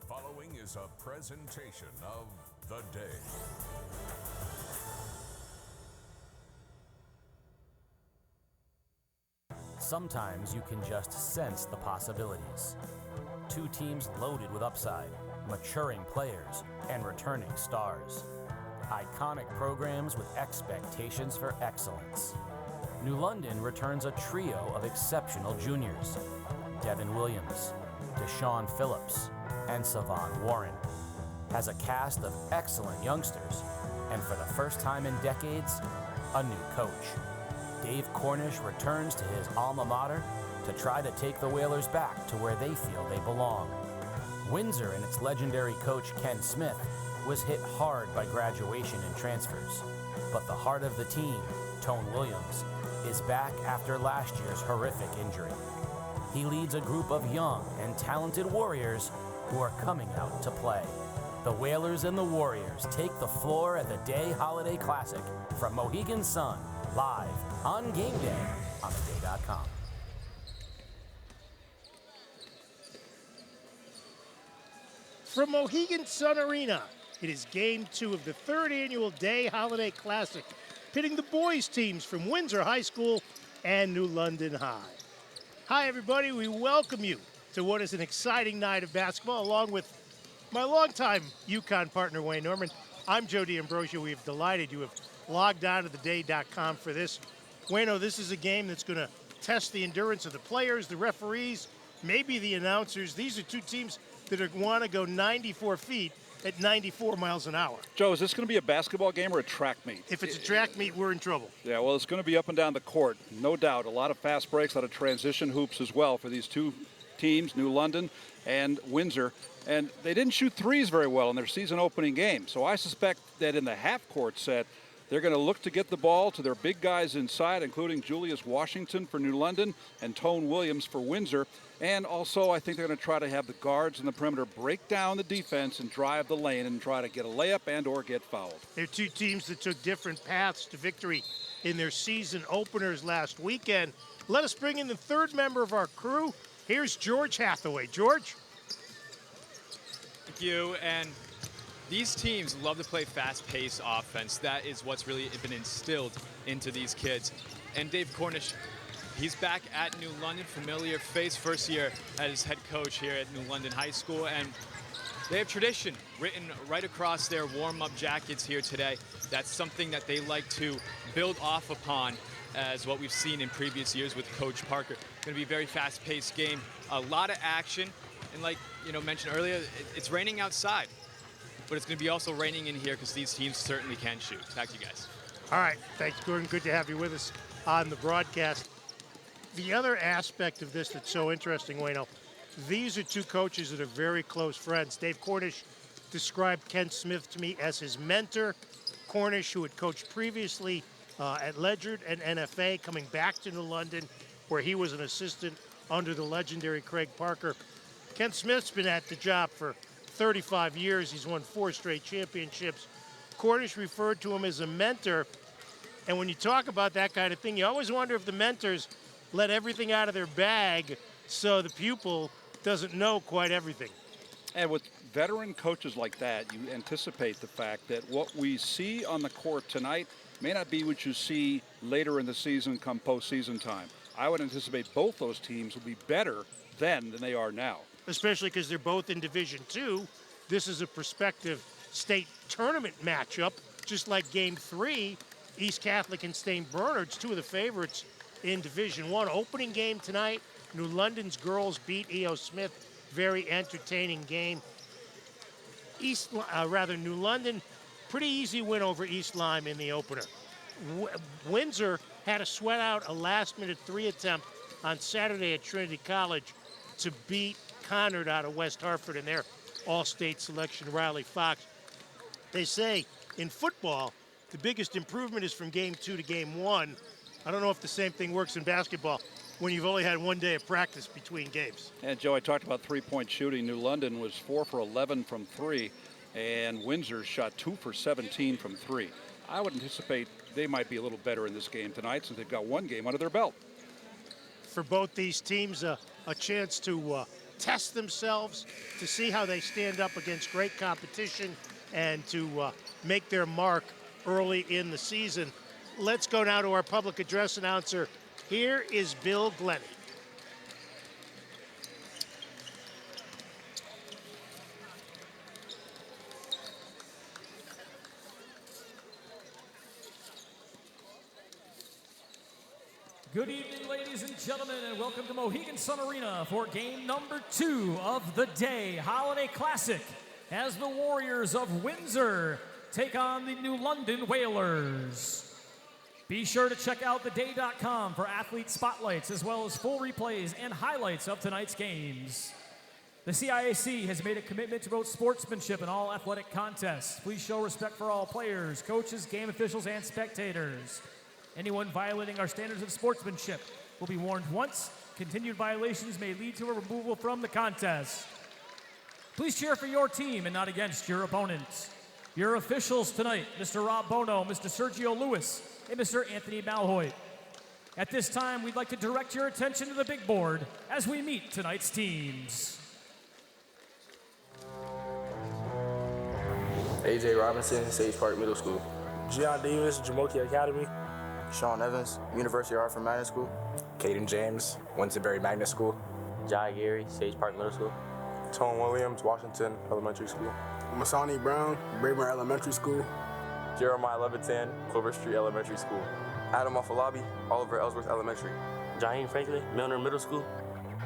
following is a presentation of The Day. Sometimes you can just sense the possibilities. Two teams loaded with upside, maturing players, and returning stars. Iconic programs with expectations for excellence. New London returns a trio of exceptional juniors: Devin Williams, Deshaun Phillips, and Savon Warren. Has a cast of excellent youngsters, and for the first time in decades, a new coach. Dave Cornish returns to his alma mater to try to take the Whalers back to where they feel they belong. Windsor and its legendary coach Ken Smith was hit hard by graduation and transfers, but the heart of the team, Tone Williams, is back after last year's horrific injury. He leads a group of young and talented Warriors who are coming out to play. The Whalers and the Warriors take the floor at the Day Holiday Classic from Mohegan Sun, live on Game Day on theday.com. From Mohegan Sun Arena, it is Game 2 of the third annual Day Holiday Classic, pitting the boys' teams from Windsor High School and New London High. Hi, everybody. We welcome you to what is an exciting night of basketball, along with my longtime UConn partner, Wayne Norman. I'm Joe D'Ambrosio. We have delighted you have logged on to theday.com for this. Wayno, this is a game that's going to test the endurance of the players, the referees, maybe the announcers. These are two teams that want to go 94 feet at 94 miles an hour. Joe, is this going to be a basketball game or a track meet? If it's a track meet, we're in trouble. Yeah, well, it's going to be up and down the court, no doubt. A lot of fast breaks, a lot of transition hoops as well for these two teams, New London and Windsor. And they didn't shoot threes very well in their season opening game. So I suspect that in the half-court set, they're going to look to get the ball to their big guys inside, including Julius Washington for New London and Tone Williams for Windsor. And also, I think they're going to try to have the guards in the perimeter break down the defense and drive the lane and try to get a layup and or get fouled. They're two teams that took different paths to victory in their season openers last weekend. Let us bring in the third member of our crew. Here's George Hathaway. George? Thank you. And these teams love to play fast-paced offense. That is what's really been instilled into these kids. And Dave Cornish, he's back at New London, familiar face, first year as head coach here at New London High School. And they have tradition written right across their warm-up jackets here today. That's something that they like to build off upon, as what we've seen in previous years with Coach Parker. Going to be a very fast-paced game, a lot of action. And like mentioned earlier, it's raining outside. But it's going to be also raining in here because these teams certainly can shoot. Back to you guys. All right. Thanks, Gordon. Good to have you with us on the broadcast. The other aspect of this that's so interesting, Wayno, these are two coaches that are very close friends. Dave Cornish described Ken Smith to me as his mentor. Cornish, who had coached previously at Ledyard and NFA, coming back to New London, where he was an assistant under the legendary Craig Parker. Ken Smith's been at the job for 35 years. He's won 4 straight championships. Cornish referred to him as a mentor. And when you talk about that kind of thing, you always wonder if the mentors let everything out of their bag so the pupil doesn't know quite everything. And with veteran coaches like that, you anticipate the fact that what we see on the court tonight may not be what you see later in the season come postseason time. I would anticipate both those teams will be better then than they are now. Especially because they're both in Division II. This is a prospective state tournament matchup, just like Game 3, East Catholic and St. Bernard's, two of the favorites in Division I. Opening game tonight, New London's girls beat E.O. Smith. Very entertaining game. New London, pretty easy win over East Lyme in the opener. Windsor had to sweat out a last-minute 3 attempt on Saturday at Trinity College to beat Conard out of West Hartford and their all-state selection, Riley Fox. They say in football, the biggest improvement is from Game 2 to Game 1. I don't know if the same thing works in basketball when you've only had 1 day of practice between games. And Joe, I talked about three-point shooting. New London was 4 for 11 from 3, and Windsor shot 2 for 17 from 3. I would anticipate they might be a little better in this game tonight since they've got 1 game under their belt. For both these teams, a chance to test themselves, to see how they stand up against great competition, and to make their mark early in the season. Let's go now to our public address announcer. Here is Bill Glennie. Good evening, ladies and gentlemen, and welcome to Mohegan Sun Arena for game number 2 of the Day Holiday Classic as the Warriors of Windsor take on the New London Whalers. Be sure to check out theday.com for athlete spotlights as well as full replays and highlights of tonight's games. The CIAC has made a commitment to promote sportsmanship in all athletic contests. Please show respect for all players, coaches, game officials, and spectators. Anyone violating our standards of sportsmanship will be warned once. Continued violations may lead to a removal from the contest. Please cheer for your team and not against your opponents. Your officials tonight, Mr. Rob Bono, Mr. Sergio Lewis, and Mr. Anthony Malhoit. At this time, we'd like to direct your attention to the big board as we meet tonight's teams. AJ Robinson, Sage Park Middle School. Gian Davis, Jamoki Academy. Sean Evans, University of Hartford Magnet School. Caden James, Winsor Magnet School. Jai Gary, Sage Park Middle School. Tone Williams, Washington Elementary School. Masani Brown, Braeburn Elementary School. Jeremiah Levitan, Clover Street Elementary School. Adam Afalabi, Oliver Ellsworth Elementary. Jaheim Franklin, Milner Middle School.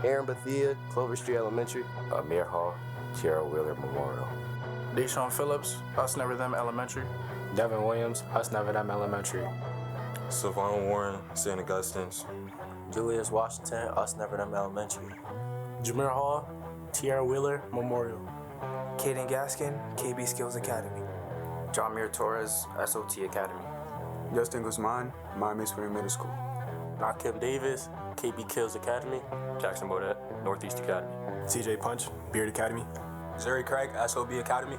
Aaron Bethia, Clover Street Elementary. Amir Hall, Tierra Wheeler Memorial. Deshaun Phillips, Us Never Them Elementary. Devin Williams, Us Never Them Elementary. Savon Warren, St. Augustine's. Julius Washington, Us Never Them Elementary. Jameer Hall, Tierra Wheeler Memorial. Caden Gaskin, KB Skills Academy. Jamir Torres, SOT Academy. Justin Guzman, Miami Spring Middle School. Nakim Davis, KB Kills Academy. Jackson Bodette, Northeast Academy. CJ Punch, Beard Academy. Zuri Craig, SOB Academy.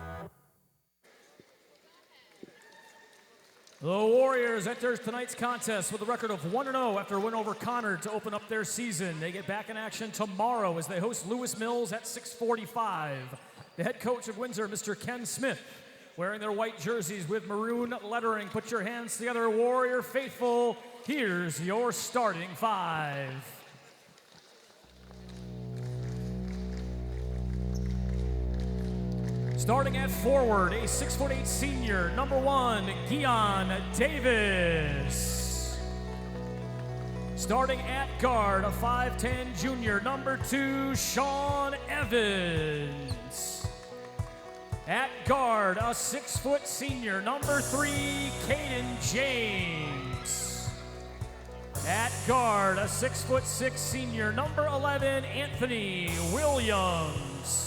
The Warriors enters tonight's contest with a record of 1-0 after a win over Connor to open up their season. They get back in action tomorrow as they host Lewis Mills at 6:45. The head coach of Windsor, Mr. Ken Smith, wearing their white jerseys with maroon lettering. Put your hands together, Warrior faithful. Here's your starting five. Starting at forward, a 6'8" senior, number 1, Gian Davis. Starting at guard, a 5'10" junior, number 2, Sean Evans. At guard, a 6' senior, number 3, Caden James. At guard, a 6'6" senior, number 11, Anthony Williams.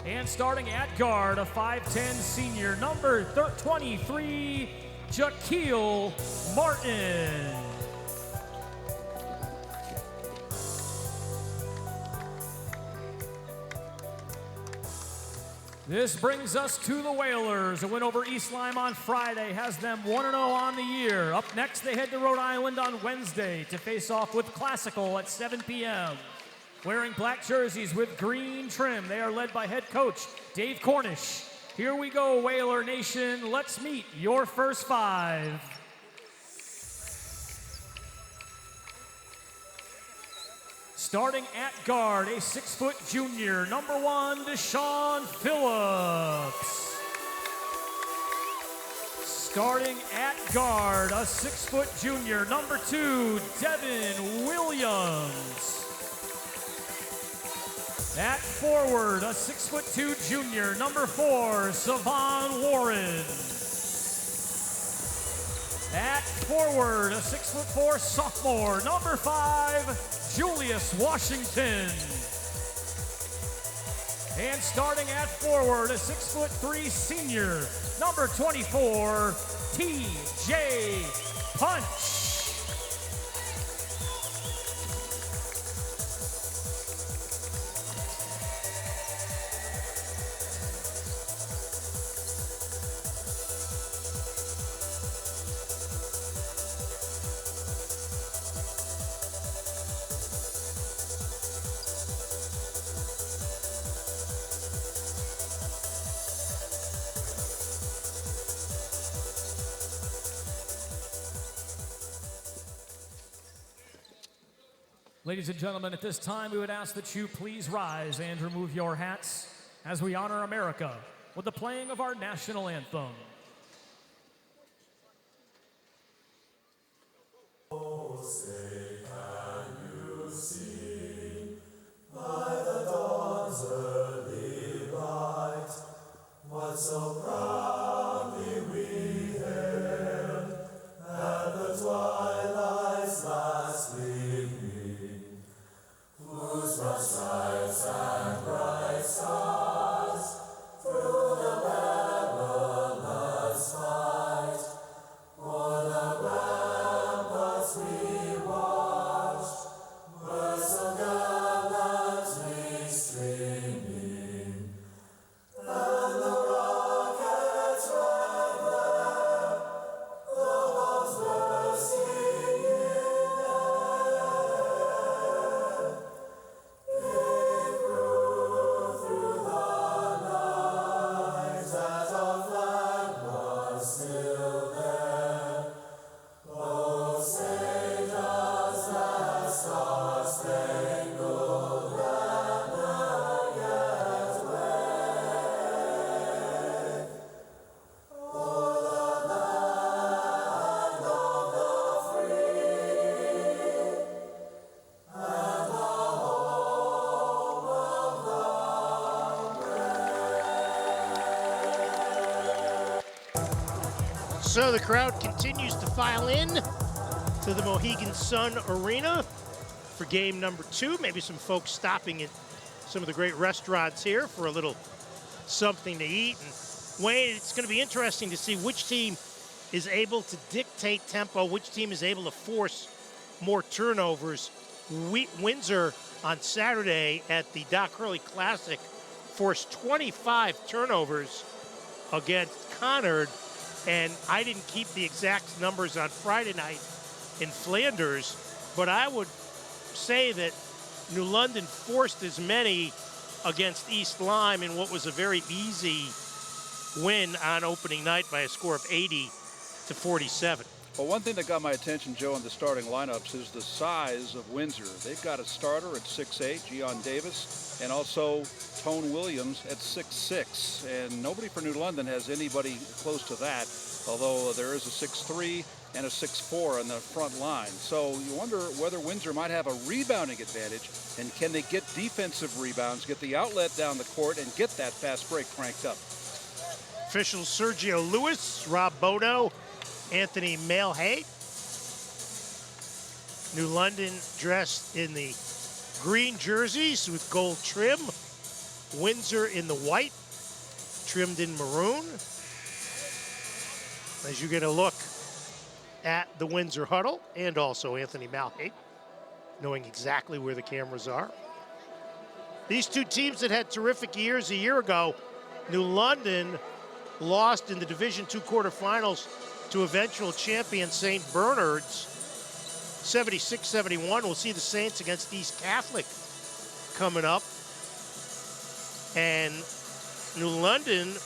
And starting at guard, a 5'10" senior, number 23, Jaquil Martin. This brings us to the Whalers. A win over East Lyme on Friday has them 1-0 on the year. Up next, they head to Rhode Island on Wednesday to face off with Classical at 7 p.m. Wearing black jerseys with green trim, they are led by head coach Dave Cornish. Here we go, Whaler Nation. Let's meet your first five. Starting at guard, a 6' junior, number 1, Deshaun Phillips. Starting at guard, a 6' junior, number 2, Devin Williams. At forward, a 6'2" junior, number 4, Savon Warren. At forward, a 6'4" sophomore, number 5, Julius Washington. And starting at forward, a 6'3" senior, number 24, TJ Punch. Ladies and gentlemen, at this time, we would ask that you please rise and remove your hats as we honor America with the playing of our national anthem. Oh, say can you see by the dawn's early light what so proudly we hailed at the twilight's last gleaming, whose broad stripes and bright stars through the perilous fight o'er the ramparts we watched were so gallantly streaming, and the rocket's red glare, the bombs bursting in air, gave proof through the night that our flag was still there. Oh, say does that star-spangled banner yet wave o'er the land of the free and the home of the brave? So the crowd continues to file in to the Mohegan Sun Arena for game number 2. Maybe some folks stopping at some of the great restaurants here for a little something to eat. And Wayne, it's going to be interesting to see which team is able to dictate tempo, which team is able to force more turnovers. Windsor on Saturday at the Doc Hurley Classic forced 25 turnovers against Conard, and I didn't keep the exact numbers on Friday night in Flanders, but I would say that New London forced as many against East Lyme in what was a very easy win on opening night by a score of 80-47. Well, one thing that got my attention, Joe, in the starting lineups is the size of Windsor. They've got a starter at 6'8", Gian Davis, and also Tone Williams at 6'6", and nobody for New London has anybody close to that, although there is a 6'3", and a 6'4" on the front line. So you wonder whether Windsor might have a rebounding advantage, and can they get defensive rebounds, get the outlet down the court, and get that fast break cranked up. Officials Sergio Lewis, Rob Bono, Anthony Mailhate. New London dressed in the green jerseys with gold trim. Windsor in the white, trimmed in maroon. As you get a look at the Windsor huddle, and also Anthony Mailhate, knowing exactly where the cameras are. These two teams that had terrific years a year ago, New London lost in the Division II quarterfinals to eventual champion St. Bernard's, 76-71. We'll see the Saints against East Catholic coming up. And New London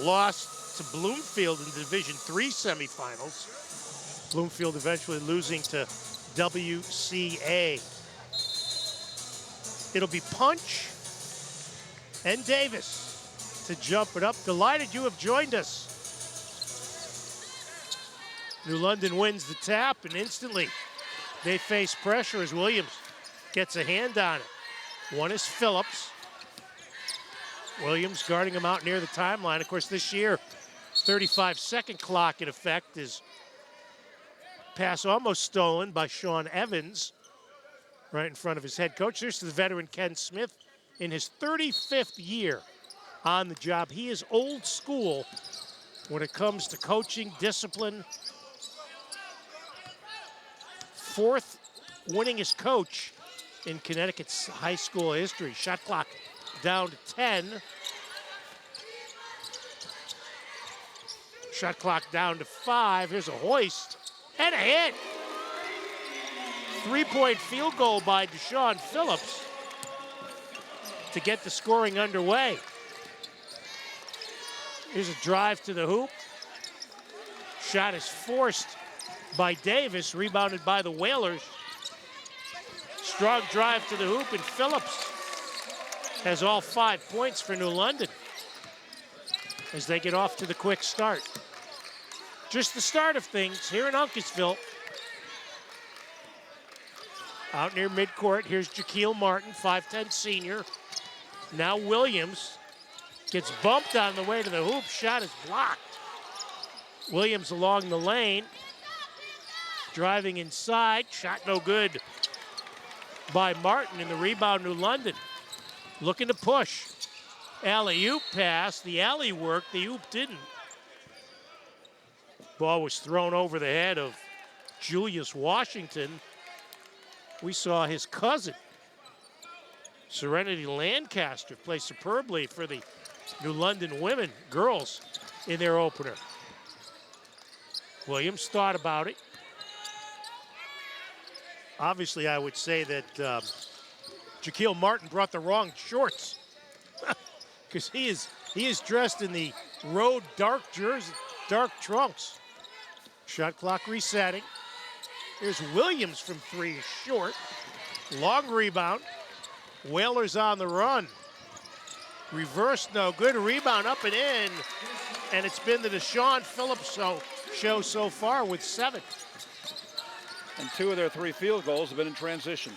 lost to Bloomfield in the Division III semifinals. Bloomfield eventually losing to WCA. It'll be Punch and Davis to jump it up. Delighted you have joined us. New London wins the tap, and instantly they face pressure as Williams gets a hand on it. One is Phillips. Williams guarding him out near the timeline. Of course, this year, 35-second clock in effect. Is pass almost stolen by Sean Evans right in front of his head coach. There's the veteran Ken Smith in his 35th year on the job. He is old school when it comes to coaching, discipline. Fourth winningest coach in Connecticut's high school history. Shot clock down to 10. Shot clock down to 5. Here's a hoist and a hit. 3-point field goal by Deshaun Phillips to get the scoring underway. Here's a drive to the hoop. Shot is forced by Davis, rebounded by the Whalers. Strong drive to the hoop, and Phillips has all 5 points for New London as they get off to the quick start. Just the start of things here in Uncasville. Out near midcourt, here's Jaquil Martin, 5'10" senior. Now Williams gets bumped on the way to the hoop. Shot is blocked. Williams along the lane. Driving inside. Shot no good by Martin, and the rebound New London. Looking to push. Alley-oop pass. The alley worked. The oop didn't. Ball was thrown over the head of Julius Washington. We saw his cousin, Serenity Lancaster, play superbly for the New London girls in their opener. Williams thought about it. Obviously, I would say that Jaquil Martin brought the wrong shorts because he is dressed in the road dark jersey, dark trunks. Shot clock resetting. Here's Williams from three, short. Long rebound. Whalers on the run. Reverse, no good. Rebound up and in. And it's been the Deshaun Phillips show so far with 7. And 2 of their 3 field goals have been in transition.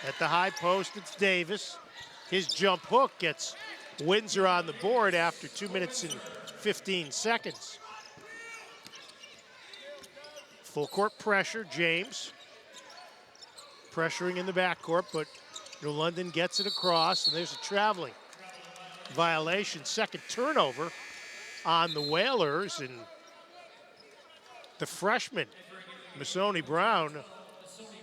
At the high post, it's Davis. His jump hook gets Windsor on the board after 2 minutes and 15 seconds. Full court pressure, James. Pressuring in the backcourt, but New London gets it across, and there's a traveling violation. Second turnover on the Whalers, and the freshman, Masoni Brown,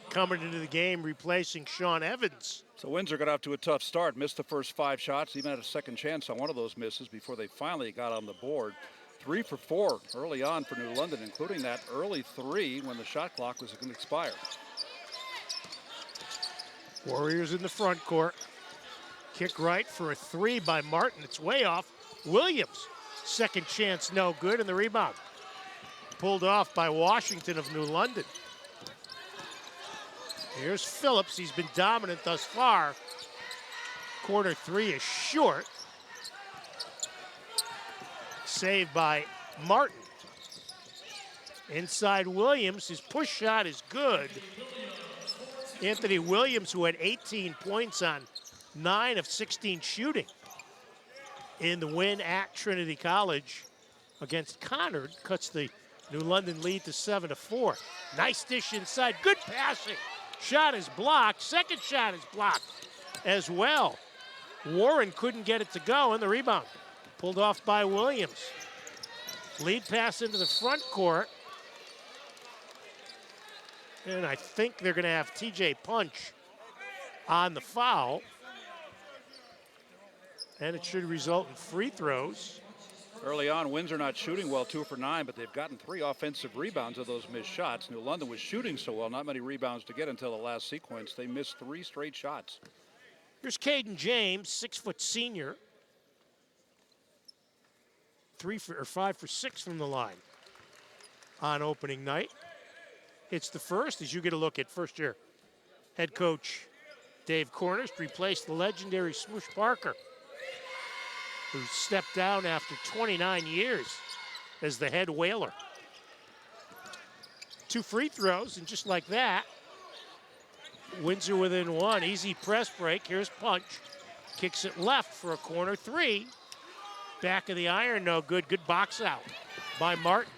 coming into the game, replacing Sean Evans. So Windsor got off to a tough start, missed the first 5 shots, even had a second chance on one of those misses before they finally got on the board. 3 for 4 early on for New London, including that early 3 when the shot clock was going to expire. Warriors in the front court. Kick right for a 3 by Martin. It's way off. Williams, second chance, no good, and the rebound pulled off by Washington of New London. Here's Phillips. He's been dominant thus far. Corner 3 is short. Saved by Martin. Inside Williams, his push shot is good. Anthony Williams, who had 18 points on 9 of 16 shooting in the win at Trinity College against Conard, cuts the New London lead to 7-4. Nice dish inside, good passing. Shot is blocked, second shot is blocked as well. Warren couldn't get it to go, and the rebound pulled off by Williams. Lead pass into the front court. And I think they're going to have TJ Punch on the foul. And it should result in free throws. Early on, Windsor not shooting well, 2 for 9, but they've gotten 3 offensive rebounds of those missed shots. New London was shooting so well, not many rebounds to get until the last sequence. They missed 3 straight shots. Here's Caden James, 6-foot senior. 5 for 6 from the line on opening night. Hits the first as you get a look at first-year head coach Dave Cornish, replaced the legendary Smoosh Parker, who stepped down after 29 years as the head Whaler. 2 free throws, and just like that, Windsor within 1. Easy press break. Here's Punch. Kicks it left for a corner 3. Back of the iron, no good. Good box out by Martin.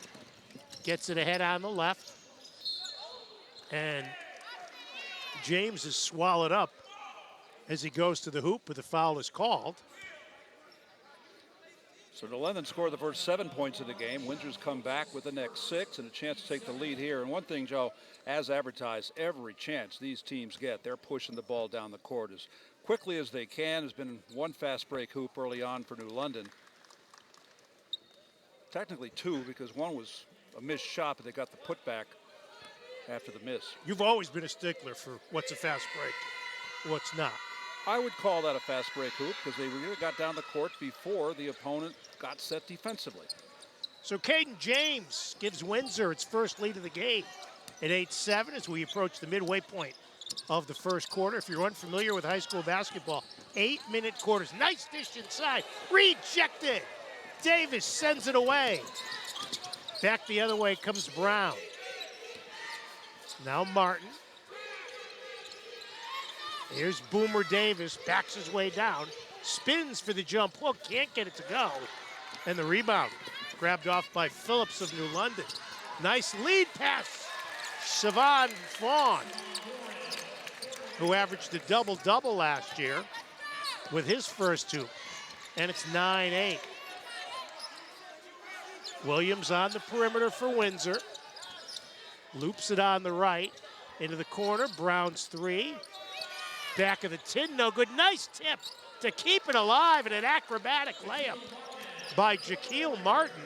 Gets it ahead on the left. And James is swallowed up as he goes to the hoop, but the foul is called. So New London scored the first 7 points of the game. Windsor's come back with the next 6 and a chance to take the lead here. And one thing, Joe, as advertised, every chance these teams get, they're pushing the ball down the court as quickly as they can. There's been 1 fast break hoop early on for New London. Technically 2, because 1 was a missed shot, but they got the putback after the miss. You've always been a stickler for what's a fast break, what's not. I would call that a fast break hoop because they really got down the court before the opponent got set defensively. So Caden James gives Windsor its first lead of the game at 8-7 as we approach the midway point of the first quarter. If you're unfamiliar with high school basketball, 8-minute quarters. Nice dish inside. Rejected. Davis sends it away. Back the other way comes Brown. Now Martin. Here's Boomer Davis, backs his way down, spins for the jump hook, can't get it to go. And the rebound grabbed off by Phillips of New London. Nice lead pass. Sivan Vaughn, who averaged a double-double last year with his first two. And it's 9-8. Williams on the perimeter for Windsor. Loops it on the right into the corner. Brown's three. Back of the tin, no good. Nice tip to keep it alive and an acrobatic layup by Jaquil Martin.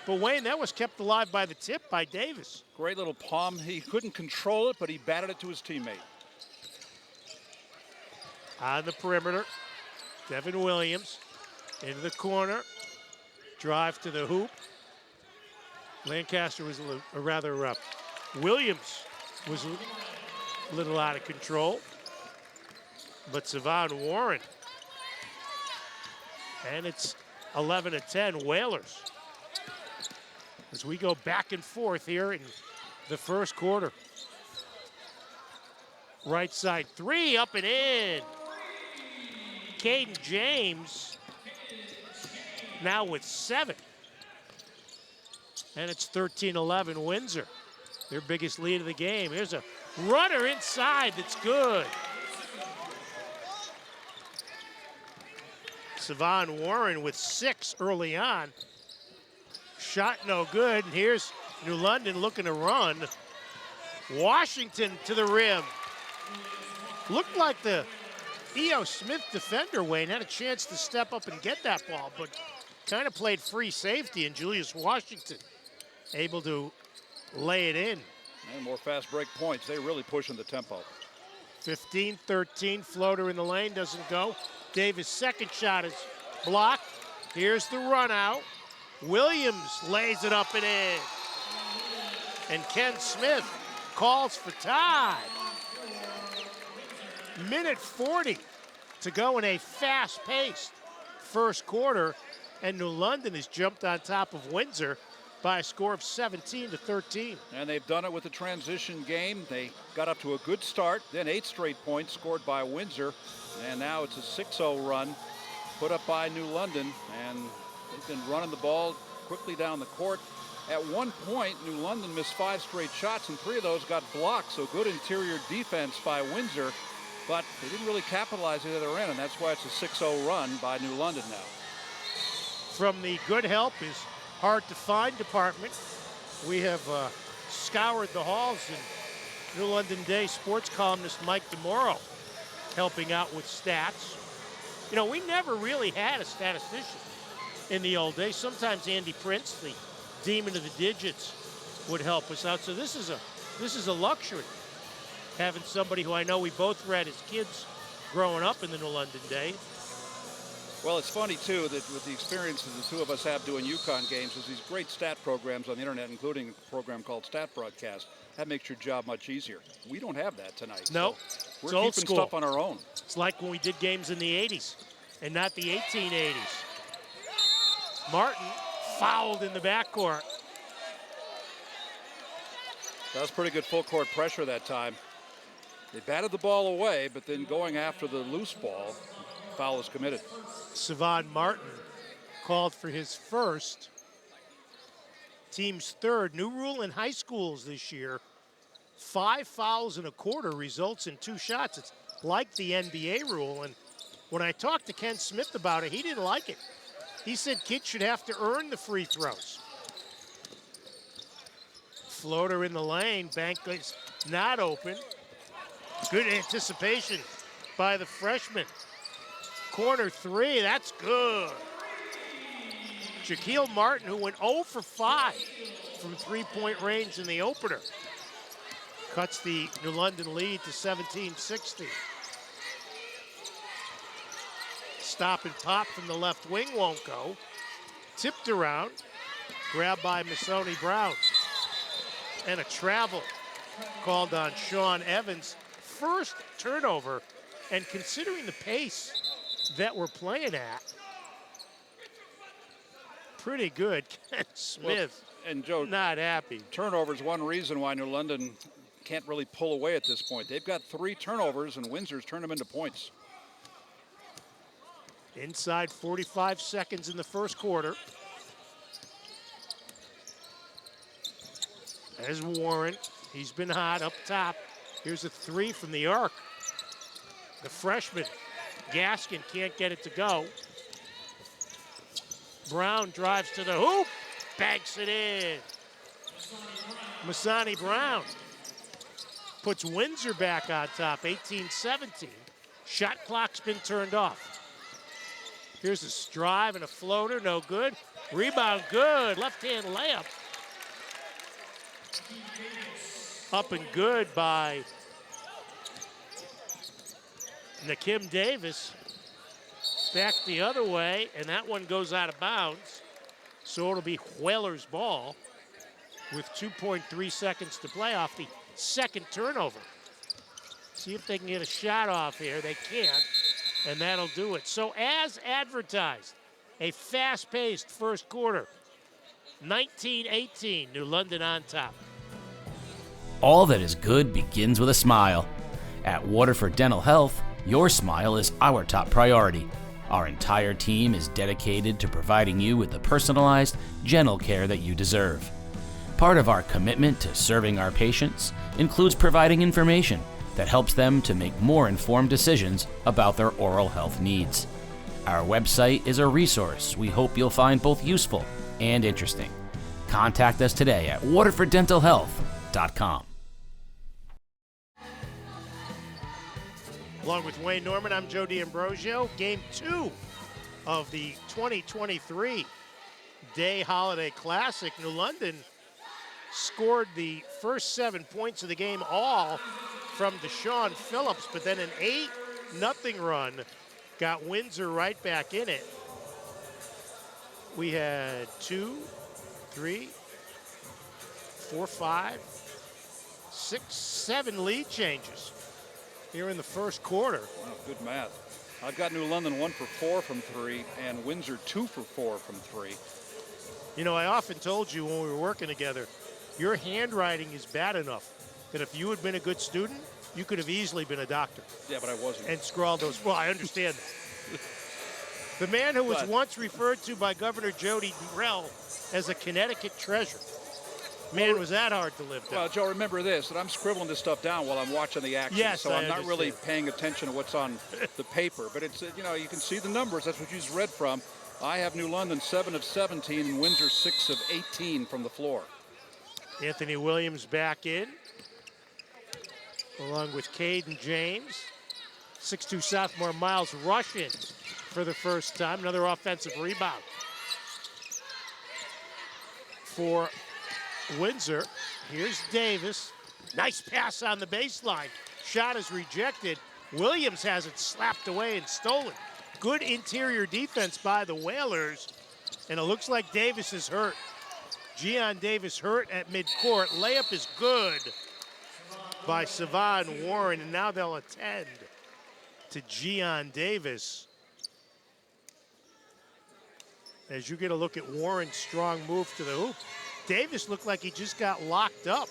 But Wayne, that was kept alive by the tip by Davis. Great little palm. He couldn't control it, but he batted it to his teammate. On the perimeter, Devin Williams into the corner. Drive to the hoop. Lancaster was Williams was a little out of control. But Sivan Warren. And it's 11-10 Whalers. As we go back and forth here in the first quarter. Right side three, up and in. Caden James now with 7. And it's 13-11 Windsor. Their biggest lead of the game. Here's a runner inside that's good. Sivan Warren with 6 early on. Shot no good. And here's New London looking to run. Washington to the rim. Looked like the E.O. Smith defender, Wayne, had a chance to step up and get that ball, but kind of played free safety, and Julius Washington able to lay it in. And more fast break points. They're really pushing the tempo. 15-13, floater in the lane, doesn't go. Davis' second shot is blocked. Here's the run out. Williams lays it up and in. And Ken Smith calls for tie. Minute 40 to go in a fast-paced first quarter, and New London has jumped on top of Windsor by a score of 17-13. And they've done it with the transition game. They got up to a good start, then 8 straight points scored by Windsor, and now it's a 6-0 run put up by New London, and they've been running the ball quickly down the court. At one point, New London missed 5 straight shots, and 3 of those got blocked, so good interior defense by Windsor, but they didn't really capitalize at the other end, and that's why it's a 6-0 run by New London now. From the good help is hard to find department, we have scoured the halls, and New London Day sports columnist Mike DeMoro helping out with stats. You know, we never really had a statistician in the old days. Sometimes Andy Prince, the demon of the digits, would help us out. So this is a luxury, having somebody who I know we both read as kids growing up in the New London Day. Well, it's funny, too, that with the experiences the two of us have doing UConn games, there's these great stat programs on the internet, including a program called Stat Broadcast. That makes your job much easier. We don't have that tonight. No, so we're old keeping school stuff on our own. It's like when we did games in the 80s and not the 1880s. Martin fouled in the backcourt. That was pretty good full court pressure that time. They batted the ball away, but then going after the loose ball, foul is committed. Sivan Martin called for his first, team's third. New rule in high schools this year, 5 fouls in a quarter results in 2 shots. It's like the NBA rule, and when I talked to Ken Smith about it, he didn't like it. He said kids should have to earn the free throws. Floater in the lane, bank is not open. Good anticipation by the freshman. Corner 3, that's good. Jaquil Martin, who went 0 for 5 from 3-point range in the opener, cuts the New London lead to 17-16. Stop and pop from the left wing won't go. Tipped around, grabbed by Masoni Brown. And a travel called on Sean Evans. first turnover, and considering the pace that we're playing at, pretty good. Ken Smith, well, and Joe, not happy. Turnovers one reason why New London can't really pull away at this point. They've got 3 turnovers, and Windsor's turned them into points. Inside 45 seconds in the first quarter. There's Warren. He's been hot up top. Here's a 3 from the arc. The freshman, Gaskin, can't get it to go. Brown drives to the hoop, banks it in. Masani Brown puts Windsor back on top, 18-17. Shot clock's been turned off. Here's a drive and a floater, no good. Rebound, good, left-hand layup. Up and good by Nakim Davis. Back the other way, and that one goes out of bounds. So it'll be Whalers' ball with 2.3 seconds to play off the second turnover. See if they can get a shot off here. They can't, and that'll do it. So as advertised, a fast-paced first quarter. 19-18, New London on top. All that is good begins with a smile. At Waterford Dental Health, your smile is our top priority. Our entire team is dedicated to providing you with the personalized, gentle care that you deserve. Part of our commitment to serving our patients includes providing information that helps them to make more informed decisions about their oral health needs. Our website is a resource we hope you'll find both useful and interesting. Contact us today at waterforddentalhealth.com. Along with Wayne Norman, I'm Joe D'Ambrosio. Game 2 of the 2023 Day Holiday Classic. New London scored the first 7 points of the game, all from Deshaun Phillips, but then an 8-0 run got Windsor right back in it. We had 2, 3, 4, 5, 6, 7 lead changes here in the first quarter. Wow, good math. I've got New London 1 for 4 from 3 and Windsor 2 for 4 from 3. You know, I often told you when we were working together, your handwriting is bad enough that if you had been a good student, you could have easily been a doctor. Yeah, but I wasn't. And scrawled those. Well, I understand that. The man who was once referred to by Governor Jody Durrell as a Connecticut treasure. Man, was that hard to live down. Well, Joe, remember this, that I'm scribbling this stuff down while I'm watching the action. Yes, so I'm not really paying attention to what's on the paper. But it's, you know, you can see the numbers. That's what you just read from. I have New London 7 of 17 and Windsor 6 of 18 from the floor. Anthony Williams back in, along with Caden James. 6'2" sophomore Miles Russian for the first time. Another offensive rebound for Windsor. Here's Davis. Nice pass on the baseline. Shot is rejected. Williams has it slapped away and stolen. Good interior defense by the Whalers. And it looks like Davis is hurt. Gian Davis hurt at midcourt. Layup is good by Savon Warren. And now they'll attend to Gian Davis. As you get a look at Warren's strong move to the hoop. Davis looked like he just got locked up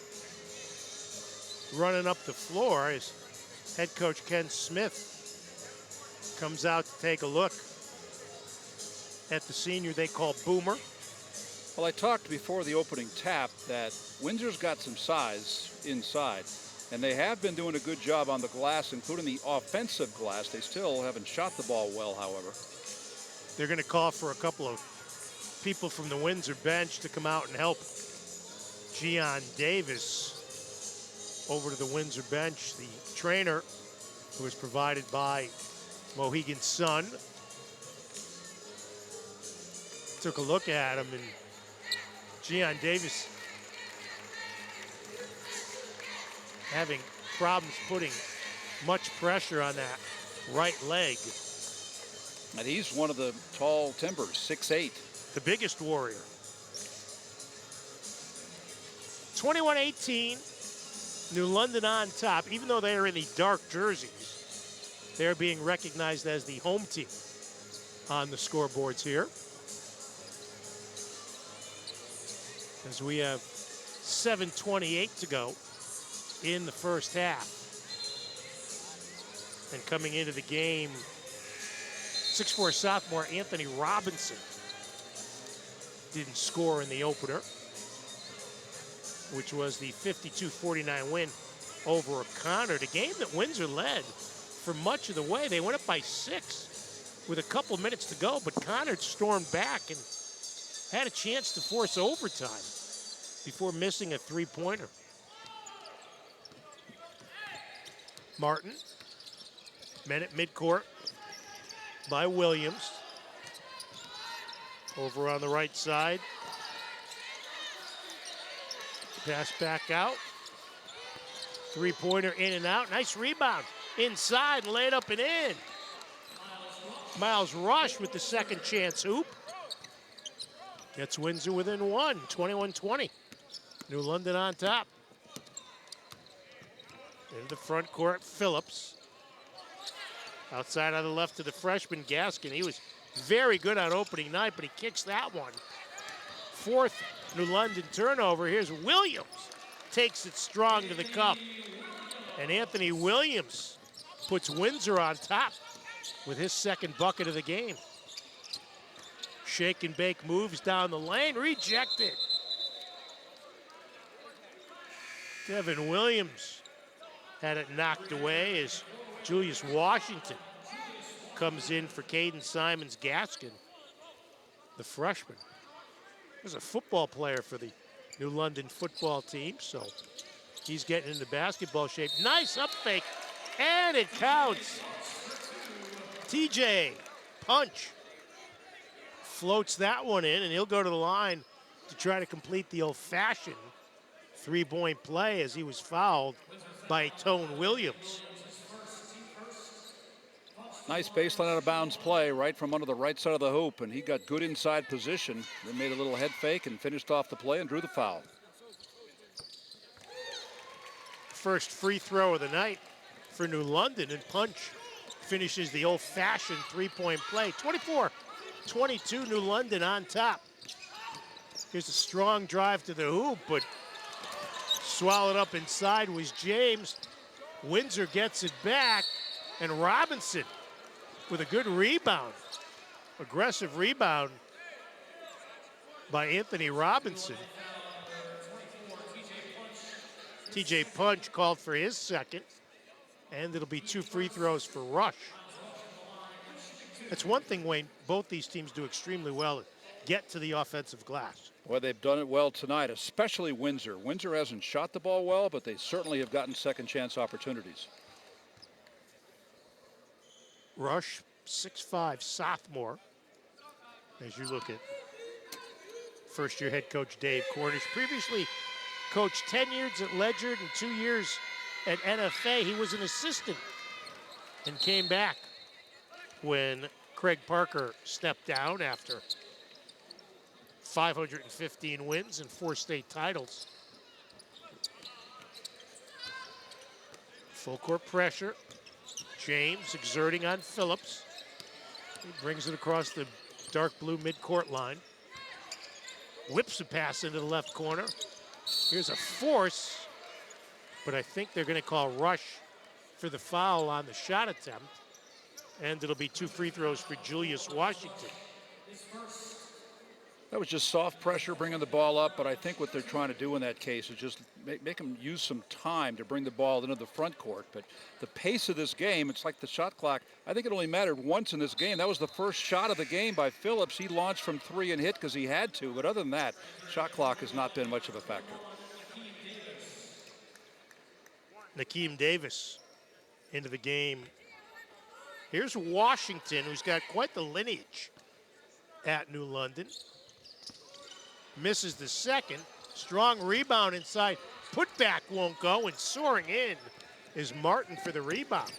running up the floor as head coach Ken Smith comes out to take a look at the senior they call Boomer. Well, I talked before the opening tap that Windsor's got some size inside, and they have been doing a good job on the glass, including the offensive glass. They still haven't shot the ball well, however. They're going to call for a couple of people from the Windsor bench to come out and help Gian Davis over to the Windsor bench. The trainer, who was provided by Mohegan Sun, took a look at him, and Gian Davis having problems putting much pressure on that right leg. And he's one of the tall timbers, 6'8". The biggest Warrior. 21-18, New London on top, even though they are in the dark jerseys, they're being recognized as the home team on the scoreboards here. As we have 7:28 to go in the first half. And coming into the game, 6'4" sophomore Anthony Robinson didn't score in the opener, which was the 52-49 win over O'Connor. The game that Windsor led for much of the way. They went up by 6 with a couple minutes to go, but Connor stormed back and had a chance to force overtime before missing a three-pointer. Martin, met at midcourt by Williams. Over on the right side. Pass back out. Three-pointer in and out. Nice rebound. Inside and laid up and in. Miles Rush with the second chance hoop. Gets Windsor within one, 21-20. New London on top. In the front court, Phillips. Outside on the left to the freshman, Gaskin. He was very good on opening night, but he kicks that one. Fourth New London turnover. Here's Williams. Takes it strong to the cup. And Anthony Williams puts Windsor on top with his second bucket of the game. Shake and bake moves down the lane. Rejected. Devin Williams had it knocked away as Julius Washington comes in for Caden Simons Gaskin, the freshman. He's a football player for the New London football team, so he's getting into basketball shape. Nice up fake, and it counts. TJ Punch floats that one in, and he'll go to the line to try to complete the old-fashioned three-point play as he was fouled by Tone Williams. Nice baseline out of bounds play right from under the right side of the hoop, and he got good inside position, then made a little head fake and finished off the play and drew the foul. First free throw of the night for New London, and Punch finishes the old-fashioned three-point play. 24-22, New London on top. Here's a strong drive to the hoop, but swallowed up inside was James. Windsor gets it back, and Robinson with a good rebound. Aggressive rebound by Anthony Robinson. TJ Punch called for his second, and it'll be 2 free throws for Rush. That's one thing, Wayne, both these teams do extremely well, get to the offensive glass. Well, they've done it well tonight, especially Windsor. Windsor hasn't shot the ball well, but they certainly have gotten second chance opportunities. Rush, 6'5", sophomore. As you look at first-year head coach Dave Cornish. Previously coached 10 years at Ledyard and 2 years at NFA. He was an assistant and came back when Craig Parker stepped down after 515 wins and 4 state titles. Full court pressure. James exerting on Phillips. He brings it across the dark blue midcourt line. Whips a pass into the left corner. Here's a force, but I think they're going to call Rush for the foul on the shot attempt. And it'll be 2 free throws for Julius Washington. That was just soft pressure, bringing the ball up, but I think what they're trying to do in that case is just make them use some time to bring the ball into the front court. But the pace of this game, it's like the shot clock. I think it only mattered once in this game. That was the first shot of the game by Phillips. He launched from 3 and hit because he had to, but other than that, shot clock has not been much of a factor. Nakeem Davis into the game. Here's Washington, who's got quite the lineage at New London. Misses the second. Strong rebound inside. Putback won't go, and soaring in is Martin for the rebound.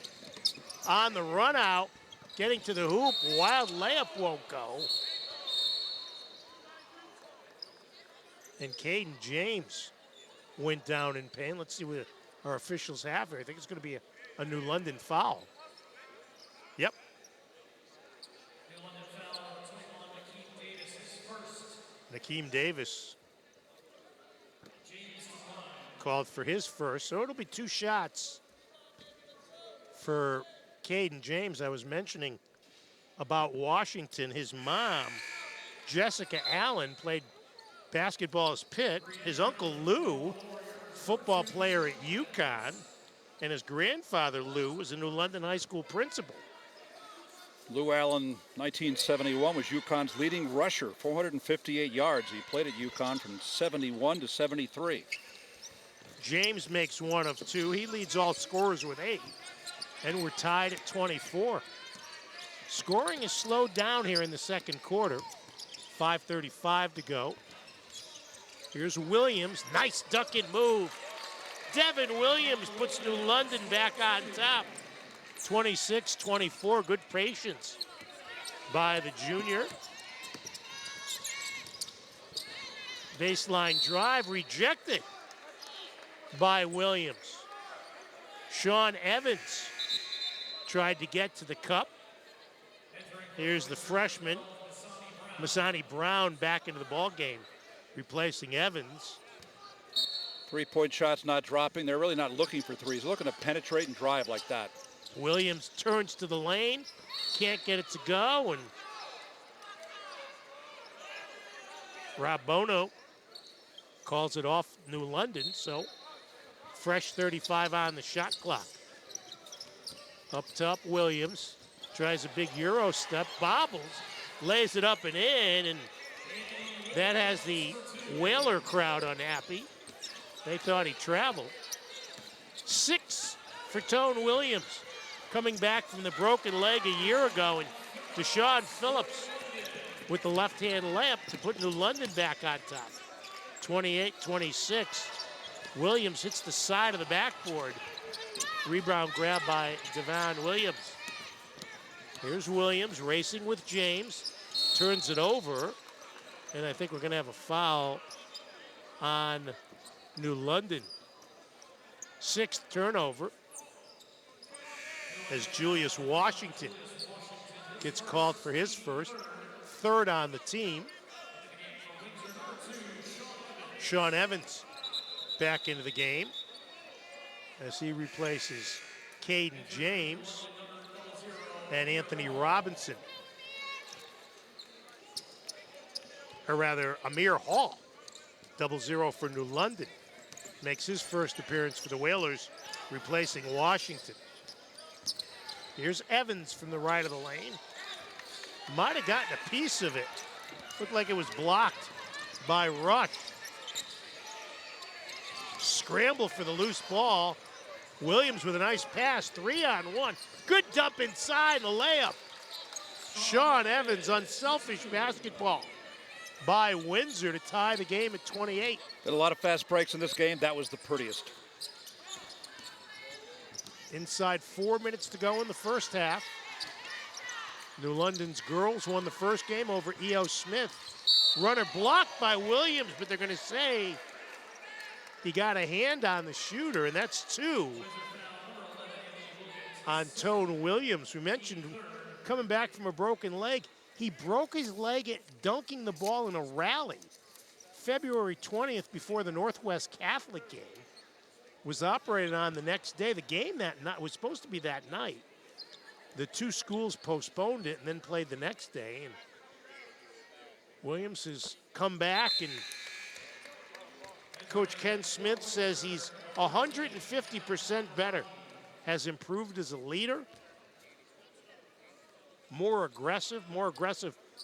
On the run out, getting to the hoop. Wild layup won't go. And Caden James went down in pain. Let's see what our officials have here. I think it's going to be a New London foul. Yep. Nakeem Davis called for his first, so it'll be 2 shots for Caden James. I was mentioning about Washington. His mom, Jessica Allen, played basketball as Pitt. His uncle Lou, football player at UConn, and his grandfather Lou was a New London High School principal. Lou Allen, 1971, was UConn's leading rusher, 458 yards. He played at UConn from 71 to 73. James makes 1 of 2. He leads all scorers with 8. And we're tied at 24. Scoring is slowed down here in the second quarter. 5:35 to go. Here's Williams. Nice duck and move. Devin Williams puts New London back on top. 26-24. Good patience by the junior. Baseline drive rejected by Williams. Sean Evans tried to get to the cup. Here's the freshman, Masani Brown, back into the ball game, replacing Evans. 3-point shots not dropping. They're really not looking for threes. They're looking to penetrate and drive like that. Williams turns to the lane, can't get it to go, and Rob Bono calls it off New London, so fresh 35 on the shot clock. Up top, Williams tries a big Euro step, bobbles, lays it up and in, and that has the Whaler crowd unhappy. They thought he traveled. 6 for Tone Williams, coming back from the broken leg a year ago, and Deshaun Phillips with the left-hand layup to put New London back on top. 28-26. Williams hits the side of the backboard. Rebound grab by Devon Williams. Here's Williams racing with James. Turns it over. And I think we're going to have a foul on New London. 6th turnover as Julius Washington gets called for his first. 3rd on the team. Sean Evans back into the game as he replaces Caden James and Anthony Robinson. Or rather, Amir Hall, 0-0 for New London, makes his first appearance for the Whalers, replacing Washington. Here's Evans from the right of the lane. Might have gotten a piece of it. Looked like it was blocked by Rush. Scramble for the loose ball. Williams with a nice pass, 3-on-1. Good dump inside, the layup. Sean Evans, unselfish basketball by Windsor to tie the game at 28. Been a lot of fast breaks in this game. That was the prettiest. Inside 4 minutes to go in the first half. New London's girls won the first game over E.O. Smith. Runner blocked by Williams, but they're going to say he got a hand on the shooter, and that's 2 on Tone Williams. We mentioned coming back from a broken leg. He broke his leg at dunking the ball in a rally February 20th before the Northwest Catholic game. Was operated on the next day. The game that night was supposed to be that night. The 2 schools postponed it and then played the next day. And Williams has come back, and Coach Ken Smith says he's 150% better, has improved as a leader, more aggressive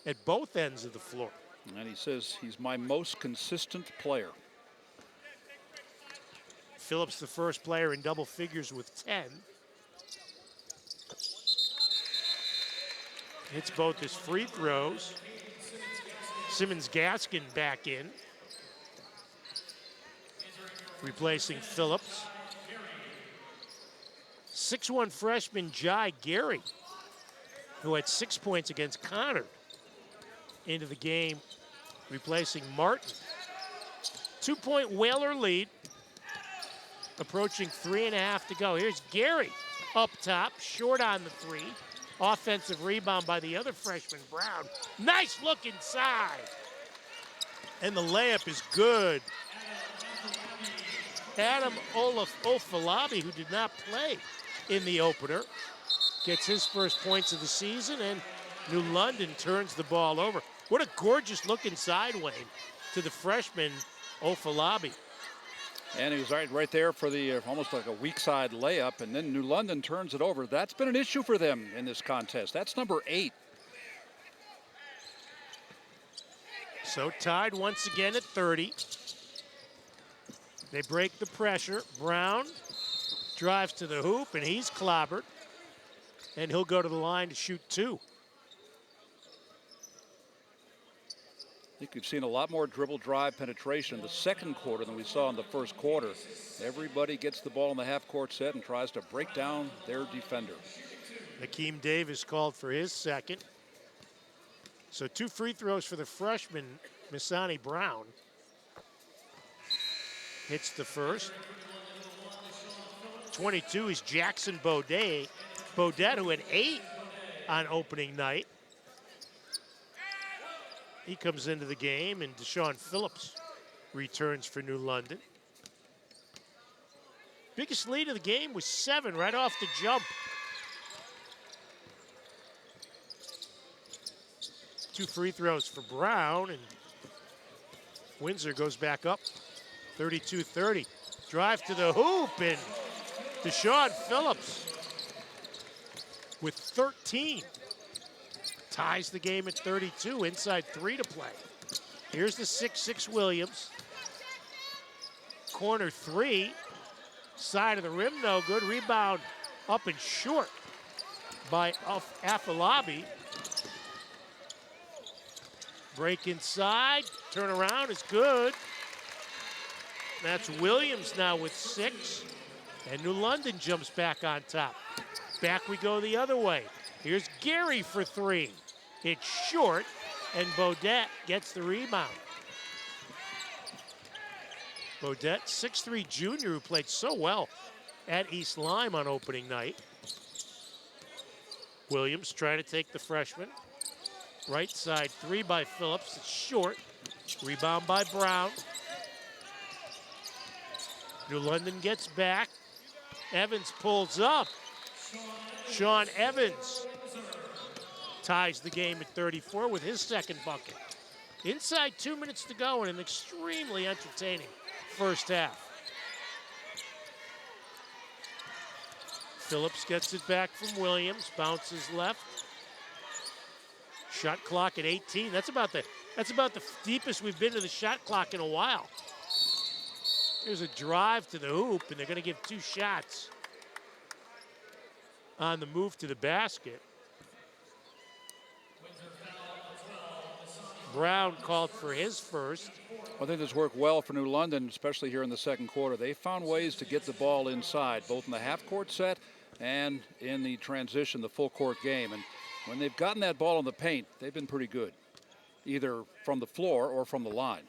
at both ends of the floor. And he says he's my most consistent player. Phillips, the first player in double figures with 10. Hits both his free throws. Simmons Gaskin back in, replacing Phillips. 6'1" freshman Jai Gary, who had 6 points against Connor, into the game, replacing Martin. 2-point Whaler lead. approaching 3.5 to go. Here's Gary up top, short on the three. Offensive rebound by the other freshman, Brown. Nice look inside. And the layup is good. Adam Ofalabi, who did not play in the opener, gets his first points of the season, and New London turns the ball over. What a gorgeous look inside, Wayne, to the freshman Ofalabi. And he was right there for the almost like a weak side layup, and then New London turns it over. That's been an issue for them in this contest. That's number 8. So tied once again at 30. They break the pressure. Brown drives to the hoop, and he's clobbered. And he'll go to the line to shoot 2. I think we've seen a lot more dribble drive penetration in the second quarter than we saw in the first quarter. Everybody gets the ball in the half-court set and tries to break down their defender. Akeem Davis called for his second. So 2 free throws for the freshman, Misani Brown. Hits the first. 22 is Jackson Baudet, who had 8 on opening night. He comes into the game, and Deshaun Phillips returns for New London. Biggest lead of the game was 7 right off the jump. 2 free throws for Brown, and Windsor goes back up 32-30. Drive to the hoop, and Deshaun Phillips with 13. Ties the game at 32, inside 3 to play. Here's the 6'6" Williams. Corner 3, side of the rim, no good. Rebound up and short by Afalabi. Break inside, turn around is good. That's Williams now with 6, and New London jumps back on top. Back we go the other way. Here's Gary for 3. It's short, and Baudet gets the rebound. Baudet, 6'3" junior who played so well at East Lyme on opening night. Williams trying to take the freshman. Right side 3 by Phillips. It's short. Rebound by Brown. New London gets back. Evans pulls up. Sean Evans ties the game at 34 with his second bucket. Inside 2 minutes to go in an extremely entertaining first half. Phillips gets it back from Williams, bounces left. Shot clock at 18. That's about the deepest we've been to the shot clock in a while. There's a drive to the hoop, and they're going to give 2 shots on the move to the basket. Brown called for his first. I think this worked well for New London, especially here in the second quarter. They found ways to get the ball inside, both in the half-court set and in the transition, the full-court game. And when they've gotten that ball in the paint, they've been pretty good, either from the floor or from the line.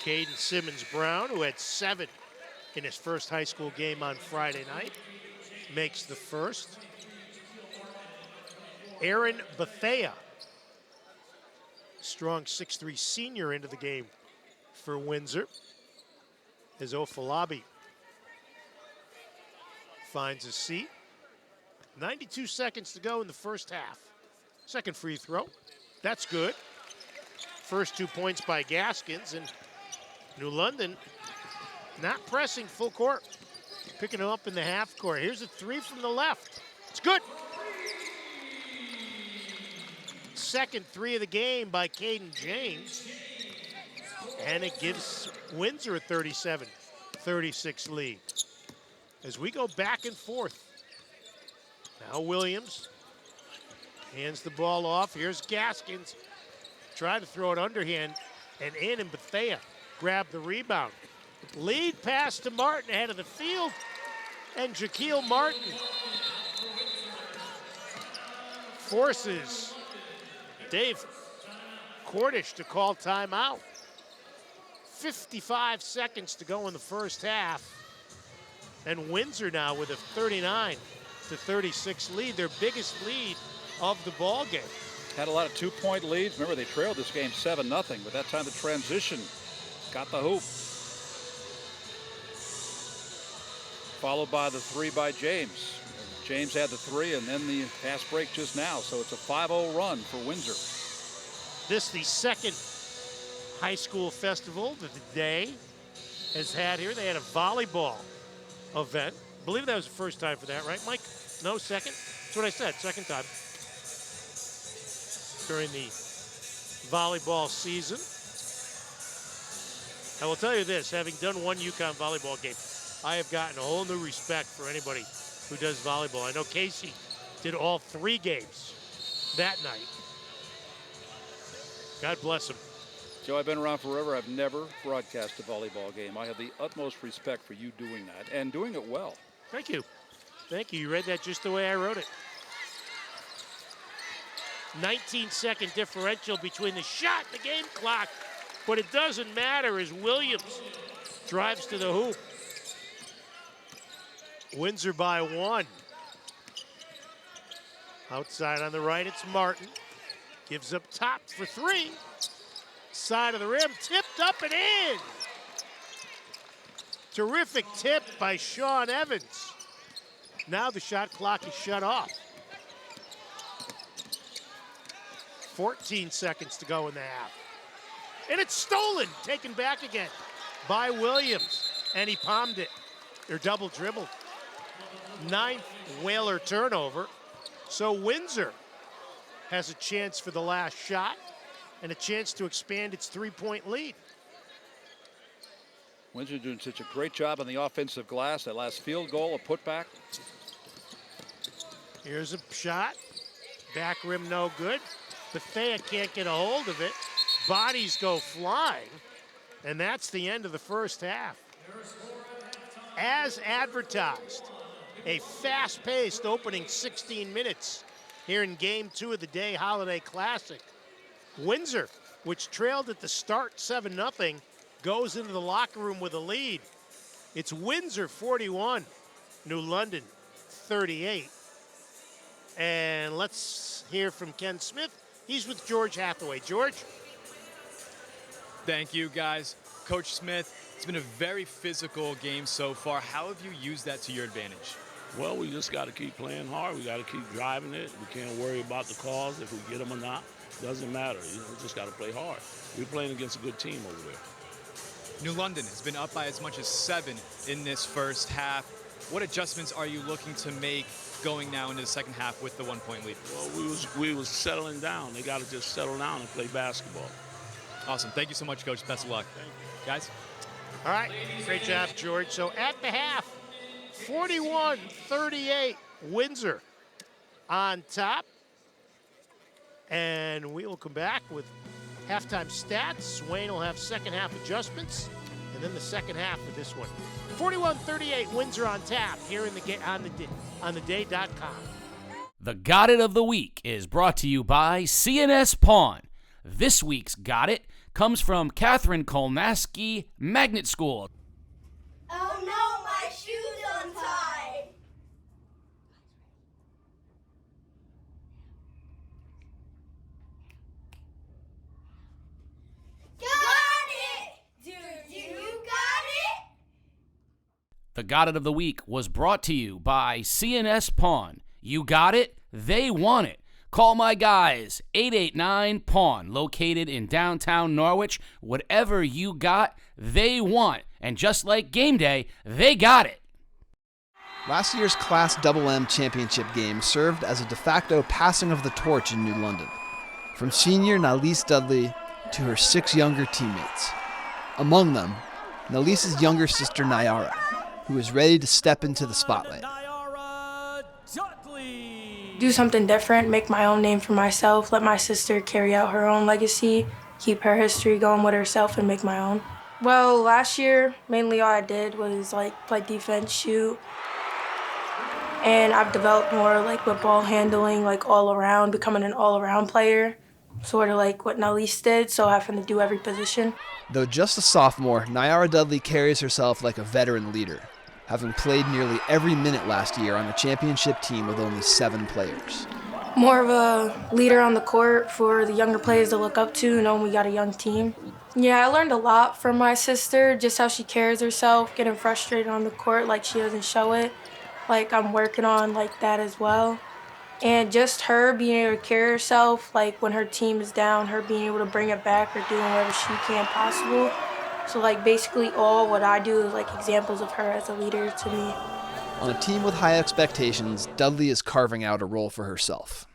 Caden Simmons-Brown, who had 7 in his first high school game on Friday night, makes the first. Aaron Bethea, strong 6'3" senior, into the game for Windsor, as Ofalabi finds a seat. 92 seconds to go in the first half. Second free throw. That's good. First 2 points by Gaskins, and New London not pressing full court. Picking it up in the half court. Here's a 3 from the left. It's good. Second 3 of the game by Caden James. And it gives Windsor a 37-36 lead. As we go back and forth. Now Williams hands the ball off. Here's Gaskins. Try to throw it underhand and in, and Bethea grabbed the rebound. Lead pass to Martin ahead of the field. And Jaquil Martin forces Dave Cordish to call timeout. 55 seconds to go in the first half. And Windsor now with a 39-36 lead, their biggest lead of the ball game. Had a lot of 2-point leads. Remember, they trailed this game 7-0, but that time the transition got the hoop. Followed by the 3 by James. James had the 3 and then the fast break just now. So it's a 5-0 run for Windsor. This the second high school festival that the day has had here. They had a volleyball event. I believe that was the first time for that, right, Mike? No, second? That's what I said, second time during the volleyball season. I will tell you this, having done one UConn volleyball game, I have gotten a whole new respect for anybody who does volleyball. I know Casey did all 3 games that night. God bless him. Joe, I've been around forever. I've never broadcast a volleyball game. I have the utmost respect for you doing that and doing it well. Thank you. Thank you. You read that just the way I wrote it. 19-second differential between the shot and the game clock. But it doesn't matter as Williams drives to the hoop. Windsor by 1. Outside on the right, it's Martin. Gives up top for 3. Side of the rim, tipped up and in. Terrific tip by Sean Evans. Now the shot clock is shut off. 14 seconds to go in the half. And it's stolen, taken back again by Williams. And he palmed it, or double dribbled. 9th Whaler turnover. So Windsor has a chance for the last shot and a chance to expand its 3-point lead. Windsor doing such a great job on the offensive glass. That last field goal, a putback. Here's a shot. Back rim no good. Bethea can't get a hold of it. Bodies go flying. And that's the end of the first half. As advertised, a fast-paced opening 16 minutes here in Game 2 of the Day Holiday Classic. Windsor, which trailed at the start 7-0, goes into the locker room with a lead. It's Windsor 41, New London 38. And let's hear from Ken Smith. He's with George Hathaway. George? Thank you, guys. Coach Smith, it's been a very physical game so far. How have you used that to your advantage? Well, we just got to keep playing hard. We got to keep driving it. We can't worry about the calls if we get them or not. Doesn't matter. We just got to play hard. We're playing against a good team over there. New London has been up by as much as 7 in this first half. What adjustments are you looking to make going now into the second half with the 1-point lead? Well, we was settling down. They got to just settle down and play basketball. Awesome. Thank you so much, Coach. Best of luck. Guys? All right. Great job, George. So at the half, 41-38, Windsor on top. And we will come back with halftime stats. Wayne will have second half adjustments, and then the second half of this one. 41-38, Windsor on tap here in the on the day.com. The Got It of the Week is brought to you by CNS Pawn. This week's Got It comes from Catherine Kolnaski, Magnet School. Oh no, my shoe's untied. Got it! Do you got it? The Got It of the Week was brought to you by CNS Pawn. You got it, they want it. Call my guys, 889-PAWN, located in downtown Norwich. Whatever you got, they want. And just like game day, they got it. Last year's Class MM championship game served as a de facto passing of the torch in New London, from senior Nalise Dudley to her 6 younger teammates. Among them, Nalise's younger sister Nyara, who is ready to step into the spotlight. Do something different, make my own name for myself, let my sister carry out her own legacy, keep her history going with herself and make my own. Well, last year, mainly all I did was play defense, shoot, and I've developed more with ball handling, all around, becoming an all-around player, sort of like what Nalise did, so having to do every position. Though just a sophomore, Nyara Dudley carries herself like a veteran leader. having played nearly every minute last year on a championship team with only 7 players. More of a leader on the court for the younger players to look up to, knowing we got a young team. Yeah, I learned a lot from my sister, just how she carries herself, getting frustrated on the court like she doesn't show it. Like I'm working on like that as well. And just her being able to carry herself, like when her team is down, her being able to bring it back or doing whatever she can possible. So like basically all what I do is like examples of her as a leader to me. On a team with high expectations, Dudley is carving out a role for herself.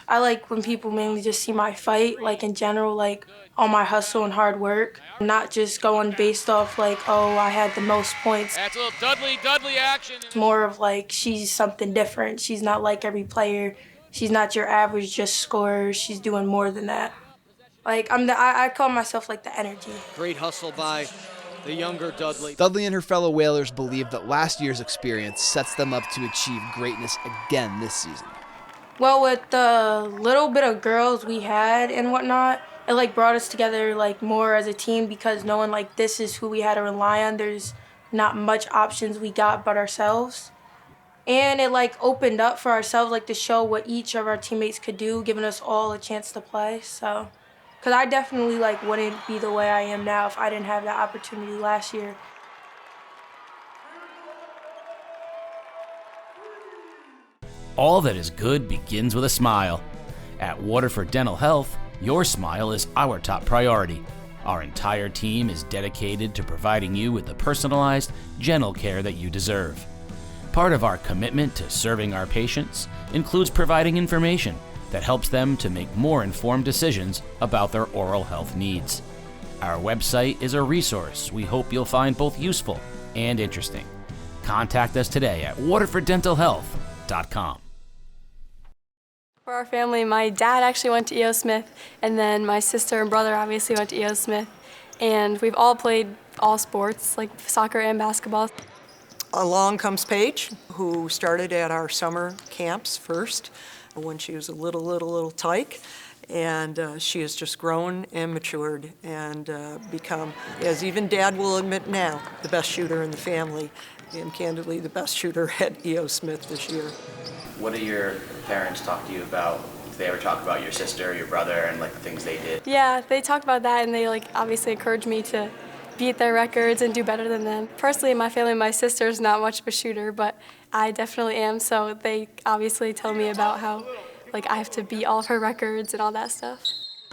I like when people mainly just see my fight, like in general, like all my hustle and hard work, not just going based off like, oh, I had the most points. That's a little Dudley action. It's more of like she's something different. She's not like every player. She's not your average just scorer. She's doing more than that. Like I call myself like the energy. Great hustle by the younger Dudley. Dudley and her fellow Whalers believe that last year's experience sets them up to achieve greatness again this season. Well, with the little bit of girls we had and whatnot, it like brought us together like more as a team because knowing like this is who we had to rely on. There's not much options we got but ourselves. And it like opened up for ourselves like to show what each of our teammates could do, giving us all a chance to play. So, because I definitely like wouldn't be the way I am now if I didn't have that opportunity last year. All that is good begins with a smile. At Waterford Dental Health, your smile is our top priority. Our entire team is dedicated to providing you with the personalized, gentle care that you deserve. Part of our commitment to serving our patients includes providing information that helps them to make more informed decisions about their oral health needs. Our website is a resource we hope you'll find both useful and interesting. Contact us today at waterforddentalhealth.com. For our family, my dad actually went to E.O. Smith, and then my sister and brother obviously went to E.O. Smith, and we've all played all sports, like soccer and basketball. Along comes Paige, who started at our summer camps first when she was a little tyke, and she has just grown and matured and become, as even Dad will admit now, the best shooter in the family, and candidly the best shooter at E.O. Smith this year. What do your parents talk to you about? Do they ever talk about your sister, your brother, and like the things they did? Yeah, they talk about that, and they like obviously encourage me to beat their records and do better than them. Personally, in my family, my sister's not much of a shooter, but I definitely am, so they obviously tell me about how like I have to beat all of her records and all that stuff.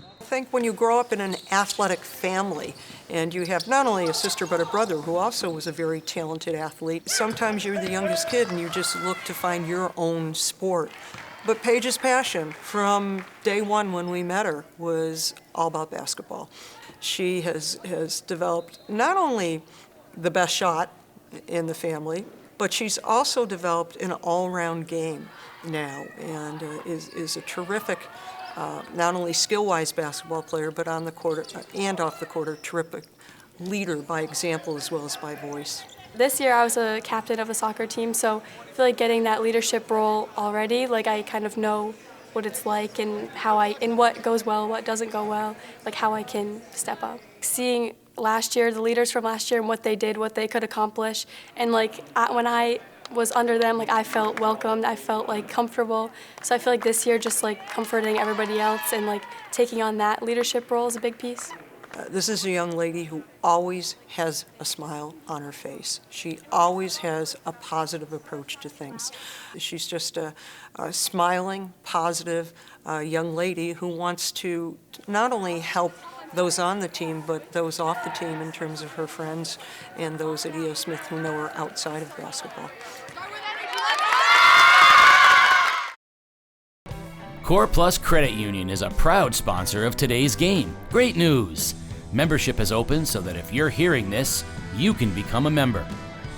I think when you grow up in an athletic family and you have not only a sister but a brother who also was a very talented athlete, sometimes you're the youngest kid and you just look to find your own sport. But Paige's passion from day one when we met her was all about basketball. She has developed not only the best shot in the family, but she's also developed an all-round game now and is a terrific, not only skill-wise basketball player, but on the court and off the court, a terrific leader by example as well as by voice. This year I was a captain of a soccer team, so I feel like getting that leadership role already, like I kind of know what it's like and and what goes well, what doesn't go well, like how I can step up. Seeing last year, the leaders from last year and what they did, what they could accomplish, and like when I was under them, like I felt welcomed, I felt like comfortable. So I feel like this year just like comforting everybody else and like taking on that leadership role is a big piece. This is a young lady who always has a smile on her face. She always has a positive approach to things. She's just a smiling, positive young lady who wants to not only help those on the team, but those off the team in terms of her friends and those at E.O. Smith who know her outside of basketball. Core Plus Credit Union is a proud sponsor of today's game. Great news! Membership has opened so that if you're hearing this, you can become a member.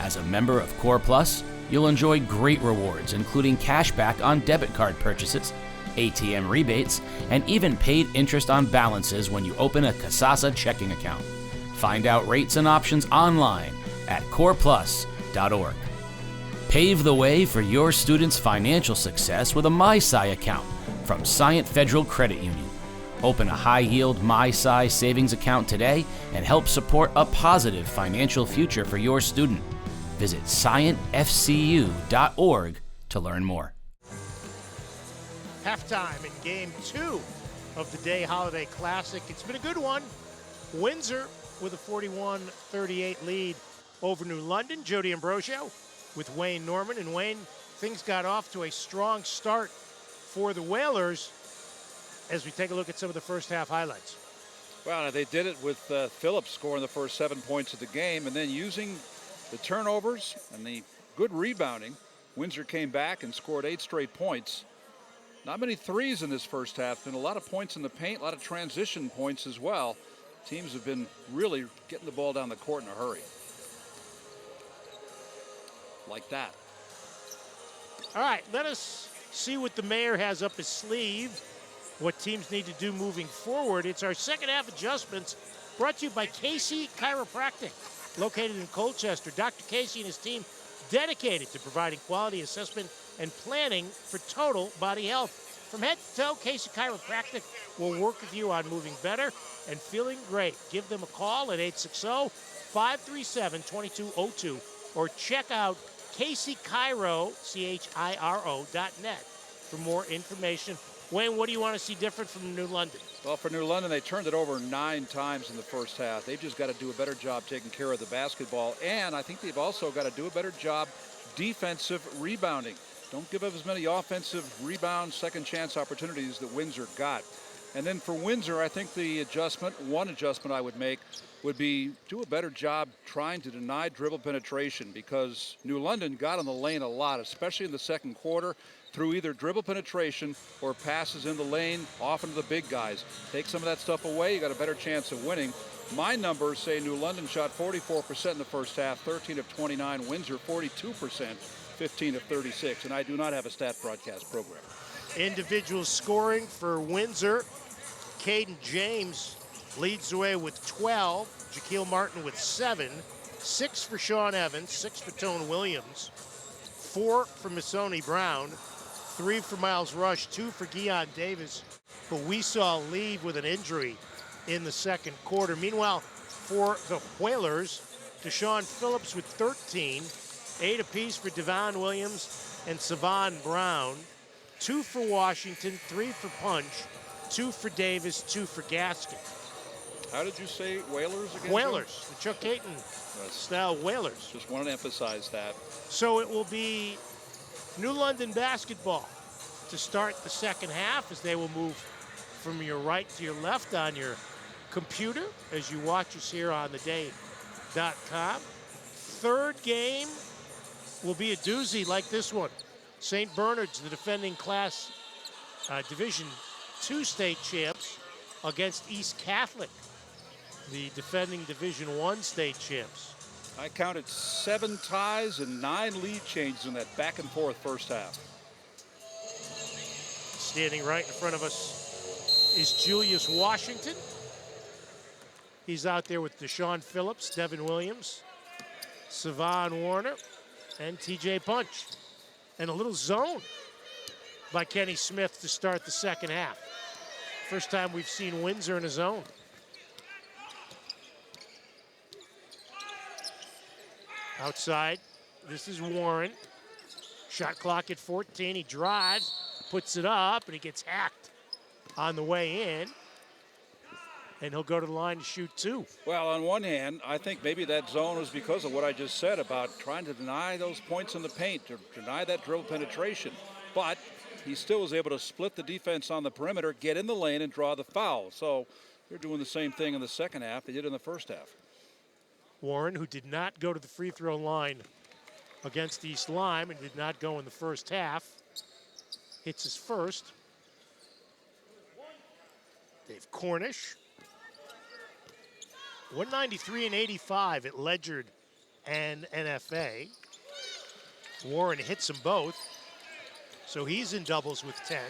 As a member of Core Plus, you'll enjoy great rewards, including cash back on debit card purchases, ATM rebates, and even paid interest on balances when you open a Kasasa checking account. Find out rates and options online at coreplus.org. Pave the way for your students' financial success with a MySci account from Scient Federal Credit Union. Open a high-yield MySci savings account today and help support a positive financial future for your student. Visit scientfcu.org to learn more. Halftime in Game 2 of the Day Holiday Classic. It's been a good one. Windsor with a 41-38 lead over New London. Jody Ambrosio with Wayne Norman. And Wayne, things got off to a strong start for the Whalers as we take a look at some of the first half highlights. Well, they did it with Phillips scoring the first 7 points of the game, and then using the turnovers and the good rebounding, Windsor came back and scored 8 straight points. Not many threes in this first half. Been a lot of points in the paint, a lot of transition points as well. Teams have been really getting the ball down the court in a hurry. Like that. All right, let us see what the mayor has up his sleeve, what teams need to do moving forward. It's our second half adjustments brought to you by Casey Chiropractic, located in Colchester. Dr. Casey and his team dedicated to providing quality assessment and planning for total body health. From head to toe, Casey Chiropractic will work with you on moving better and feeling great. Give them a call at 860-537-2202 or check out CaseyChiro.net for more information. Wayne, what do you want to see different from New London? Well, for New London, they turned it over 9 times in the first half. They've just got to do a better job taking care of the basketball, and I think they've also got to do a better job defensive rebounding. Don't give up as many offensive rebound, second chance opportunities that Windsor got. And then for Windsor, I think one adjustment I would make would be do a better job trying to deny dribble penetration, because New London got on the lane a lot, especially in the second quarter, through either dribble penetration or passes in the lane, off into the big guys. Take some of that stuff away, you got a better chance of winning. My numbers say New London shot 44% in the first half, 13 of 29. Windsor 42%, 15 of 36. And I do not have a stat broadcast program. Individual scoring for Windsor. Caden James leads the way with 12. Jaquil Martin with 7. 6 for Sean Evans. 6 for Tone Williams. 4 for Missoni Brown. 3 for Miles Rush. 2 for Guion Davis, who we saw leave with an injury in the second quarter. Meanwhile, for the Whalers, Deshaun Phillips with 13. 8 apiece for Devon Williams and Savon Brown. 2 for Washington. 3 for Punch. 2 for Davis. 2 for Gaskin. How did you say Whalers again? Whalers, the Chuck Hayton style Whalers. Just wanted to emphasize that. So it will be New London basketball to start the second half, as they will move from your right to your left on your computer as you watch us here on theday.com. Third game will be a doozy like this one. St. Bernard's, the defending Class Division II state champs, against East Catholic, the defending Division I state champs. I counted 7 ties and 9 lead changes in that back and forth first half. Standing right in front of us is Julius Washington. He's out there with Deshaun Phillips, Devin Williams, Savon Warner, and TJ Punch. And a little zone by Kenny Smith to start the second half. First time we've seen Windsor in a zone. Outside, this is Warren. Shot clock at 14. He drives, puts it up, and he gets hacked on the way in. And he'll go to the line to shoot 2. Well, on one hand, I think maybe that zone was because of what I just said about trying to deny those points in the paint, to deny that dribble penetration. But he still was able to split the defense on the perimeter, get in the lane, and draw the foul. So they're doing the same thing in the second half they did in the first half. Warren, who did not go to the free throw line against East Lyme and did not go in the first half, hits his first. Dave Cornish. 193 and 85 at Ledyard and NFA. Warren hits them both, so he's in doubles with 10.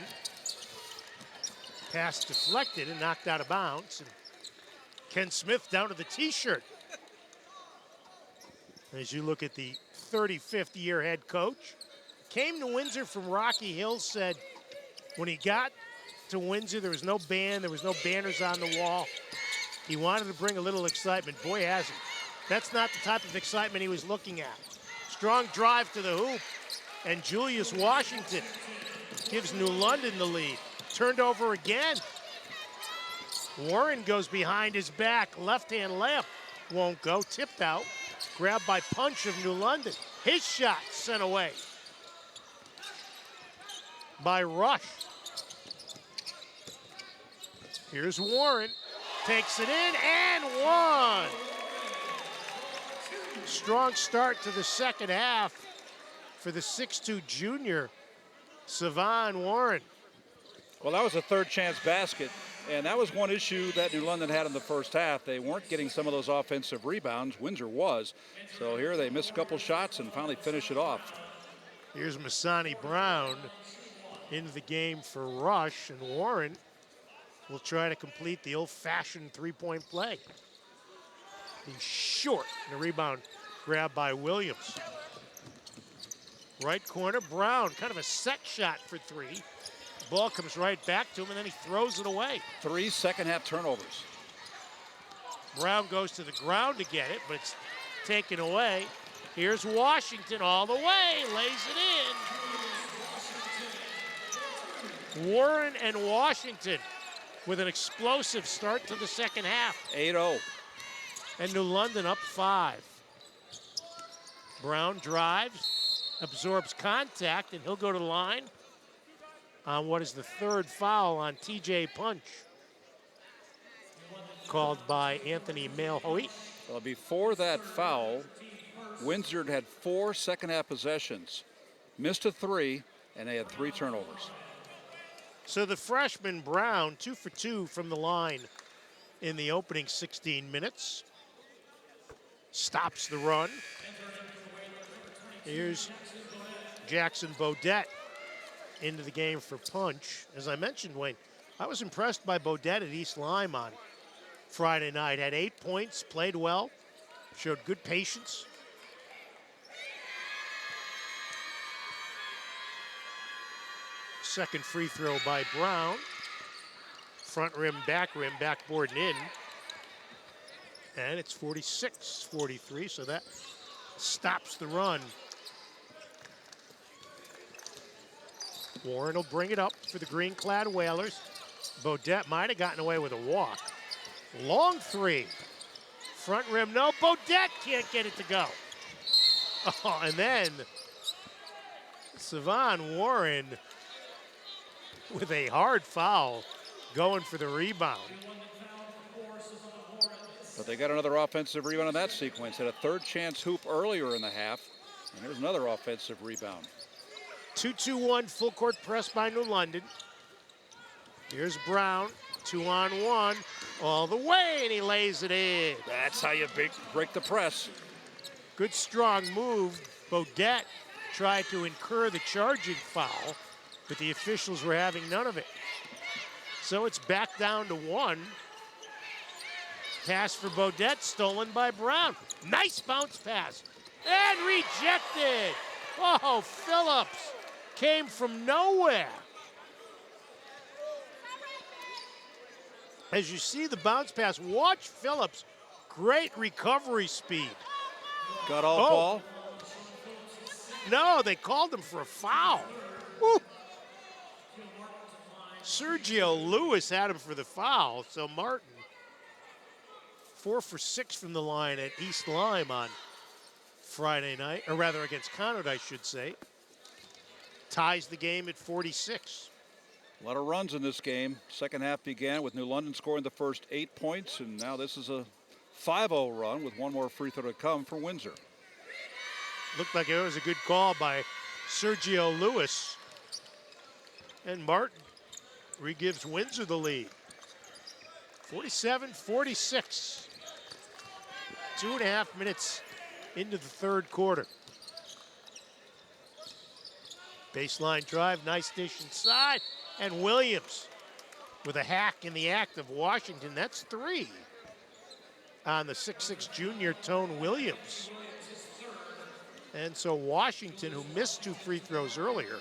Pass deflected and knocked out of bounds. And Ken Smith down to the T-shirt. As you look at the 35th year head coach, came to Windsor from Rocky Hills, said when he got to Windsor, there was no band, there was no banners on the wall. He wanted to bring a little excitement. Boy, has he. That's not the type of excitement he was looking at. Strong drive to the hoop, and Julius Washington gives New London the lead. Turned over again. Warren goes behind his back. Left-hand layup won't go. Tipped out. Grabbed by Punch of New London. His shot sent away by Rush. Here's Warren. Takes it in and one. Strong start to the second half for the 6'2 junior, Savon Warren. Well, that was a third chance basket, and that was one issue that New London had in the first half. They weren't getting some of those offensive rebounds. Windsor was. So here they miss a couple shots and finally finish it off. Here's Masani Brown into the game for Rush, and Warren will try to complete the old-fashioned three-point play. He's short, and the rebound grabbed by Williams. Right corner, Brown, kind of a set shot for three. Ball comes right back to him, and then he throws it away. 3 second-half turnovers. Brown goes to the ground to get it, but it's taken away. Here's Washington all the way, lays it in. Warren and Washington with an explosive start to the second half. 8-0. And New London up 5. Brown drives, absorbs contact, and he'll go to the line on what is the third foul on TJ Punch, called by Anthony Malhoit. Well, before that foul, Windsor had 4 second-half possessions, missed a 3, and they had 3 turnovers. So the freshman Brown, 2 for 2 from the line in the opening 16 minutes. Stops the run. Here's Jackson Bodette into the game for Punch. As I mentioned, Wayne, I was impressed by Bodette at East Lyme on Friday night. Had 8 points, played well, showed good patience. Second free throw by Brown. Front rim, backboard and in. And it's 46-43, so that stops the run. Warren will bring it up for the green-clad Whalers. Bodette might have gotten away with a walk. Long three. Front rim, no. Bodette can't get it to go. Oh, and then Savon Warren with a hard foul going for the rebound. But they got another offensive rebound in that sequence. Had a third chance hoop earlier in the half. And there's another offensive rebound. 2-2-1 full court press by New London. Here's Brown, 2-on-1, all the way, and he lays it in. That's how you break the press. Good strong move. Bodette tried to incur the charging foul, but the officials were having none of it. So it's back down to 1. Pass for Bodette, stolen by Brown. Nice bounce pass, and rejected. Oh, Phillips came from nowhere. As you see the bounce pass, watch Phillips. Great recovery speed. Got all ball? No, they called him for a foul. Woo. Sergio Lewis had him for the foul, so Martin 4 for 6 from the line at East Lyme on Friday night, or rather against Conard, I should say. Ties the game at 46. A lot of runs in this game. Second half began with New London scoring the first 8 points, and now this is a 5-0 run with one more free throw to come for Windsor. Looked like it was a good call by Sergio Lewis. And Martin re-gives Windsor the lead. 47-46. 2.5 minutes into the third quarter. Baseline drive, nice dish inside. And Williams with a hack in the act of Washington. That's 3 on the 6'6 junior Tone Williams. And so Washington, who missed 2 free throws earlier,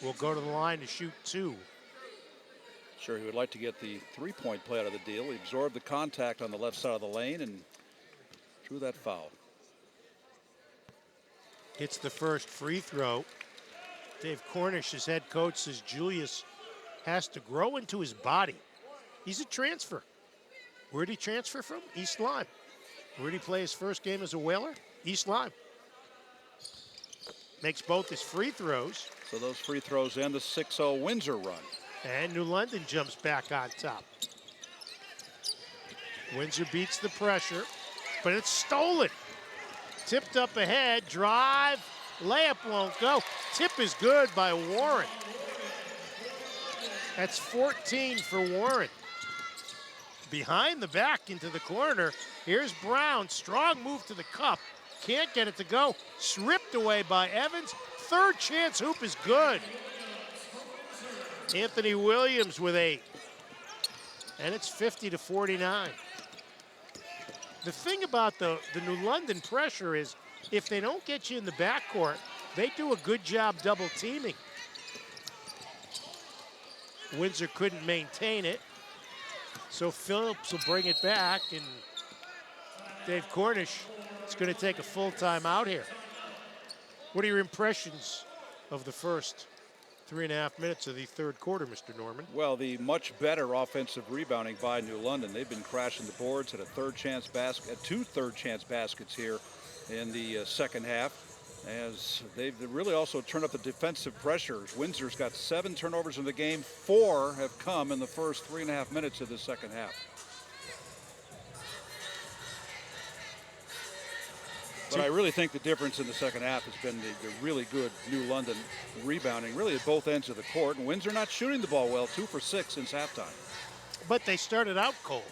will go to the line to shoot 2. Sure, he would like to get the three-point play out of the deal. He absorbed the contact on the left side of the lane and drew that foul. Hits the first free throw. Dave Cornish, his head coach, says Julius has to grow into his body. He's a transfer. Where'd he transfer from? East Lyme. Where'd he play his first game as a Whaler? East Lyme. Makes both his free throws. So those free throws end the 6-0 Windsor run. And New London jumps back on top. Windsor beats the pressure, but it's stolen. Tipped up ahead, drive, layup won't go. Tip is good by Warren. That's 14 for Warren. Behind the back into the corner. Here's Brown, strong move to the cup. Can't get it to go. Stripped away by Evans. Third chance hoop is good. Anthony Williams with 8. And it's 50-49. The thing about the New London pressure is if they don't get you in the backcourt, they do a good job double teaming. Windsor couldn't maintain it. So Phillips will bring it back, and Dave Cornish is going to take a full time out here. What are your impressions of the first 3.5 minutes of the third quarter, Mr. Norman? Well, the much better offensive rebounding by New London. They've been crashing the boards, had two third chance baskets here in the second half, as they've really also turned up the defensive pressures. Windsor's got 7 turnovers in the game. 4 have come in the first 3.5 minutes of the second half. But I really think the difference in the second half has been the really good New London rebounding, really at both ends of the court. And Windsor not shooting the ball well, 2 for 6 since halftime. But they started out cold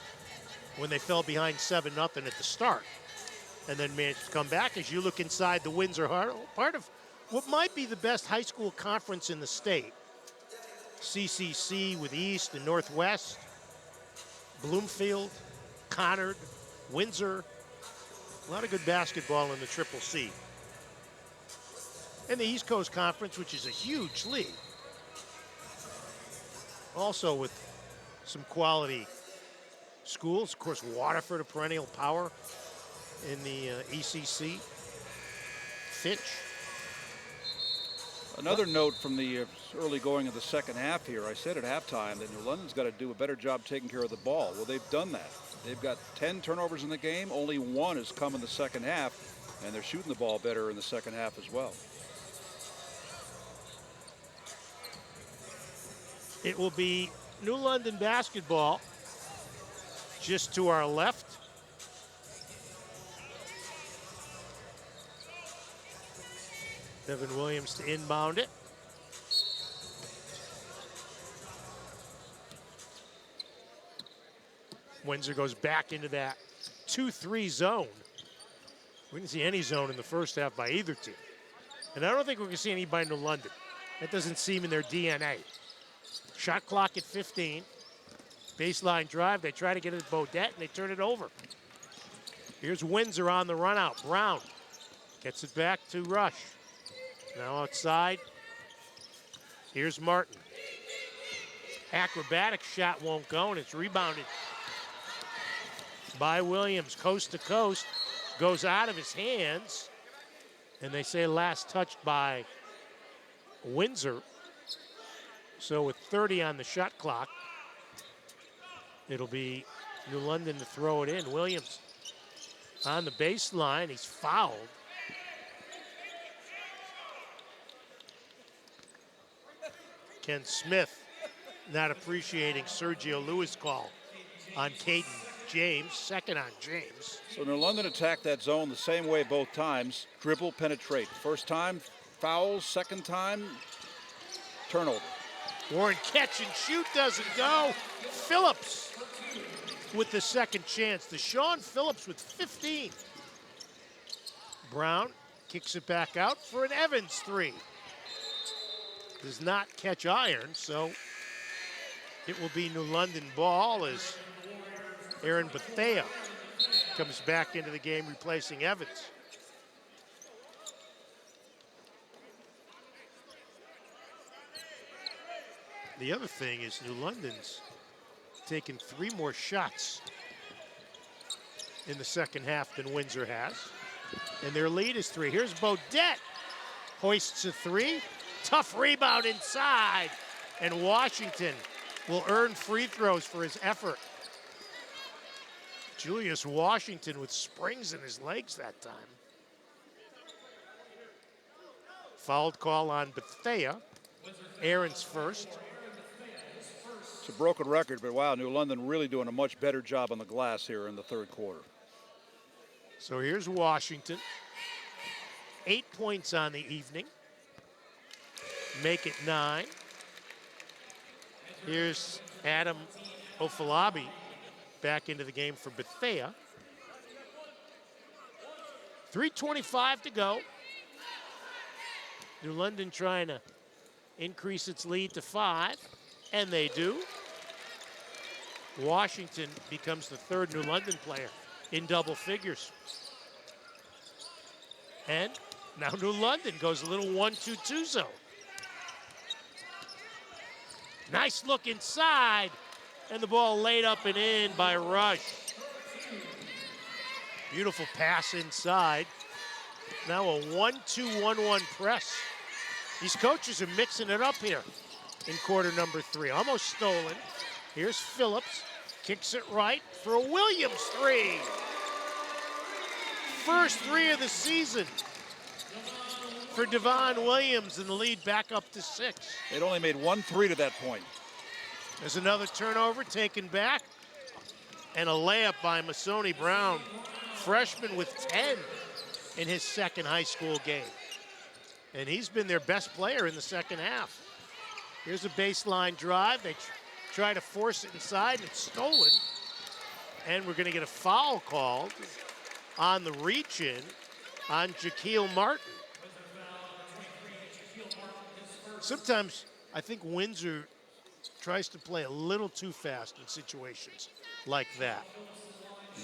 when they fell behind 7-0 at the start, and then managed to come back. As you look inside the Windsor part of what might be the best high school conference in the state, CCC with East and Northwest, Bloomfield, Conard, Windsor. A lot of good basketball in the Triple C. And the East Coast Conference, which is a huge league. Also with some quality schools. Of course, Waterford, a perennial power in the ECC. Fitch. Another note from the early going of the second half here. I said at halftime that New London's got to do a better job taking care of the ball. Well, they've done that. They've got 10 turnovers in the game. Only 1 has come in the second half, and they're shooting the ball better in the second half as well. It will be New London basketball just to our left. Devin Williams to inbound it. Windsor goes back into that 2-3 zone. We didn't see any zone in the first half by either team. And I don't think we're going to see any by New London. That doesn't seem in their DNA. Shot clock at 15. Baseline drive. They try to get it at Bodette, and they turn it over. Here's Windsor on the run out. Brown gets it back to Rush. Now outside. Here's Martin. Acrobatic shot won't go, and it's rebounded by Williams. Coast to coast. Goes out of his hands. And they say last touched by Windsor. So with 30 on the shot clock, it'll be New London to throw it in. Williams on the baseline. He's fouled. Ken Smith not appreciating Sergio Lewis' call on Caden James, second on James. So New London attacked that zone the same way both times. Dribble, penetrate. First time, fouls. Second time, turnover. Warren catch and shoot doesn't go. Phillips with the second chance. Deshaun Phillips with 15. Brown kicks it back out for an Evans 3. Does not catch iron, so it will be New London ball as Aaron Bethea comes back into the game replacing Evans. The other thing is New London's taken 3 more shots in the second half than Windsor has. And their lead is 3. Here's Bodette hoists a three. Tough rebound inside. And Washington will earn free throws for his effort. Julius Washington with springs in his legs that time. Foul call on Bethea. Aaron's first. It's a broken record, but wow, New London really doing a much better job on the glass here in the third quarter. So here's Washington. 8 points on the evening. Make it 9. Here's Adam Ofalabi back into the game for Bethea. 3:25 to go. New London trying to increase its lead to 5, and they do. Washington becomes the third New London player in double figures. And now New London goes a little 1-2-2 zone. Nice look inside, and the ball laid up and in by Rush. Beautiful pass inside. Now a 1-2-1-1 press. These coaches are mixing it up here in quarter number 3. Almost stolen. Here's Phillips. Kicks it right for a Williams three. First three of the season for Devon Williams, and the lead back up to 6. They'd only made 1 3 to that point. There's another turnover taken back, and a layup by Masoni Brown, freshman with 10 in his second high school game. And he's been their best player in the second half. Here's a baseline drive. They try to force it inside, and it's stolen. And we're going to get a foul called on the reach-in on Jaquil Martin. Sometimes I think Windsor tries to play a little too fast in situations like that.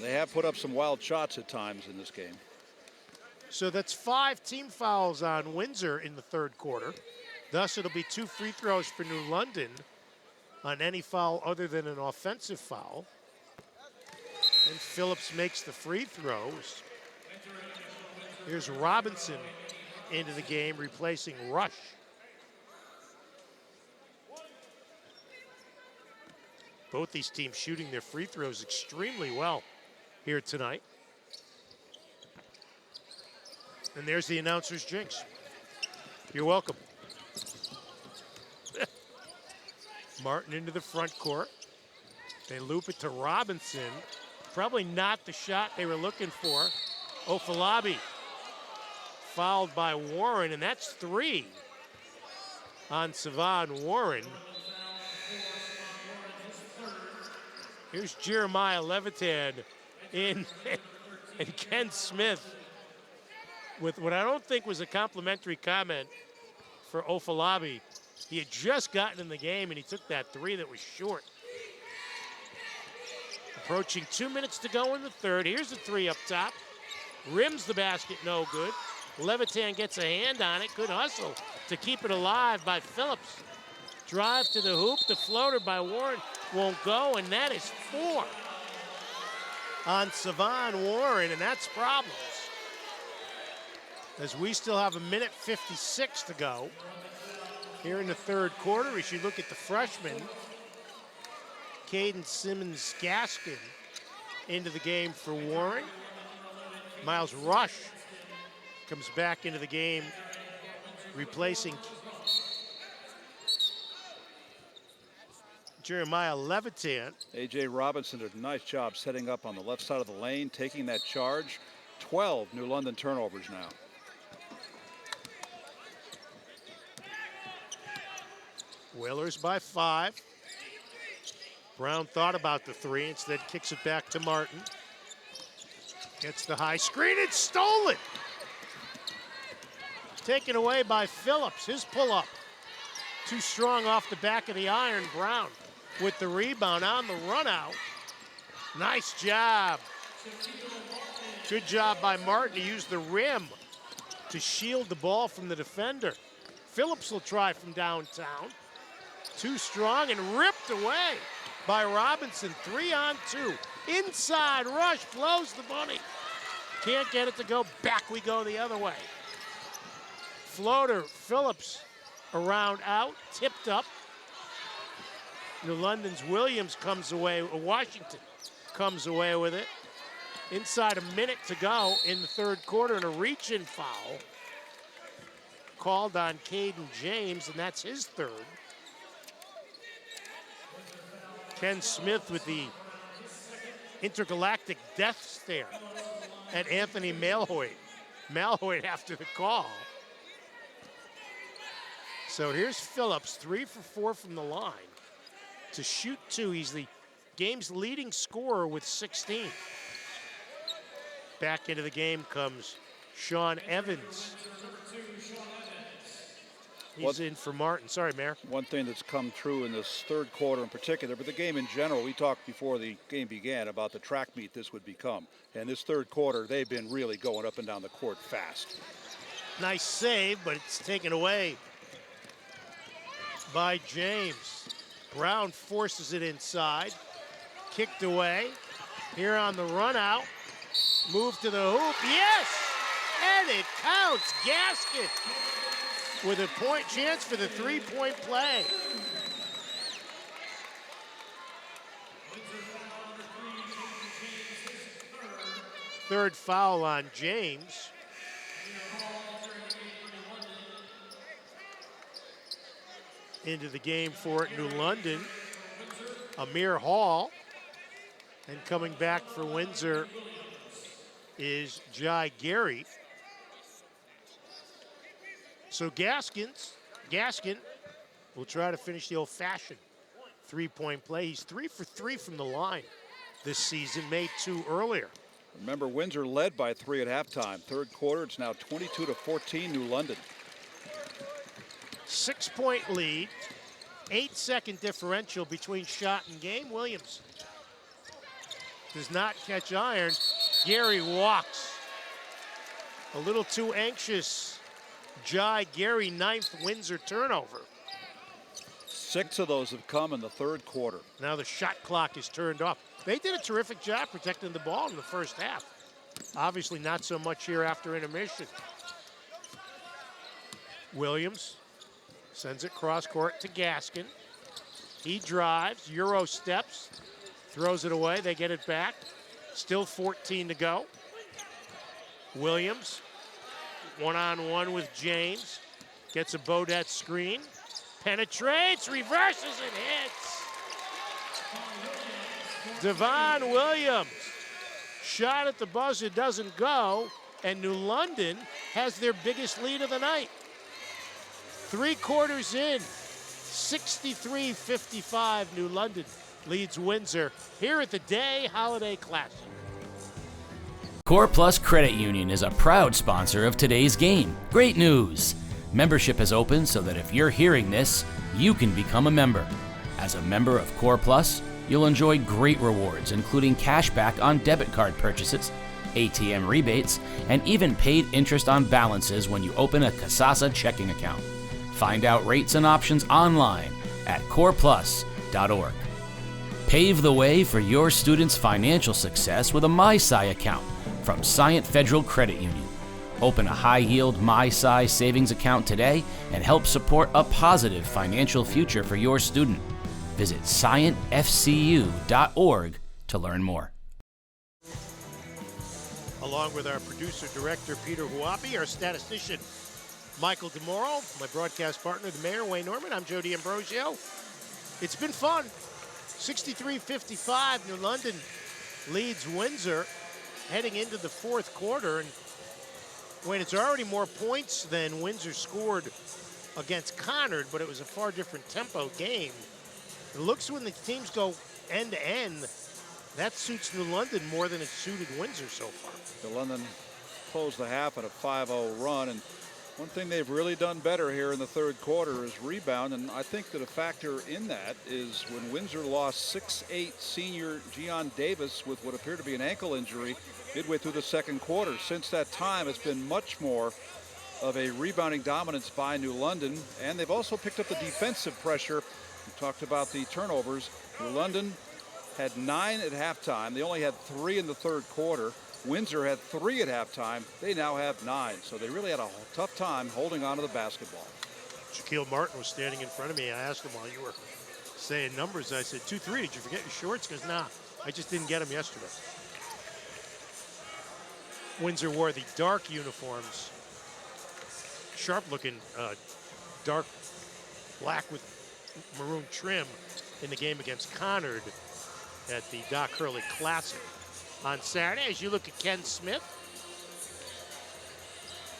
They have put up some wild shots at times in this game. So that's 5 team fouls on Windsor in the third quarter. Thus, it'll be 2 free throws for New London on any foul other than an offensive foul. And Phillips makes the free throws. Here's Robinson into the game, replacing Rush. Both these teams shooting their free throws extremely well here tonight. And there's the announcer's jinx. You're welcome. Martin into the front court. They loop it to Robinson. Probably not the shot they were looking for. Ofalabi fouled by Warren, and that's 3 on Savon Warren. Here's Jeremiah Levitan in, and Ken Smith with what I don't think was a complimentary comment for Ofalabi. He had just gotten in the game, and he took that 3 that was short. Approaching 2 minutes to go in the third. Here's the 3 up top. Rims the basket, no good. Levitan gets a hand on it. Good hustle to keep it alive by Phillips. Drive to the hoop. The floater by Warren won't go, and that is 4 on Savon Warren, and that's problems. As we still have 1:56 to go here in the third quarter. We should look at the freshman, Caden Simmons-Gaskin, into the game for Warren. Miles Rush comes back into the game, replacing Jeremiah Levitan. A.J. Robinson did a nice job setting up on the left side of the lane, taking that charge. 12 New London turnovers now. Whalers by 5. Brown thought about the 3, instead kicks it back to Martin. Gets the high screen, it's stolen! Taken away by Phillips, his pull-up. Too strong off the back of the iron. Brown with the rebound on the run-out. Nice job. Good job by Martin to use the rim to shield the ball from the defender. Phillips will try from downtown. Too strong and ripped away by Robinson. 3-on-2. Inside, Rush blows the bunny. Can't get it to go. Back we go the other way. floater. Phillips around out, tipped up. New London's Williams comes away, Washington comes away with it. Inside a minute to go in the third quarter, and a reach-in foul called on Caden James, and that's his third. Ken Smith with the intergalactic death stare at Anthony Malhoit. Malhoit after the call. So here's Phillips, 3 for 4 from the line to shoot 2. He's the game's leading scorer with 16. Back into the game comes Sean Evans. He's in for Martin. Sorry, Mayor. One thing that's come through in this third quarter in particular, but the game in general, we talked before the game began about the track meet this would become. And this third quarter, they've been really going up and down the court fast. Nice save, but it's taken away by James. Brown forces it inside. Kicked away. Here on the run out. Move to the hoop. Yes! And it counts. Gaskin with a point chance for the three-point play. Third foul on James. Into the game for New London, Amir Hall. And coming back for Windsor is Jai Gary. So Gaskin will try to finish the old-fashioned three-point play. He's 3 for 3 from the line this season, made 2 earlier. Remember, Windsor led by 3 at halftime. Third quarter, it's now 22-14, New London. 6-point lead, 8-second differential between shot and game. Williams does not catch iron. Gary walks. A little too anxious. Jai Gary, 9th Windsor turnover. 6 of those have come in the third quarter. Now the shot clock is turned off. They did a terrific job protecting the ball in the first half. Obviously not so much here after intermission. Williams sends it cross court to Gaskin. He drives, Euro steps, throws it away. They get it back. Still 14 to go. Williams, one-on-one with James. Gets a Bodette screen. Penetrates, reverses, and hits. Devon Williams. Shot at the buzzer, doesn't go. And New London has their biggest lead of the night. 3 quarters in, 63-55, New London leads Windsor here at the Day Holiday Classic. Core Plus Credit Union is a proud sponsor of today's game. Great news! Membership has opened so that if you're hearing this, you can become a member. As a member of Core Plus, you'll enjoy great rewards, including cash back on debit card purchases, ATM rebates, and even paid interest on balances when you open a Kasasa checking account. Find out rates and options online at coreplus.org. Pave the way for your students' financial success with a MySci account from Scient Federal Credit Union. Open a high-yield MySci savings account today and help support a positive financial future for your student. Visit scientfcu.org to learn more. Along with our producer-director, Peter Huapi, our statistician, Michael DeMoro, my broadcast partner, the mayor, Wayne Norman. I'm Joe D'Ambrosio. It's been fun. 63-55, New London leads Windsor heading into the fourth quarter. And Wayne, it's already more points than Windsor scored against Conard, but it was a far different tempo game. It looks when the teams go end to end, that suits New London more than it suited Windsor so far. New London closed the half at a 5-0 run, and one thing they've really done better here in the third quarter is rebound, and I think that a factor in that is when Windsor lost 6'8" senior Gian Davis with what appeared to be an ankle injury midway through the second quarter. Since that time, it's been much more of a rebounding dominance by New London, and they've also picked up the defensive pressure. We talked about the turnovers. New London had 9 at halftime. They only had 3 in the third quarter. Windsor had 3 at halftime. They now have 9. So they really had a tough time holding on to the basketball. Shaquille Martin was standing in front of me. I asked him while you were saying numbers. I said, 2-3, did you forget your shorts? He goes, nah, I just didn't get them yesterday. Windsor wore the dark uniforms. Sharp-looking dark black with maroon trim in the game against Conard at the Doc Hurley Classic on Saturday. As you look at Ken Smith,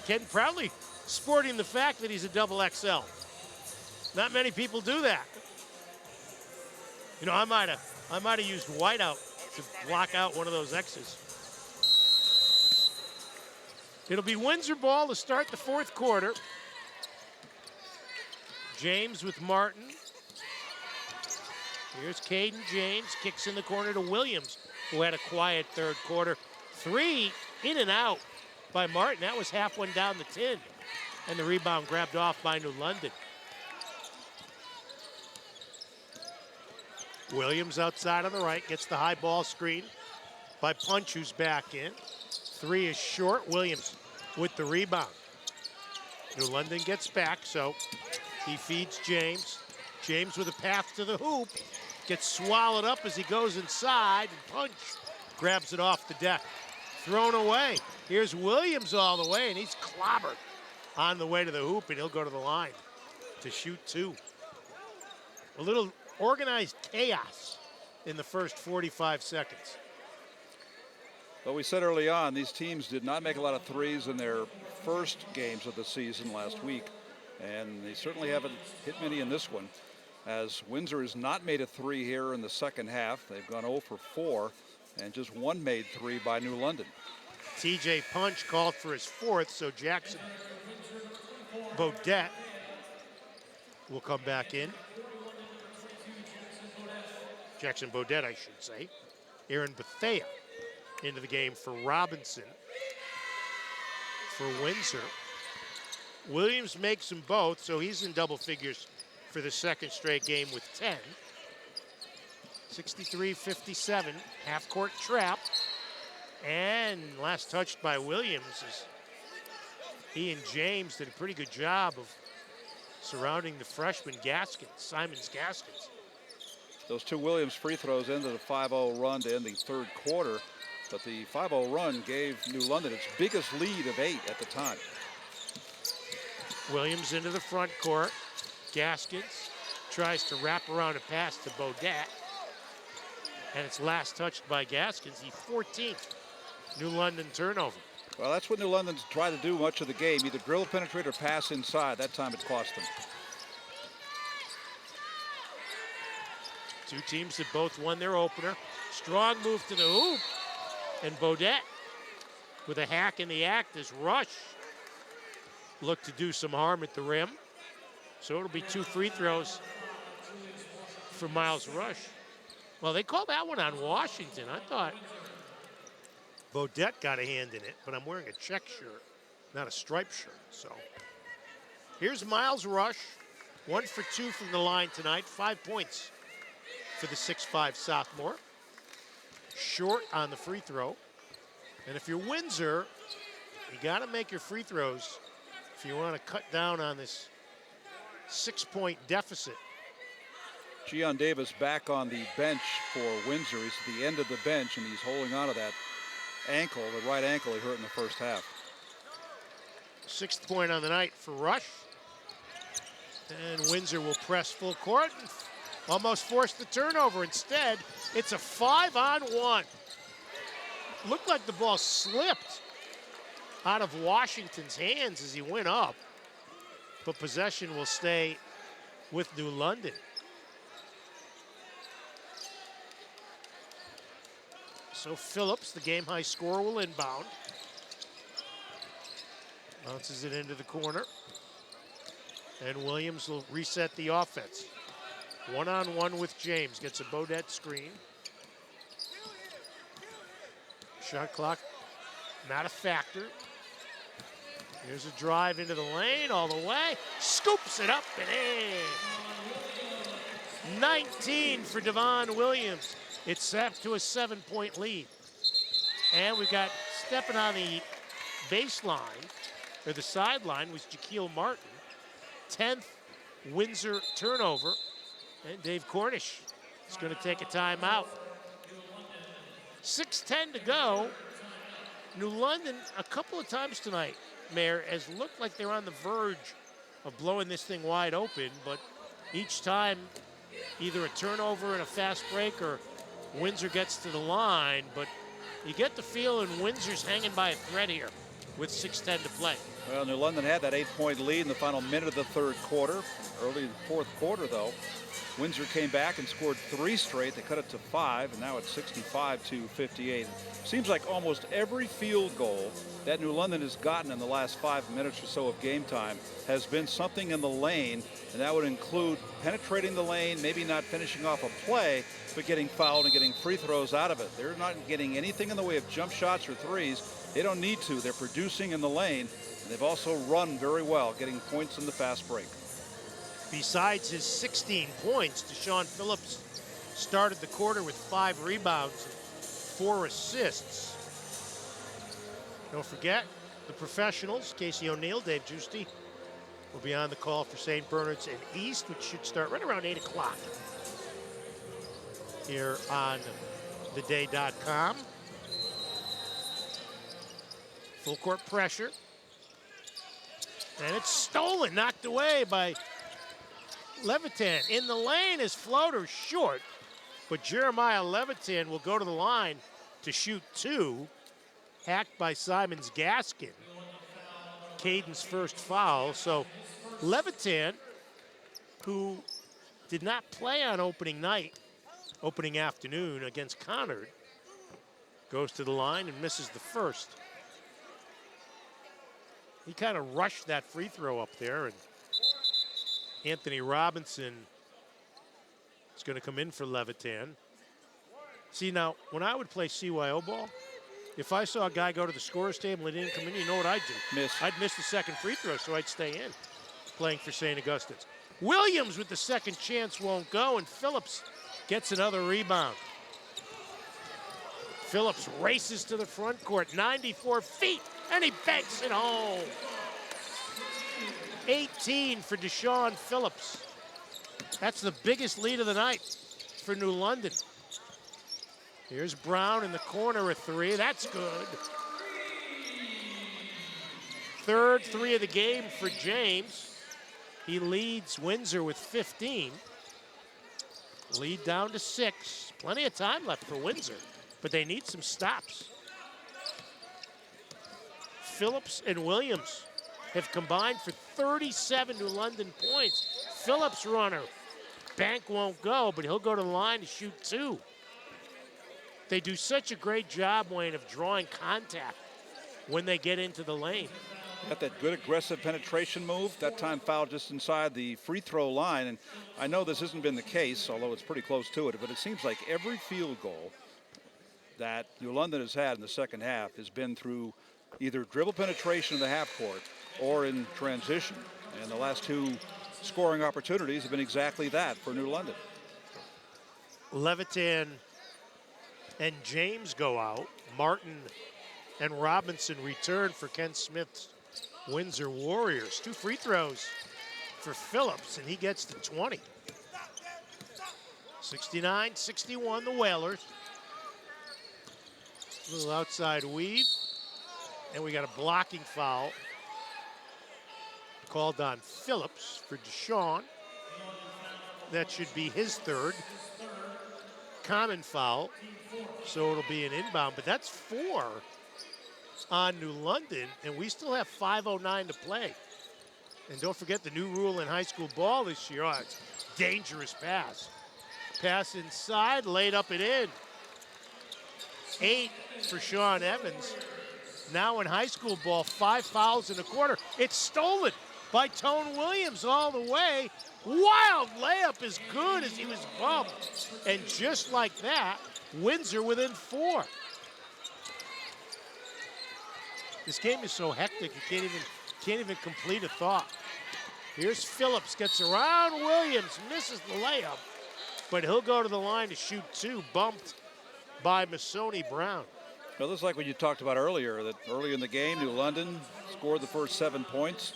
Ken proudly sporting the fact that he's a double XL. Not many people do that. You know, I might have used whiteout to block out one of those X's. It'll be Windsor ball to start the fourth quarter. James with Martin. Here's Caden James, kicks in the corner to Williams, who had a quiet third quarter. 3 in and out by Martin. That was half one down the tin. And the rebound grabbed off by New London. Williams outside on the right, gets the high ball screen by Punch, who's back in. 3 is short. Williams with the rebound. New London gets back, so he feeds James. James with a path to the hoop. Gets swallowed up as he goes inside, and Punch grabs it off the deck. Thrown away. Here's Williams all the way, and he's clobbered on the way to the hoop, and he'll go to the line to shoot 2. A little organized chaos in the first 45 seconds. But we said early on, these teams did not make a lot of threes in their first games of the season last week, and they certainly haven't hit many in this one, as Windsor has not made a 3 here in the second half. They've gone 0 for 4, and just 1 made 3 by New London. TJ Punch called for his 4th, so Jackson Bodette will come back in. Jackson Bodette, I should say. Aaron Bethea into the game for Robinson for Windsor. Williams makes them both, so he's in double figures for the second straight game with 10. 63-57, half-court trap. And last touched by Williams is he and James did a pretty good job of surrounding the freshman Gaskins, Simons Gaskins. Those 2 Williams free throws ended a 5-0 run to end the third quarter, but the 5-0 run gave New London its biggest lead of 8 at the time. Williams into the front court. Gaskins tries to wrap around a pass to Bodette, and it's last touched by Gaskins, the 14th New London turnover. Well, that's what New London's tried to do much of the game, either dribble, penetrate, or pass inside. That time it cost them. 2 teams that both won their opener. Strong move to the hoop, and Bodette with a hack in the act as Rush looked to do some harm at the rim. So it'll be 2 free throws for Miles Rush. Well, they called that one on Washington. I thought Bodette got a hand in it, but I'm wearing a check shirt, not a striped shirt. So here's Miles Rush, 1 for 2 from the line tonight, 5 points for the 6'5 sophomore. Short on the free throw. And if you're Windsor, you got to make your free throws if you want to cut down on this 6-point deficit. Gian Davis back on the bench for Windsor. He's at the end of the bench, and he's holding on to that ankle, the right ankle he hurt in the first half. 6th point on the night for Rush. And Windsor will press full court and almost force the turnover. Instead, it's a 5-on-1. Looked like the ball slipped out of Washington's hands as he went up, but possession will stay with New London. So Phillips, the game high scorer, will inbound. Bounces it into the corner. And Williams will reset the offense. 1-on-1 with James, gets a Bodette screen. Shot clock, not a factor. Here's a drive into the lane, all the way. Scoops it up and in. 19 for Devon Williams. It's set to a 7-point lead. And we've got stepping on the baseline, or the sideline, was Jaquil Martin. 10th Windsor turnover. And Dave Cornish is going to take a timeout. 6:10 to go. New London, a couple of times tonight, Mayor, has looked like they're on the verge of blowing this thing wide open, but each time either a turnover and a fast break or Windsor gets to the line, but you get the feeling Windsor's hanging by a thread here with 6:10 to play. Well, New London had that 8-point lead in the final minute of the third quarter. Early in the fourth quarter, though, Windsor came back and scored 3 straight. They cut it to 5, and now it's 65-58. Seems like almost every field goal that New London has gotten in the last 5 minutes or so of game time has been something in the lane, and that would include penetrating the lane, maybe not finishing off a play, but getting fouled and getting free throws out of it. They're not getting anything in the way of jump shots or threes. They don't need to. They're producing in the lane, and they've also run very well, getting points in the fast break. Besides his 16 points, Deshaun Phillips started the quarter with 5 rebounds and 4 assists. Don't forget, the professionals, Casey O'Neill, Dave Giusti, will be on the call for St. Bernard's and East, which should start right around 8 o'clock here on theday.com. Full court pressure. And it's stolen, knocked away by Levitan. In the lane, his floater short, but Jeremiah Levitan will go to the line to shoot 2. Hacked by Simons Gaskin. Caden's first foul. So Levitan, who did not play on opening afternoon against Conard, goes to the line and misses the first. He kind of rushed that free throw up there, and Anthony Robinson is going to come in for Levitan. See, now, when I would play CYO ball, if I saw a guy go to the scorer's table and he didn't come in, you know what I'd do? I'd miss the second free throw, so I'd stay in, playing for St. Augustine's. Williams with the second chance won't go, and Phillips gets another rebound. Phillips races to the front court, 94 feet, and he banks it home. 18 for Deshaun Phillips. That's the biggest lead of the night for New London. Here's Brown in the corner, a 3. That's good. Third 3 of the game for James. He leads Windsor with 15. Lead down to 6. Plenty of time left for Windsor, but they need some stops. Phillips and Williams have combined for 37 New London points. Phillips runner. Bank won't go, but he'll go to the line to shoot 2. They do such a great job, Wayne, of drawing contact when they get into the lane. Got that good aggressive penetration move. That time fouled just inside the free throw line. And I know this hasn't been the case, although it's pretty close to it, but it seems like every field goal that New London has had in the second half has been through either dribble penetration in the half court or in transition. And the last 2 scoring opportunities have been exactly that for New London. Levitan and James go out. Martin and Robinson return for Ken Smith's Windsor Warriors. 2 free throws for Phillips, and he gets to 20. 69-61, the Whalers. A little outside weave, and we got a blocking foul called on Phillips for Deshaun. That should be his 3rd. Common foul, so it'll be an inbound, but that's 4 on New London, and we still have 5:09 to play. And don't forget the new rule in high school ball this year. Oh, it's dangerous pass. Pass inside, laid up and in. 8 for Sean Evans. Now in high school ball, 5 fouls in a quarter. It's stolen by Tone Williams all the way. Wild layup is good as he was bumped. And just like that, Windsor within 4. This game is so hectic, you can't even complete a thought. Here's Phillips, gets around Williams, misses the layup, but he'll go to the line to shoot 2, bumped by Masoni Brown. Well, this is like what you talked about earlier, that early in the game, New London scored the first 7 points.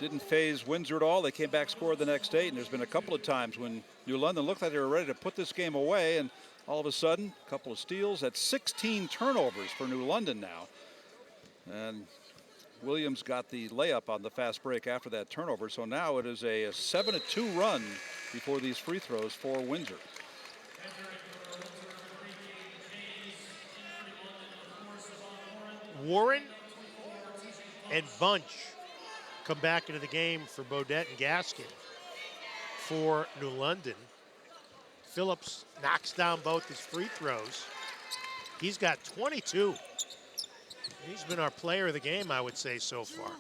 Didn't phase Windsor at all. They came back, scored the next 8, and there's been a couple of times when New London looked like they were ready to put this game away, and all of a sudden, a couple of steals. That's 16 turnovers for New London now. And Williams got the layup on the fast break after that turnover, so now it is a 7-2 run before these free throws for Windsor. Warren and Bunch come back into the game for Bodette and Gaskin for New London. Phillips knocks down both his free throws. He's got 22. He's been our player of the game, I would say, so far.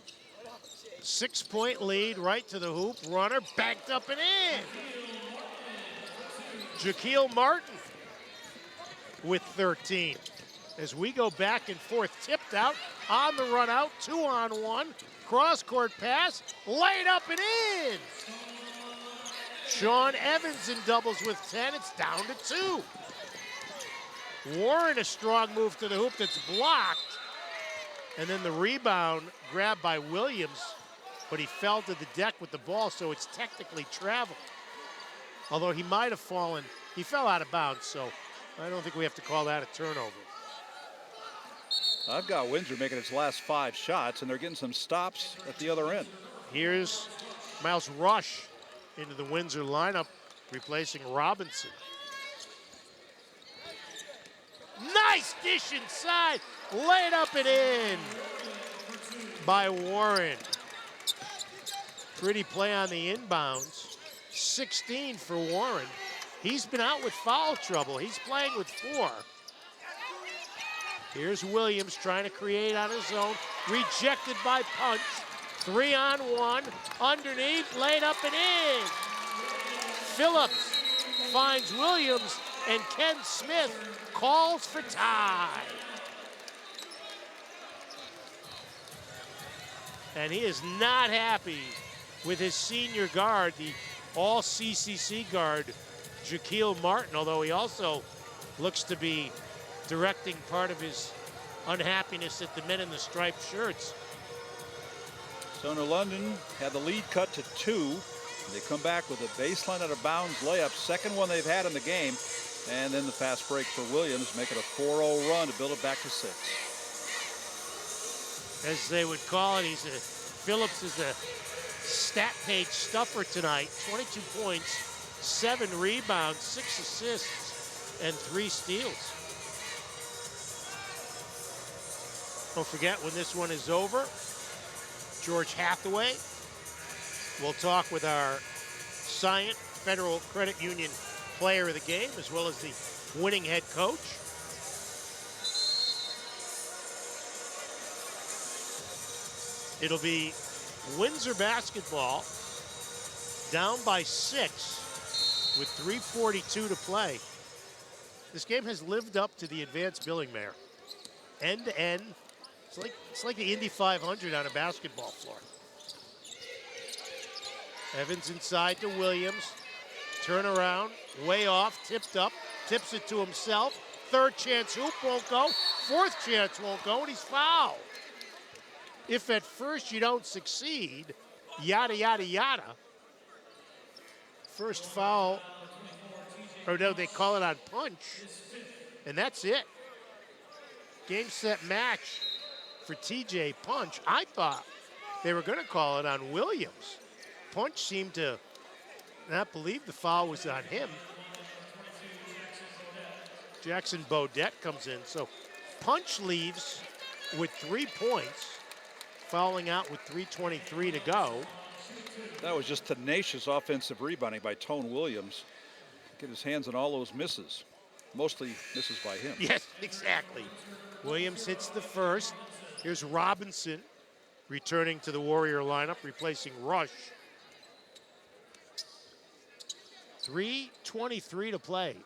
6-point lead, right to the hoop. Runner backed up and in. Jaquil Martin with 13. As we go back and forth, tipped out, on the run out, 2-on-1, cross-court pass, laid up and in. Sean Evans in doubles with 10, it's down to 2. Warren, a strong move to the hoop that's blocked. And then the rebound grabbed by Williams, but he fell to the deck with the ball, so it's technically travel. Although he might have fallen, he fell out of bounds, so I don't think we have to call that a turnover. I've got Windsor making its last 5 shots, and they're getting some stops at the other end. Here's Miles Rush into the Windsor lineup, replacing Robinson. Nice dish inside, laid up and in by Warren. Pretty play on the inbounds. 16 for Warren. He's been out with foul trouble. He's playing with 4. Here's Williams trying to create on his own. Rejected by Punch. 3-on-1. Underneath, laid up and in. Phillips finds Williams, and Ken Smith calls for tie. And he is not happy with his senior guard, the all-CCC guard, Jaquil Martin, although he also looks to be directing part of his unhappiness at the men in the striped shirts. So New London had the lead cut to 2. They come back with a baseline out of bounds layup, second one they've had in the game. And then the fast break for Williams, make it a 4-0 run to build it back to 6. As they would call it, Phillips is a stat page stuffer tonight. 22 points, 7 rebounds, 6 assists, and 3 steals. Don't forget, when this one is over, George Hathaway will talk with our Scient Federal Credit Union player of the game, as well as the winning head coach. It'll be Windsor basketball down by 6 with 3:42 to play. This game has lived up to the advanced billing, Mayor. End to end, it's like the Indy 500 on a basketball floor. Evans inside to Williams. Turn around, way off, tipped up, tips it to himself. Third chance hoop won't go. Fourth chance won't go, and he's fouled. If at first you don't succeed, yada, yada, yada. First foul, or no, they call it on Punch, and that's it. Game, set, match for TJ Punch. I thought they were going to call it on Williams. Punch seemed to not believe the foul was on him. Jackson Bodette comes in. So Punch leaves with 3 points, fouling out with 3:23 to go. That was just tenacious offensive rebounding by Tone Williams. Get his hands on all those misses. Mostly misses by him. Yes, exactly. Williams hits the first. Here's Robinson returning to the Warrior lineup, replacing Rush. 3:23 to play.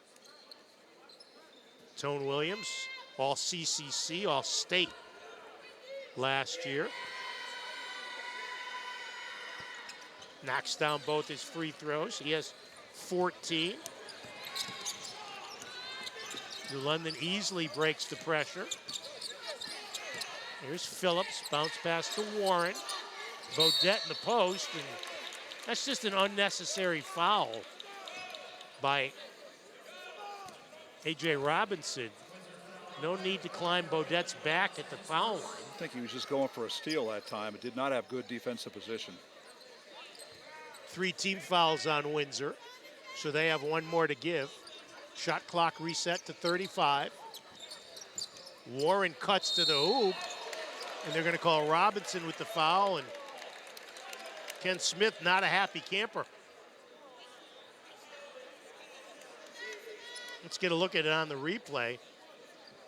Tone Williams, all CCC, all state last year. Knocks down both his free throws. He has 14. New London easily breaks the pressure. Here's Phillips, bounce pass to Warren. Bodette in the post, and that's just an unnecessary foul by A.J. Robinson. No need to climb Bodette's back at the foul line. I think he was just going for a steal that time. It did not have good defensive position. 3 team fouls on Windsor, so they have 1 more to give. Shot clock reset to 35. Warren cuts to the hoop, and they're going to call Robinson with the foul, and Ken Smith not a happy camper. Let's get a look at it on the replay.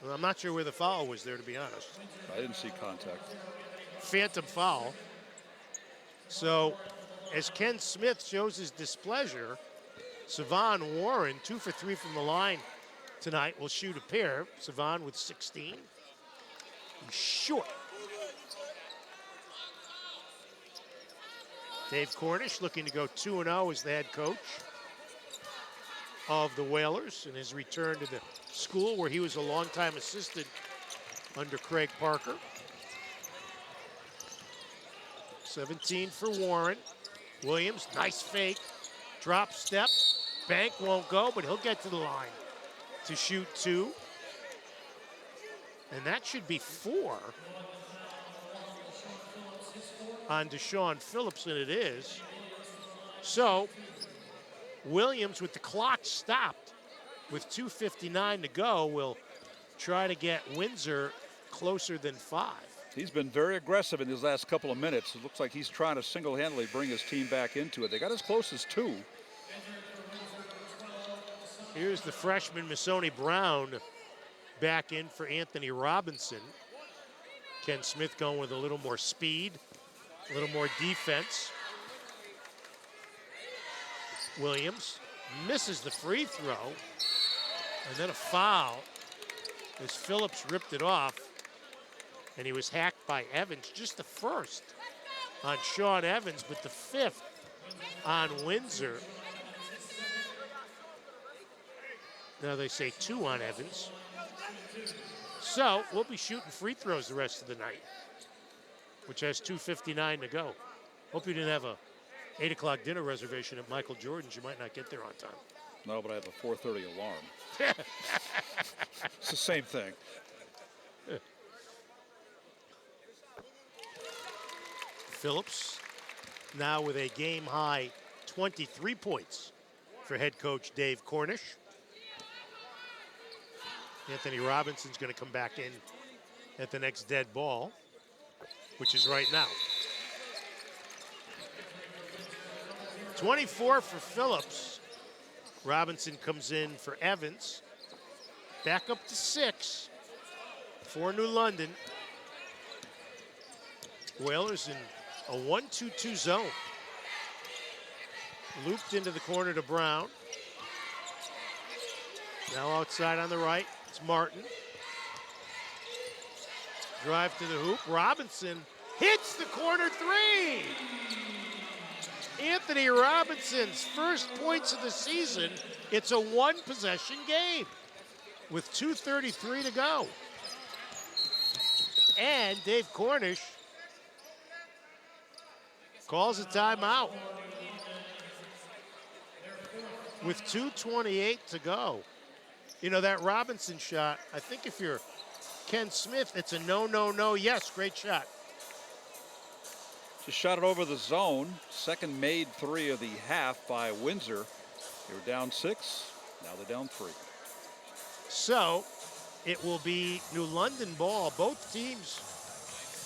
Well, I'm not sure where the foul was there, to be honest. I didn't see contact. Phantom foul. So, as Ken Smith shows his displeasure, Savon Warren, 2 for 3 from the line tonight, will shoot a pair. Savon with 16. He's short. Dave Cornish looking to go 2-0 as the head coach of the Whalers in his return to the school where he was a longtime assistant under Craig Parker. 17 for Warren. Williams, nice fake. Drop step. Bank won't go, but he'll get to the line to shoot 2. And that should be 4 on Deshaun Phillips, and it is. So, Williams, with the clock stopped, with 2:59 to go, will try to get Windsor closer than 5. He's been very aggressive in these last couple of minutes. It looks like he's trying to single-handedly bring his team back into it. They got as close as 2. Here's the freshman Missoni Brown back in for Anthony Robinson. Ken Smith going with a little more speed, a little more defense. Williams misses the free throw, and then a foul as Phillips ripped it off, and he was hacked by Evans. Just the first on Sean Evans, but the 5th on Windsor. Now they say 2 on Evans. So we'll be shooting free throws the rest of the night, which has 2:59 to go. Hope you didn't have a 8 o'clock dinner reservation at Michael Jordan's. You might not get there on time. No, but I have a 4:30 alarm. It's the same thing. Phillips now with a game-high 23 points for head coach Dave Cornish. Anthony Robinson's going to come back in at the next dead ball, which is right now. 24 for Phillips. Robinson comes in for Evans. Back up to 6 for New London. Whalers in a 1-2-2 zone. Looped into the corner to Brown. Now outside on the right, it's Martin. Drive to the hoop. Robinson hits the corner 3. Anthony Robinson's first points of the season. It's a 1-possession game with 2:33 to go. And Dave Cornish calls a timeout with 2:28 to go. You know, that Robinson shot, I think if you're Ken Smith, it's a no, no, no, yes, great shot. Just shot it over the zone. Second made 3 of the half by Windsor. They were down 6, now they're down 3. So it will be New London ball. Both teams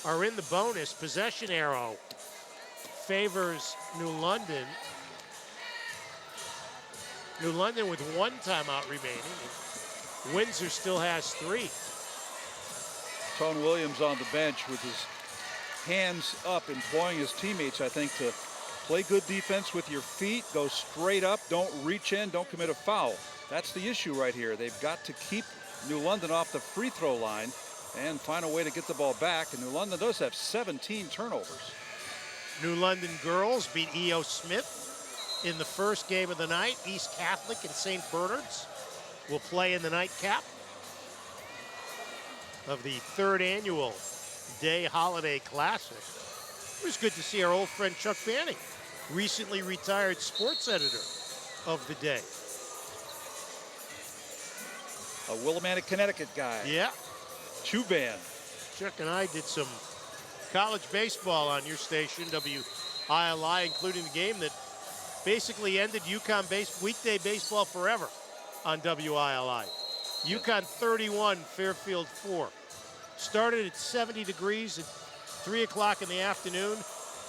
are in the bonus. Possession arrow favors New London. New London with 1 timeout remaining. Windsor still has 3. Tone Williams on the bench with his hands up, imploring his teammates, I think, to play good defense with your feet, go straight up, don't reach in, don't commit a foul. That's the issue right here. They've got to keep New London off the free throw line and find a way to get the ball back. And New London does have 17 turnovers. New London girls beat E.O. Smith in the first game of the night. East Catholic and St. Bernard's will play in the nightcap of the 3rd annual Day Holiday Classic. It was good to see our old friend Chuck Fanning, recently retired sports editor of the day. A Willimantic, Connecticut guy. Yeah. Chuban. Chuck and I did some college baseball on your station, WILI, including the game that basically ended UConn weekday baseball forever on WILI. UConn 31, Fairfield 4. Started at 70 degrees at 3 o'clock in the afternoon,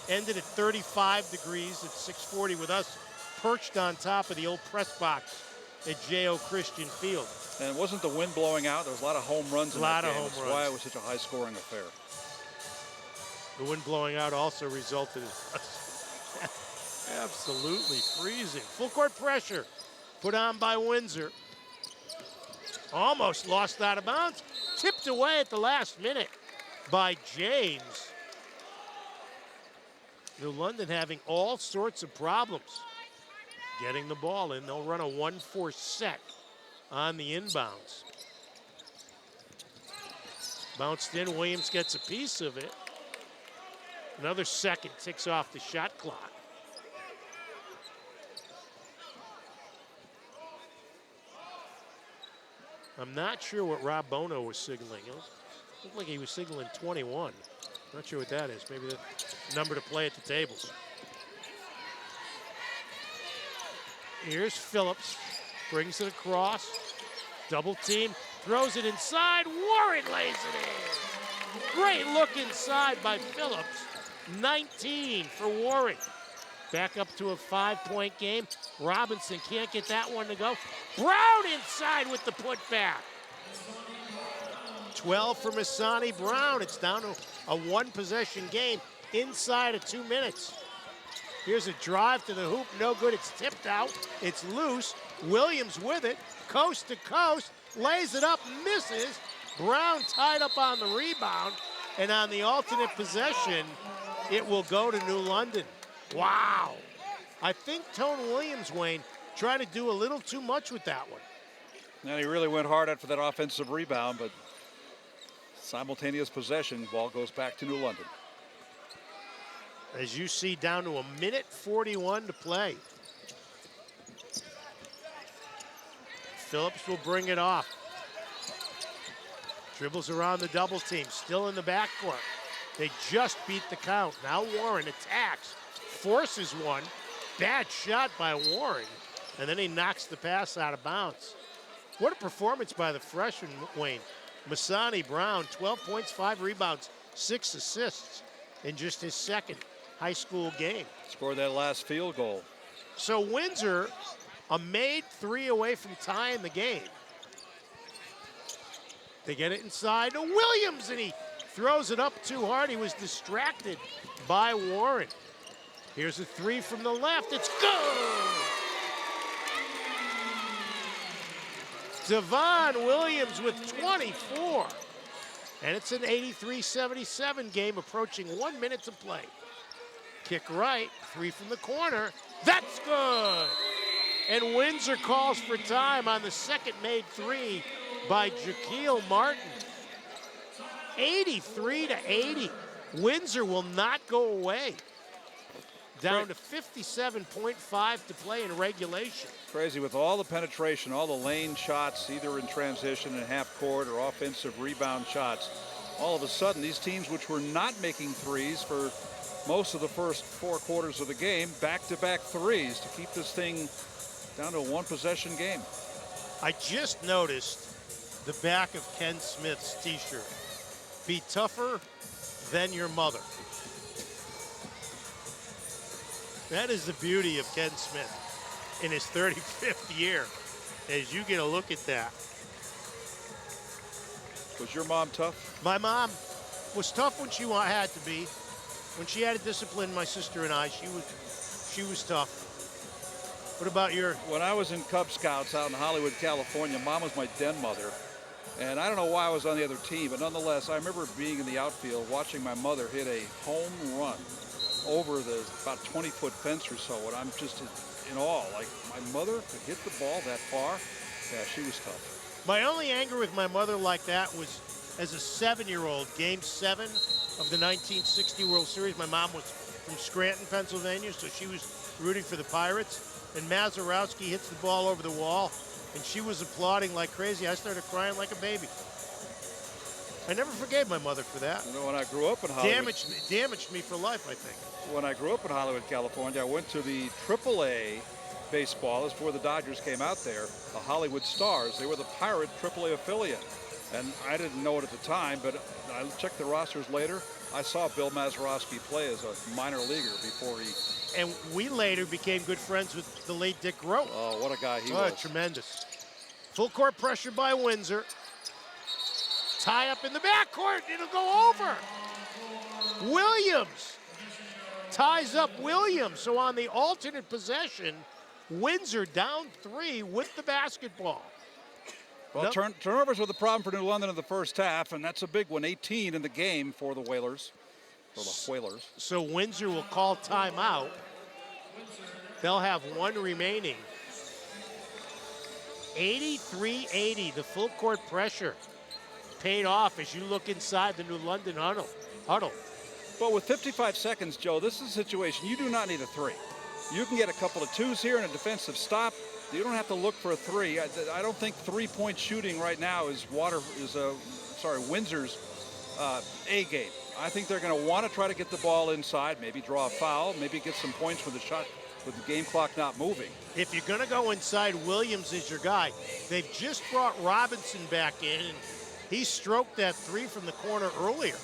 ended at 35 degrees at 6:40 with us perched on top of the old press box at J.O. Christian Field. And wasn't the wind blowing out? There was a lot of home runs in that game. A lot of home runs. That's why it was such a high-scoring affair. The wind blowing out also resulted in us absolutely freezing. Full court pressure put on by Windsor. Almost lost out of bounds. Tipped away at the last minute by James. New London having all sorts of problems getting the ball in. They'll run a 1-4 set on the inbounds. Bounced in, Williams gets a piece of it. Another second ticks off the shot clock. I'm not sure what Rob Bono was signaling. It looked like he was signaling 21. Not sure what that is. Maybe the number to play at the tables. Here's Phillips. Brings it across. Double team. Throws it inside. Warren lays it in. Great look inside by Phillips. 19 for Warren. Back up to a 5-point game. Robinson can't get that one to go. Brown inside with the putback. 12 for Masani Brown. It's down to a one-possession game inside of 2 minutes. Here's a drive to the hoop. No good. It's tipped out. It's loose. Williams with it. Coast to coast. Lays it up. Misses. Brown tied up on the rebound. And on the alternate possession, it will go to New London. Wow. I think Tone Williams, Wayne, trying to do a little too much with that one. And he really went hard after that offensive rebound, but simultaneous possession, ball goes back to New London. As you see, down to a minute 41 to play. Phillips will bring it off. Dribbles around the double team, still in the backcourt. They just beat the count. Now Warren attacks, forces one. Bad shot by Warren, and then he knocks the pass out of bounds. What a performance by the freshman, Wayne. Masani Brown, 12 points, 5 rebounds, 6 assists in just his second high school game. Scored that last field goal. So Windsor, a made 3 away from tying the game. They get it inside to Williams, and he throws it up too hard. He was distracted by Warren. Here's a 3 from the left. It's good! Devon Williams with 24. And it's an 83-77 game approaching 1 minute to play. Kick right, 3 from the corner. That's good! And Windsor calls for time on the second made 3 by Jaquil Martin. 83-80. Windsor will not go away. Down to 57.5 to play in regulation. Crazy with all the penetration, all the lane shots, either in transition and half court or offensive rebound shots. All of a sudden, these teams which were not making threes for most of the first 4 quarters of the game, back-to-back threes to keep this thing down to a one-possession game. I just noticed the back of Ken Smith's t-shirt. Be tougher than your mother. That is the beauty of Ken Smith in his 35th year, as you get a look at that. Was your mom tough? My mom was tough when she had to be. When she had to discipline my sister and I, she was tough. What about your? When I was in Cub Scouts out in Hollywood, California, Mom was my den mother. And I don't know why I was on the other team, but nonetheless, I remember being in the outfield, watching my mother hit a home run over the about 20-foot fence or so, and I'm just in awe. Like, my mother could hit the ball that far? Yeah, she was tough. My only anger with my mother like that was as a 7-year-old, Game 7 of the 1960 World Series. My mom was from Scranton, Pennsylvania, so she was rooting for the Pirates. And Mazeroski hits the ball over the wall, and she was applauding like crazy. I started crying like a baby. I never forgave my mother for that. You know, when I grew up in Hollywood, damaged me for life, I think. When I grew up in Hollywood, California, I went to the AAA baseball. That's before the Dodgers came out there. The Hollywood Stars. They were the Pirate AAA affiliate. And I didn't know it at the time, but I checked the rosters later. I saw Bill Mazeroski play as a minor leaguer before he... And we later became good friends with the late Dick Grote. Oh, what a guy he was. Tremendous. Full court pressure by Windsor. Tie up in the backcourt. It'll go over. Williams ties up Williams. So on the alternate possession, Windsor down 3 with the basketball. Well, turnovers were the problem for New London in the first half, and that's a big one. 18 in the game for the Whalers. For the Whalers. So Windsor will call timeout. They'll have 1 remaining. 83-80, the full court pressure paid off as you look inside the New London huddle. But with 55 seconds, Joe, this is a situation you do not need a 3. You can get a couple of 2s here and a defensive stop. You don't have to look for a 3. I don't think 3-point shooting right now is Windsor's A game. I think they're going to want to try to get the ball inside, maybe draw a foul, maybe get some points with the shot with the game clock not moving. If you're going to go inside, Williams is your guy. They've just brought Robinson back in, and he stroked that 3 from the corner earlier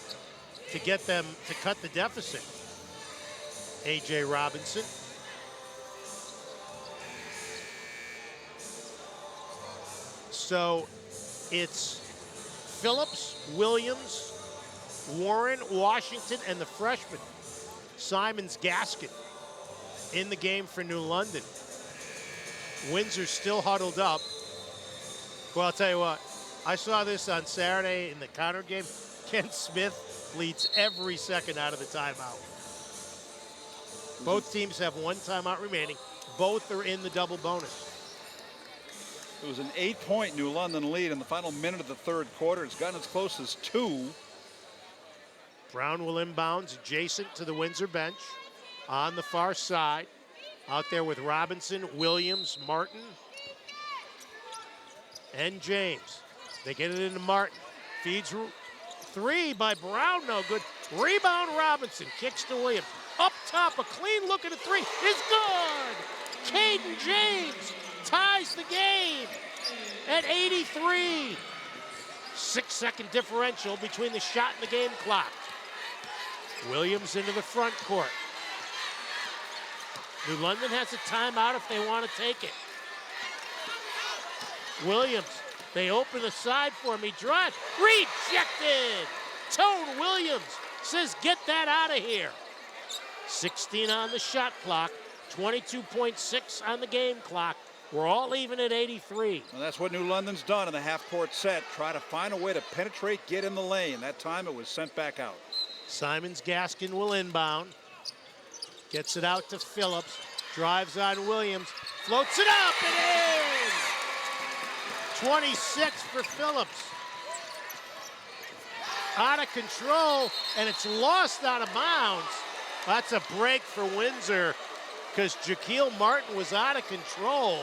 to get them to cut the deficit. A.J. Robinson. So it's Phillips, Williams, Warren, Washington, and the freshman, Simons Gaskin, in the game for New London. Windsor's still huddled up. Well, I'll tell you what, I saw this on Saturday in the counter game. Kent Smith leads every second out of the timeout. Both teams have 1 timeout remaining. Both are in the double bonus. It was an 8-point New London lead in the final minute of the third quarter. It's gotten as close as 2. Brown will inbounds adjacent to the Windsor bench on the far side. Out there with Robinson, Williams, Martin, and James. They get it into Martin. Feeds 3 by Brown, no good. Rebound Robinson, kicks to Williams. Up top, a clean look at a 3 is good. Caden James ties the game at 83. 6-second differential between the shot and the game clock. Williams into the front court. New London has a timeout if they want to take it. Williams, they open the side for him. He drives, rejected. Tone Williams says, get that out of here. 16 on the shot clock, 22.6 on the game clock. We're all even at 83. And that's what New London's done in the half-court set. Try to find a way to penetrate, get in the lane. That time it was sent back out. Simons Gaskin will inbound. Gets it out to Phillips. Drives on Williams. Floats it up and in! 26 for Phillips. Out of control, and it's lost out of bounds. That's a break for Windsor, because Jaquil Martin was out of control,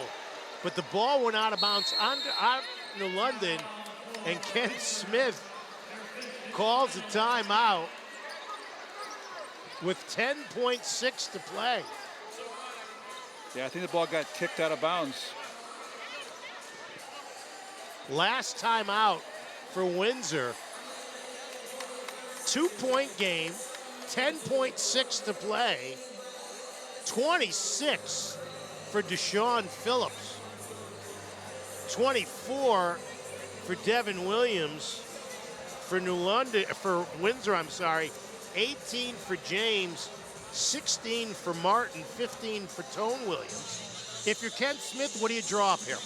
but the ball went out of bounds out New London, and Ken Smith calls a timeout with 10.6 to play. Yeah, I think the ball got kicked out of bounds. Last timeout for Windsor. 2-point game, 10.6 to play. 26 for Deshaun Phillips. 24 for Devin Williams. For Windsor, 18 for James, 16 for Martin, 15 for Tone Williams. If you're Ken Smith, what do you draw up here?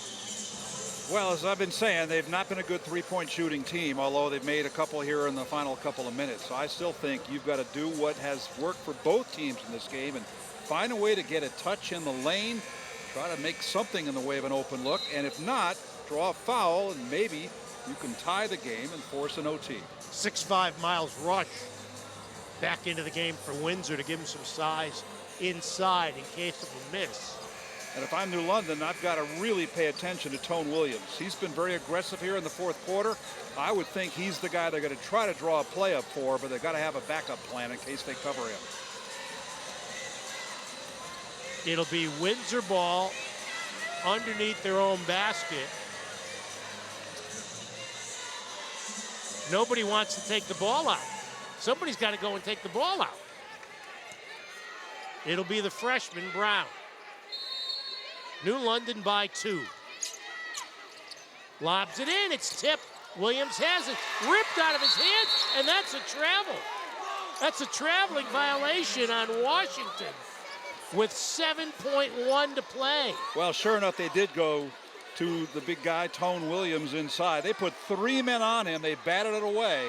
Well, as I've been saying, they've not been a good 3-point shooting team, although they've made a couple here in the final couple of minutes. So I still think you've got to do what has worked for both teams in this game and find a way to get a touch in the lane, try to make something in the way of an open look, and if not, draw a foul and maybe you can tie the game and force an OT. 6'5" Miles Rush back into the game for Windsor to give him some size inside in case of a miss. And if I'm New London, I've got to really pay attention to Tone Williams. He's been very aggressive here in the fourth quarter. I would think he's the guy they're going to try to draw a play up for, but they've got to have a backup plan in case they cover him. It'll be Windsor ball underneath their own basket. Nobody wants to take the ball out. Somebody's got to go and take the ball out. It'll be the freshman, Brown. New London by 2. Lobs it in, it's tipped. Williams has it, ripped out of his hands, and that's a travel. That's a traveling violation on Washington with 7.1 to play. Well, sure enough, they did go to the big guy, Tone Williams, inside. They put 3 men on him. They batted it away,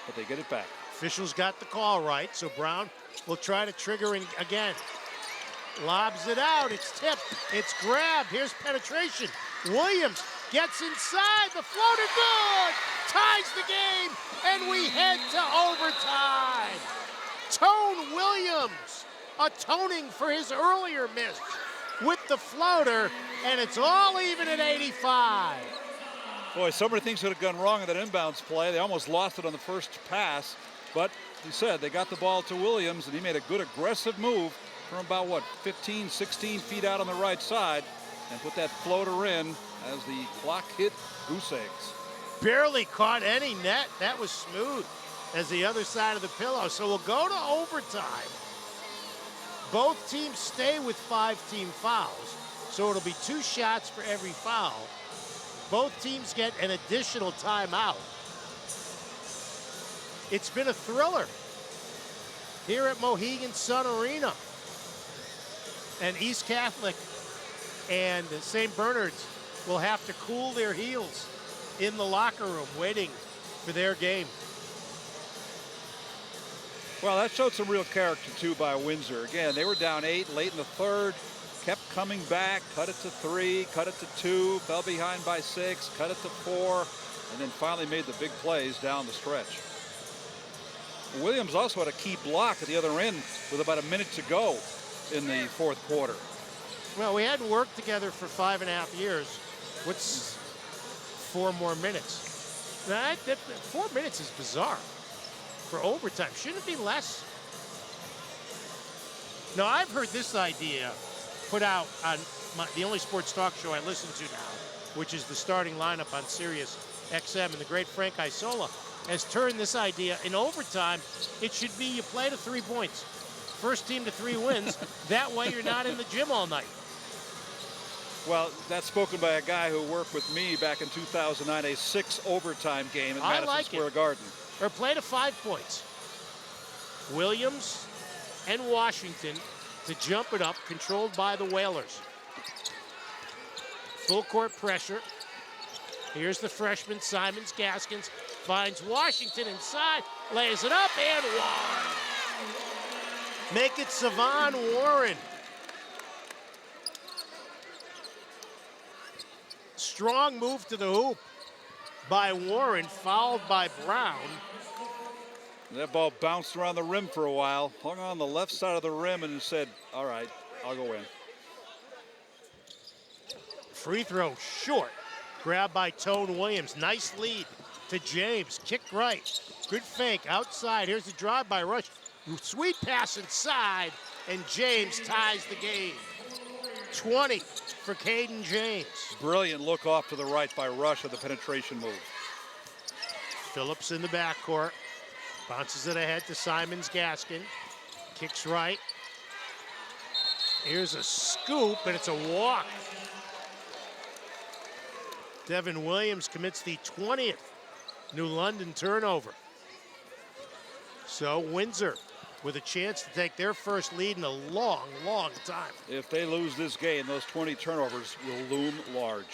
but they get it back. Officials got the call right, so Brown will try to trigger in again. Lobs it out, it's tipped, it's grabbed, here's penetration. Williams gets inside, the floater good, ties the game, and we head to overtime. Tone Williams atoning for his earlier miss with the floater, and it's all even at 85. Boy, so many things could have gone wrong in that inbounds play. They almost lost it on the first pass, but he said they got the ball to Williams, and he made a good aggressive move from about, what, 15, 16 feet out on the right side and put that floater in as the clock hit goose eggs. Barely caught any net. That was smooth as the other side of the pillow. So we'll go to overtime. Both teams stay with 5 team fouls. So it'll be 2 shots for every foul. Both teams get an additional timeout. It's been a thriller here at Mohegan Sun Arena. And East Catholic and St. Bernard's will have to cool their heels in the locker room waiting for their game. Well, that showed some real character, too, by Windsor. Again, they were down 8 late in the third, kept coming back, cut it to 3, cut it to 2, fell behind by 6, cut it to 4, and then finally made the big plays down the stretch. Williams also had a key block at the other end with about a minute to go in the fourth quarter. Well, we hadn't worked together for 5.5 years. What's 4 more minutes? 4 minutes is bizarre for overtime. Shouldn't it be less? Now, I've heard this idea put out on the only sports talk show I listen to now, which is the starting lineup on Sirius XM, and the great Frank Isola has turned this idea. In overtime, it should be you play to 3 points. First team to 3 wins. That way you're not in the gym all night. Well, that's spoken by a guy who worked with me back in 2009, a 6 overtime game at Madison Square Garden. Or play to 5 points. Williams and Washington to jump it up, controlled by the Whalers. Full court pressure. Here's the freshman, Simons Gaskins, finds Washington inside, lays it up, and one. Make it Savon Warren. Strong move to the hoop by Warren, fouled by Brown. That ball bounced around the rim for a while, hung on the left side of the rim and said, all right, I'll go in. Free throw short. Grabbed by Tone Williams. Nice lead to James. Kick right. Good fake outside. Here's the drive by Rush. Sweet pass inside, and James ties the game. 20 for Caden James. Brilliant look off to the right by Rush of the penetration move. Phillips in the backcourt. Bounces it ahead to Simons Gaskin. Kicks right. Here's a scoop, and it's a walk. Devin Williams commits the 20th New London turnover. So Windsor with a chance to take their first lead in a long, long time. If they lose this game, those 20 turnovers will loom large.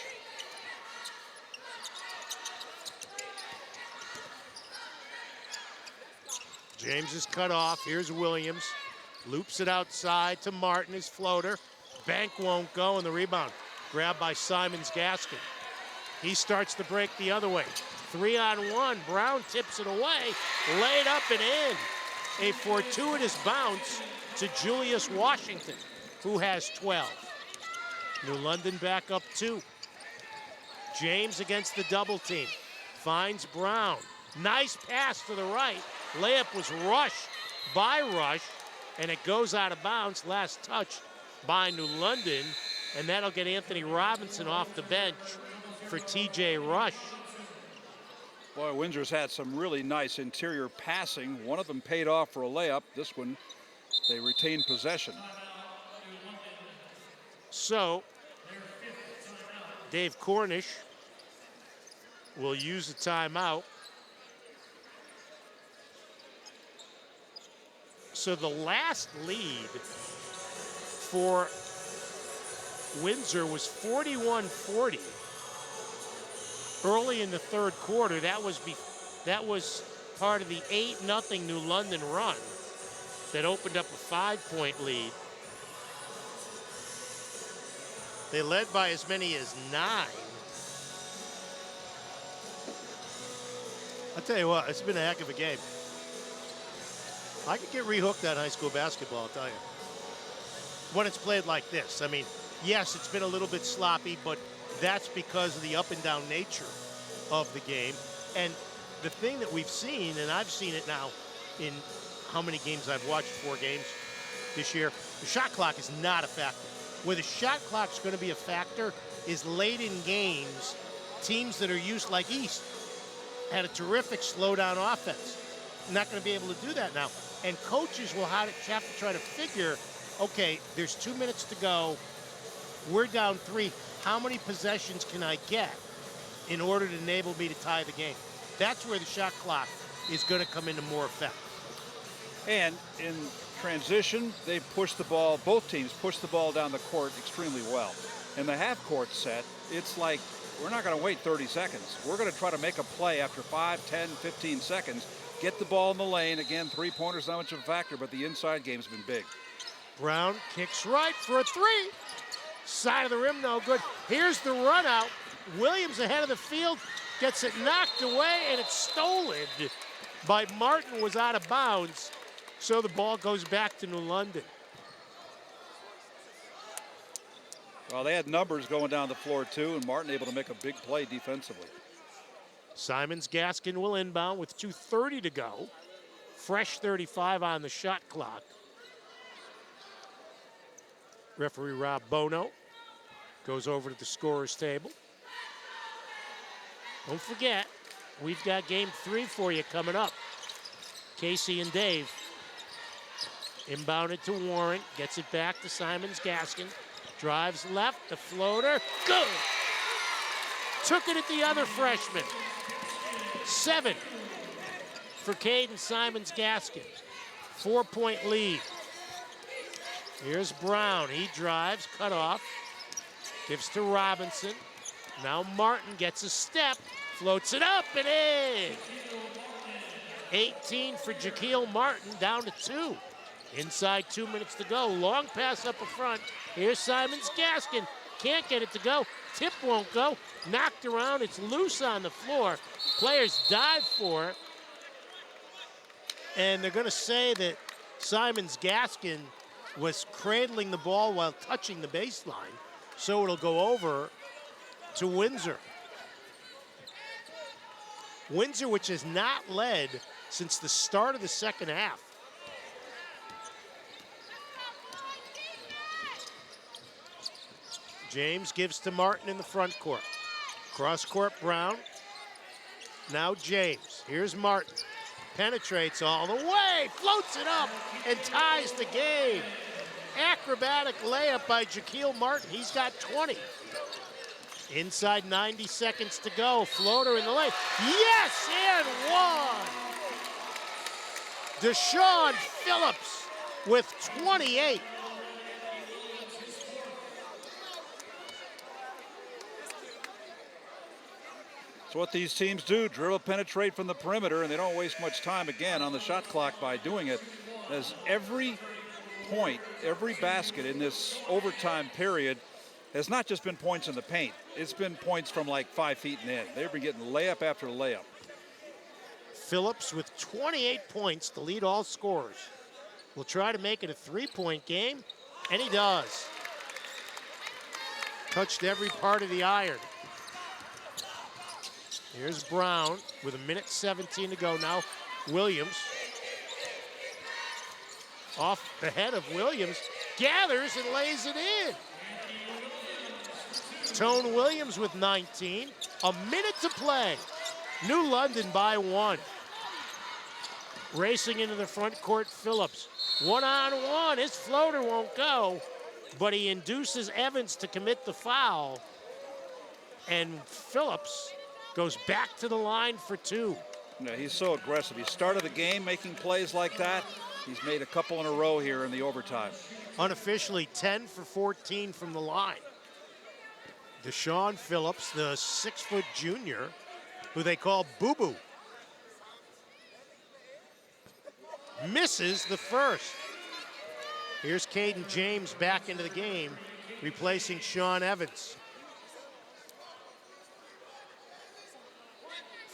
James is cut off. Here's Williams. Loops it outside to Martin, his floater. Bank won't go, and the rebound grabbed by Simons Gaskin. He starts the break the other way. 3-on-1. Brown tips it away. Laid up and in. A fortuitous bounce to Julius Washington, who has 12. New London back up 2. James against the double team. Finds Brown. Nice pass to the right. Layup was rushed by Rush, and it goes out of bounds. Last touch by New London, and that'll get Anthony Robinson off the bench for TJ Rush. Boy, Windsor's had some really nice interior passing. One of them paid off for a layup. This one, they retained possession. So, Dave Cornish will use the timeout. So the last lead for Windsor was 41-40 early in the third quarter. That was part of the 8-0 New London run that opened up a 5-point lead. They led by as many as 9. I'll tell you what, it's been a heck of a game. I could get rehooked on high school basketball, I'll tell you. When it's played like this. I mean, yes, it's been a little bit sloppy, but that's because of the up and down nature of the game. And the thing that we've seen, and I've seen it now in how many games I've watched, 4 games this year, the shot clock is not a factor. Where the shot clock's going to be a factor is late in games, teams that are used like East had a terrific slowdown offense. Not going to be able to do that now. And coaches will have to try to figure, okay, there's 2 minutes to go. We're down 3. How many possessions can I get in order to enable me to tie the game? That's where the shot clock is going to come into more effect. And in transition, they pushed the ball, both teams pushed the ball down the court extremely well. In the half-court set, it's like, we're not going to wait 30 seconds. We're going to try to make a play after 5, 10, 15 seconds. Get the ball in the lane. Again, 3-pointers not much of a factor, but the inside game's been big. Brown kicks right for a 3. Side of the rim, no good. Here's the run out. Williams ahead of the field, gets it knocked away, and it's stolen by Martin, was out of bounds. So the ball goes back to New London. Well, they had numbers going down the floor, too, and Martin able to make a big play defensively. Simons Gaskin will inbound with 2:30 to go. Fresh 35 on the shot clock. Referee Rob Bono goes over to the scorer's table. Don't forget, we've got game 3 for you coming up. Casey and Dave. Inbounded to Warren, gets it back to Simons Gaskin. Drives left, the floater, good! Took it at the other freshman. 7 for Caden Simons Gaskin. 4-point lead. Here's Brown, he drives, cut off. Gives to Robinson. Now Martin gets a step, floats it up and in. 18 for Jaquil Martin, down to 2. Inside 2 minutes to go. Long pass up in front. Here's Simons Gaskin. Can't get it to go. Tip won't go. Knocked around. It's loose on the floor. Players dive for it. And they're going to say that Simons Gaskin was cradling the ball while touching the baseline. So it'll go over to Windsor. Windsor, which has not led since the start of the second half. James gives to Martin in the front court. Cross court, Brown. Now James. Here's Martin. Penetrates all the way, floats it up, and ties the game. Acrobatic layup by Jaquil Martin. He's got 20. Inside 90 seconds to go. Floater in the lane. Yes, and one! Deshaun Phillips with 28. It's what these teams do, dribble, penetrate from the perimeter, and they don't waste much time, again, on the shot clock by doing it. As every point, every basket in this overtime period has not just been points in the paint. It's been points from like 5 feet and in. They've been getting layup after layup. Phillips with 28 points to lead all scorers. Will try to make it a 3-point game, and he does. Touched every part of the iron. Here's Brown with 1:17 to go now. Williams. Off the head of Williams. Gathers and lays it in. Tone Williams with 19. A minute to play. New London by 1. Racing into the front court, Phillips. 1-on-1. His floater won't go, but he induces Evans to commit the foul. And Phillips goes back to the line for 2. Yeah, he's so aggressive. He started the game making plays like that. He's made a couple in a row here in the overtime. Unofficially 10 for 14 from the line. Deshaun Phillips, the 6-foot junior, who they call Boo Boo. Misses the first. Here's Caden James back into the game, replacing Sean Evans.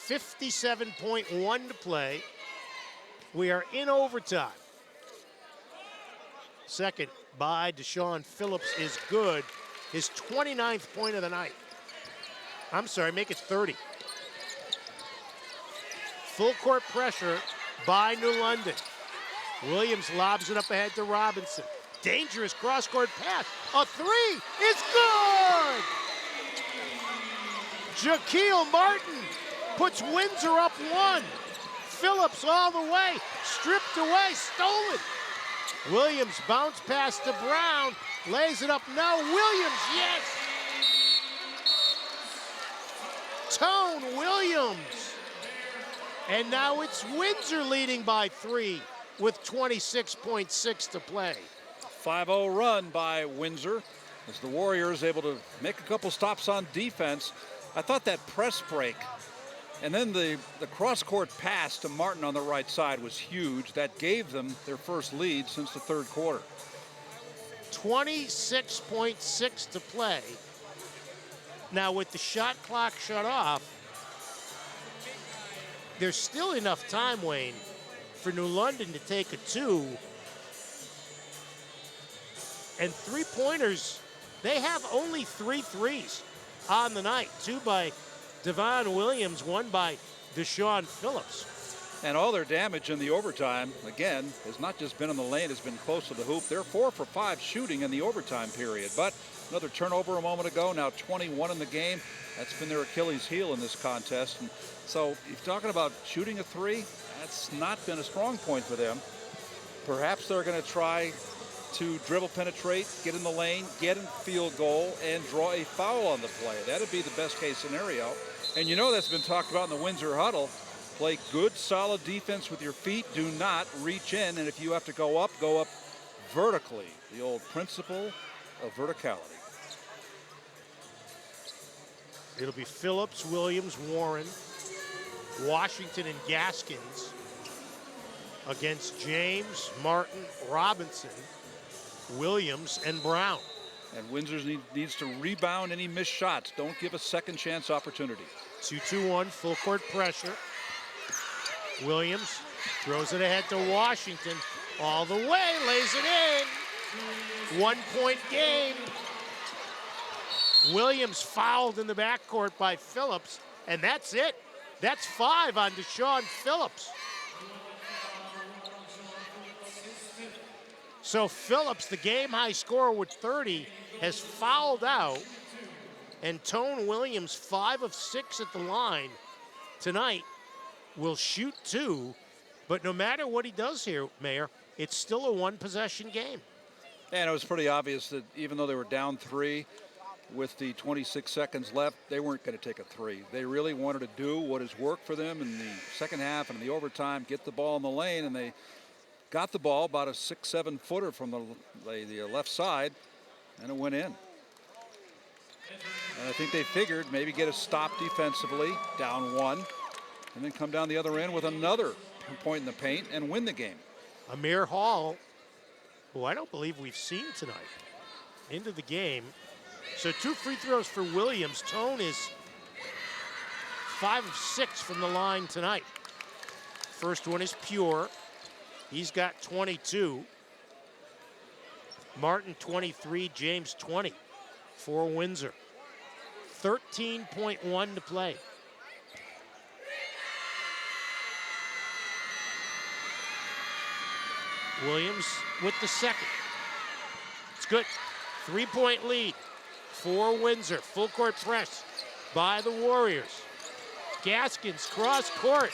57.1 to play. We are in overtime. Second by Deshaun Phillips is good. His 29th point of the night. I'm sorry, make it 30. Full court pressure by New London. Williams lobs it up ahead to Robinson. Dangerous cross-court pass. A 3 is good! Jaquil Martin puts Windsor up 1. Phillips all the way, stripped away, stolen. Williams bounce pass to Brown, lays it up, no, Williams, yes! Tone Williams. And now it's Windsor leading by 3 with 26.6 to play. 5-0 run by Windsor as the Warriors able to make a couple stops on defense. I thought that press break and then the cross-court pass to Martin on the right side was huge. That gave them their first lead since the third quarter. 26.6 to play. Now with the shot clock shut off, there's still enough time, Wayne, for New London to take a 2. And three-pointers, they have only 3 threes on the night. 2 by Devon Williams, 1 by Deshaun Phillips. And all their damage in the overtime, again, has not just been in the lane, has been close to the hoop. They're 4 for 5 shooting in the overtime period. But another turnover a moment ago, now 21 in the game. That's been their Achilles heel in this contest. And so if you're talking about shooting a 3, that's not been a strong point for them. Perhaps they're going to try to dribble penetrate, get in the lane, get in field goal, and draw a foul on the play. That'd be the best case scenario. And you know that's been talked about in the Windsor huddle. Play good, solid defense with your feet. Do not reach in. And if you have to go up vertically. The old principle of verticality. It'll be Phillips, Williams, Warren, Washington, and Gaskins against James, Martin, Robinson, Williams, and Brown. And Windsor needs to rebound any missed shots. Don't give a second chance opportunity. 2-2-1, full court pressure. Williams throws it ahead to Washington. All the way, lays it in. 1-point game. Williams fouled in the backcourt by Phillips, and that's it. That's 5 on Deshaun Phillips. So Phillips, the game-high scorer with 30, has fouled out, and Tone Williams, 5 of 6 at the line tonight, will shoot 2, but no matter what he does here, Mayor, it's still a one-possession game. And it was pretty obvious that even though they were down 3, with the 26 seconds left, they weren't going to take a 3. They really wanted to do what has worked for them in the second half and in the overtime, get the ball in the lane, and they got the ball about a 6-7 footer from the left side, and it went in. And I think they figured maybe get a stop defensively, down 1, and then come down the other end with another point in the paint and win the game. Amir Hall, who I don't believe we've seen tonight, into the game. So 2 free throws for Williams. Tone is 5 of 6 from the line tonight. First one is pure. He's got 22. Martin 23, James 20 for Windsor. 13.1 to play. Williams with the second. It's good. 3-point lead for Windsor. Full court press by the Warriors. Gaskins cross court.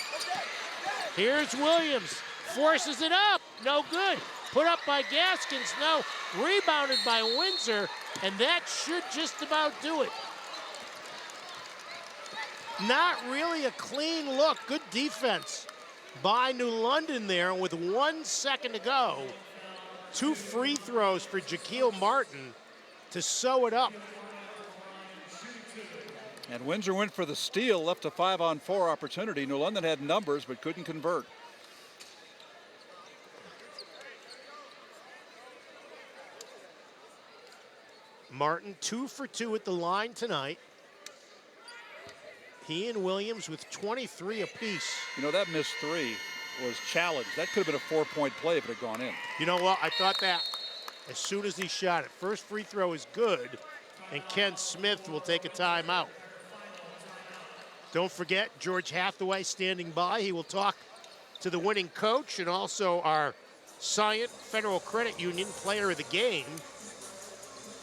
Here's Williams. Forces it up. No good. Put up by Gaskins. No. Rebounded by Windsor. And that should just about do it. Not really a clean look. Good defense by New London there. And with 1 second to go, 2 free throws for Jaquil Martin to sew it up. And Windsor went for the steal, left a 5-on-4 opportunity. New London had numbers but couldn't convert. Martin 2 for 2 at the line tonight. He and Williams with 23 apiece. You know, that missed 3 was challenged. That could have been a 4-point play if it had gone in. You know what? I thought that as soon as he shot it. First free throw is good, and Ken Smith will take a timeout. Don't forget, George Hathaway standing by. He will talk to the winning coach and also our Scient Federal Credit Union player of the game,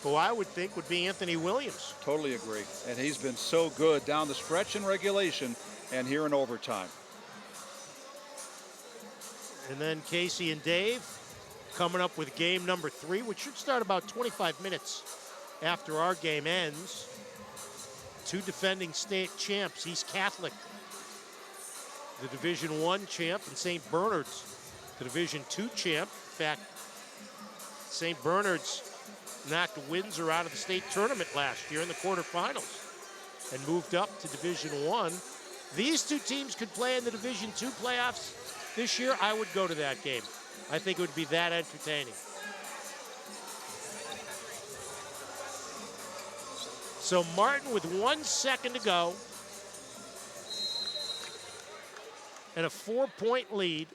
who I would think would be Anthony Williams. Totally agree. And he's been so good down the stretch in regulation and here in overtime. And then Casey and Dave coming up with game number 3, which should start about 25 minutes after our game ends. 2 defending state champs, East Catholic, the Division I champ, and St. Bernard's, the Division II champ. In fact, St. Bernard's knocked Windsor out of the state tournament last year in the quarterfinals and moved up to Division I. These 2 teams could play in the Division II playoffs this year. I would go to that game. I think it would be that entertaining. So Martin with 1 second to go and a 4-point lead,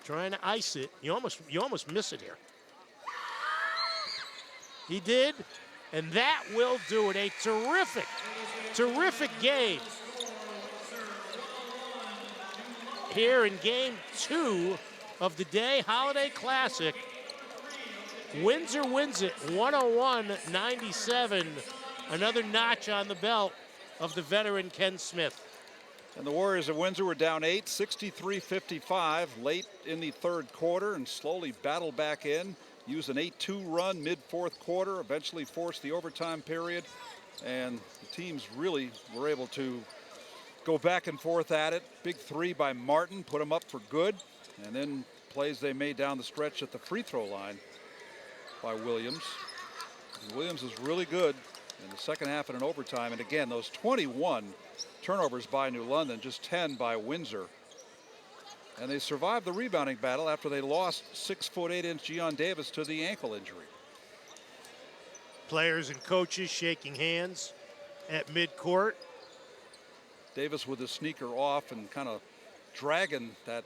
trying to ice it. You almost miss it here. He did, and that will do it. A terrific game here in game 2 of the day Holiday Classic. Windsor wins it 101-97. Another notch on the belt of the veteran Ken Smith. And the Warriors of Windsor were down 8, 63-55 late in the third quarter and slowly battled back in. Used an 8-2 run mid-fourth quarter, eventually forced the overtime period. And the teams really were able to go back and forth at it. Big 3 by Martin, put him up for good. And then plays they made down the stretch at the free throw line by Williams. And Williams is really good in the second half and in overtime. And again, those 21 turnovers by New London, just 10 by Windsor. And they survived the rebounding battle after they lost 6'8" Gian Davis to the ankle injury. Players and coaches shaking hands at midcourt. Davis with his sneaker off and kind of dragging that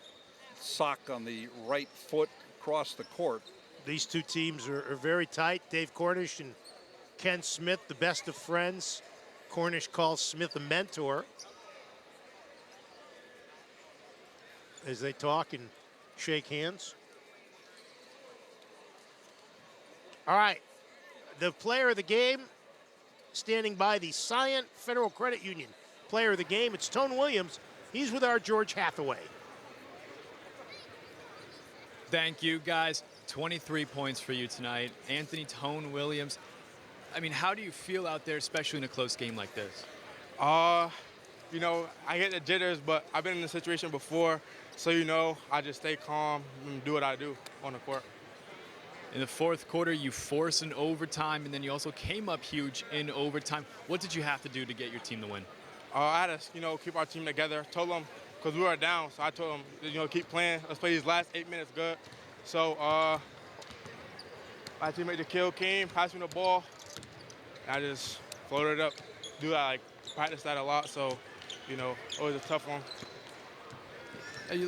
sock on the right foot across the court. These 2 teams are very tight. Dave Cornish and Ken Smith, the best of friends. Cornish calls Smith a mentor as they talk and shake hands. All right, the player of the game, standing by the Scient Federal Credit Union player of the game, it's Tone Williams. He's with our George Hathaway. Thank you, guys. 23 points for you tonight. Anthony Tone Williams. I mean, how do you feel out there, especially in a close game like this? You know, I get the jitters, but I've been in this situation before. So, you know, I just stay calm and do what I do on the court. In the fourth quarter, you forced an overtime, and then you also came up huge in overtime. What did you have to do to get your team the win? I had to, you know, keep our team together. Told them, because we were down, so I told them, you know, keep playing. Let's play these last 8 minutes good. So my teammate Jaquil came, passed me the ball, I just floated it up. Practice that a lot, so, you know, always a tough one.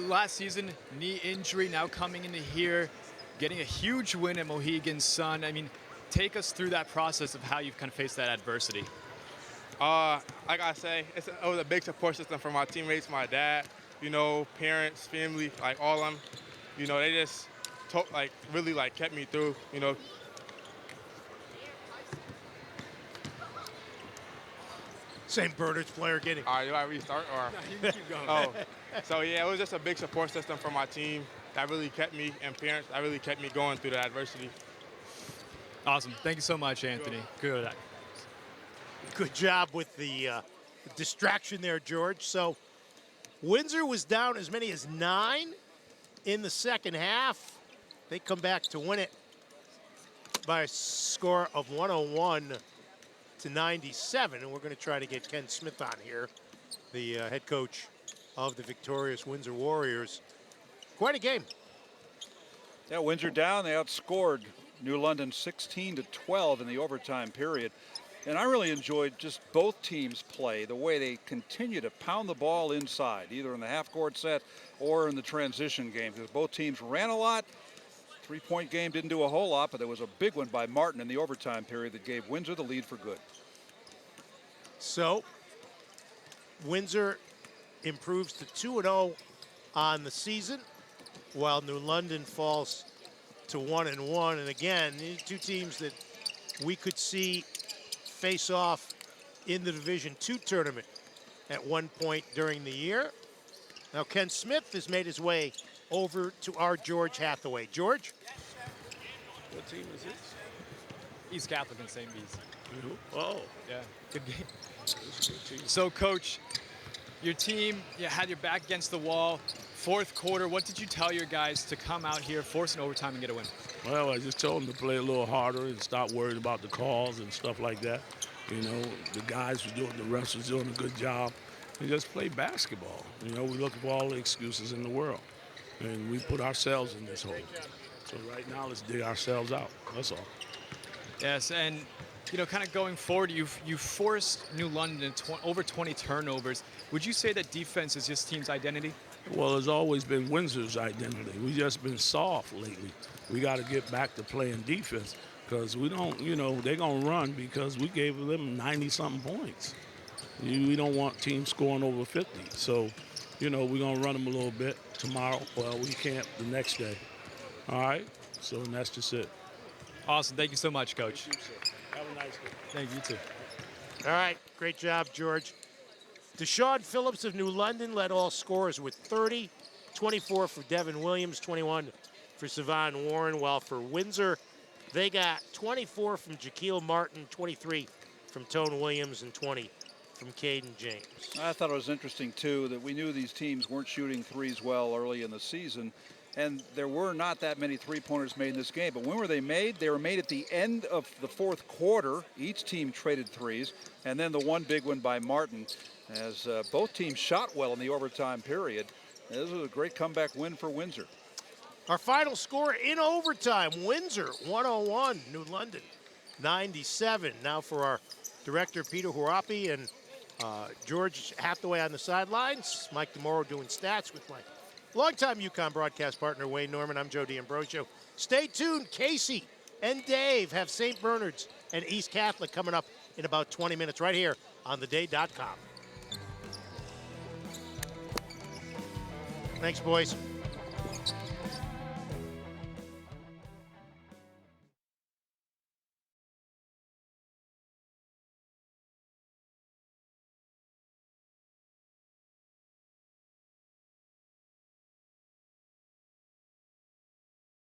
Last season, knee injury, now coming into here, getting a huge win at Mohegan Sun. I mean, take us through that process of how you've kind of faced that adversity. Like I say, it was a big support system for my teammates, my dad, you know, parents, family, like all of them. You know, they just really kept me through, you know. St. Bernard's player getting. All right, do I restart or? No, you can keep going. Oh, so yeah, it was just a big support system for my team that really kept me, and parents that really kept me going through the adversity. Awesome. Thank you so much, Anthony. Good. Good job with the distraction there, George. So Windsor was down as many as 9 in the second half. They come back to win it by a score of 101 to 97. And we're going to try to get Ken Smith on here, the head coach of the victorious Windsor Warriors. Quite a game. Yeah, Windsor down. They outscored New London 16-12 in the overtime period. And I really enjoyed just both teams' play, the way they continue to pound the ball inside, either in the half-court set or in the transition game, because both teams ran a lot. Three-point game didn't do a whole lot, but there was a big one by Martin in the overtime period that gave Windsor the lead for good. So Windsor improves to 2-0 on the season, while New London falls to 1-1. And again, these two teams that we could see face off in the Division II tournament at one point during the year. Now Ken Smith has made his way over to our George Hathaway. George? What team is this? East Catholic and St. Bede's. Oh. Yeah, good game. So, Coach, your team, you had your back against the wall. Fourth quarter, what did you tell your guys to come out here, force an overtime, and get a win? Well, I just told them to play a little harder and stop worrying about the calls and stuff like that. You know, the guys were doing, the refs was doing a good job. And just play basketball. You know, we look for all the excuses in the world. And we put ourselves in this hole. So right now, let's dig ourselves out. That's all. Yes, and, you know, kind of going forward, you forced New London over 20 turnovers. Would you say that defense is this team's identity? Well, it's always been Windsor's identity. We just been soft lately. We got to get back to playing defense because we don't, you know, they're going to run because we gave them 90-something points. We don't want teams scoring over 50. So, you know, we're going to run them a little bit tomorrow. Well, we can't the next day. All right? So that's just it. Awesome. Thank you so much, Coach. Thank you, sir. Have a nice day. Thank you, too. All right, great job, George. Deshaun Phillips of New London led all scorers with 30, 24 for Devin Williams, 21 for Savon Warren, while for Windsor, they got 24 from Jaquil Martin, 23 from Tone Williams, and 20 from Caden James. I thought it was interesting, too, that we knew these teams weren't shooting threes well early in the season, and there were not that many three-pointers made in this game. But when were they made? They were made at the end of the fourth quarter. Each team traded threes, and then the one big one by Martin, as both teams shot well in the overtime period. This was a great comeback win for Windsor. Our final score in overtime, Windsor 101, New London 97. Now for our director, Peter Huarapi, and George Hathaway on the sidelines. Mike DeMoro doing stats with my longtime UConn broadcast partner, Wayne Norman. I'm Joe D'Ambrosio. Stay tuned. Casey and Dave have St. Bernard's and East Catholic coming up in about 20 minutes right here on theday.com. Thanks, boys.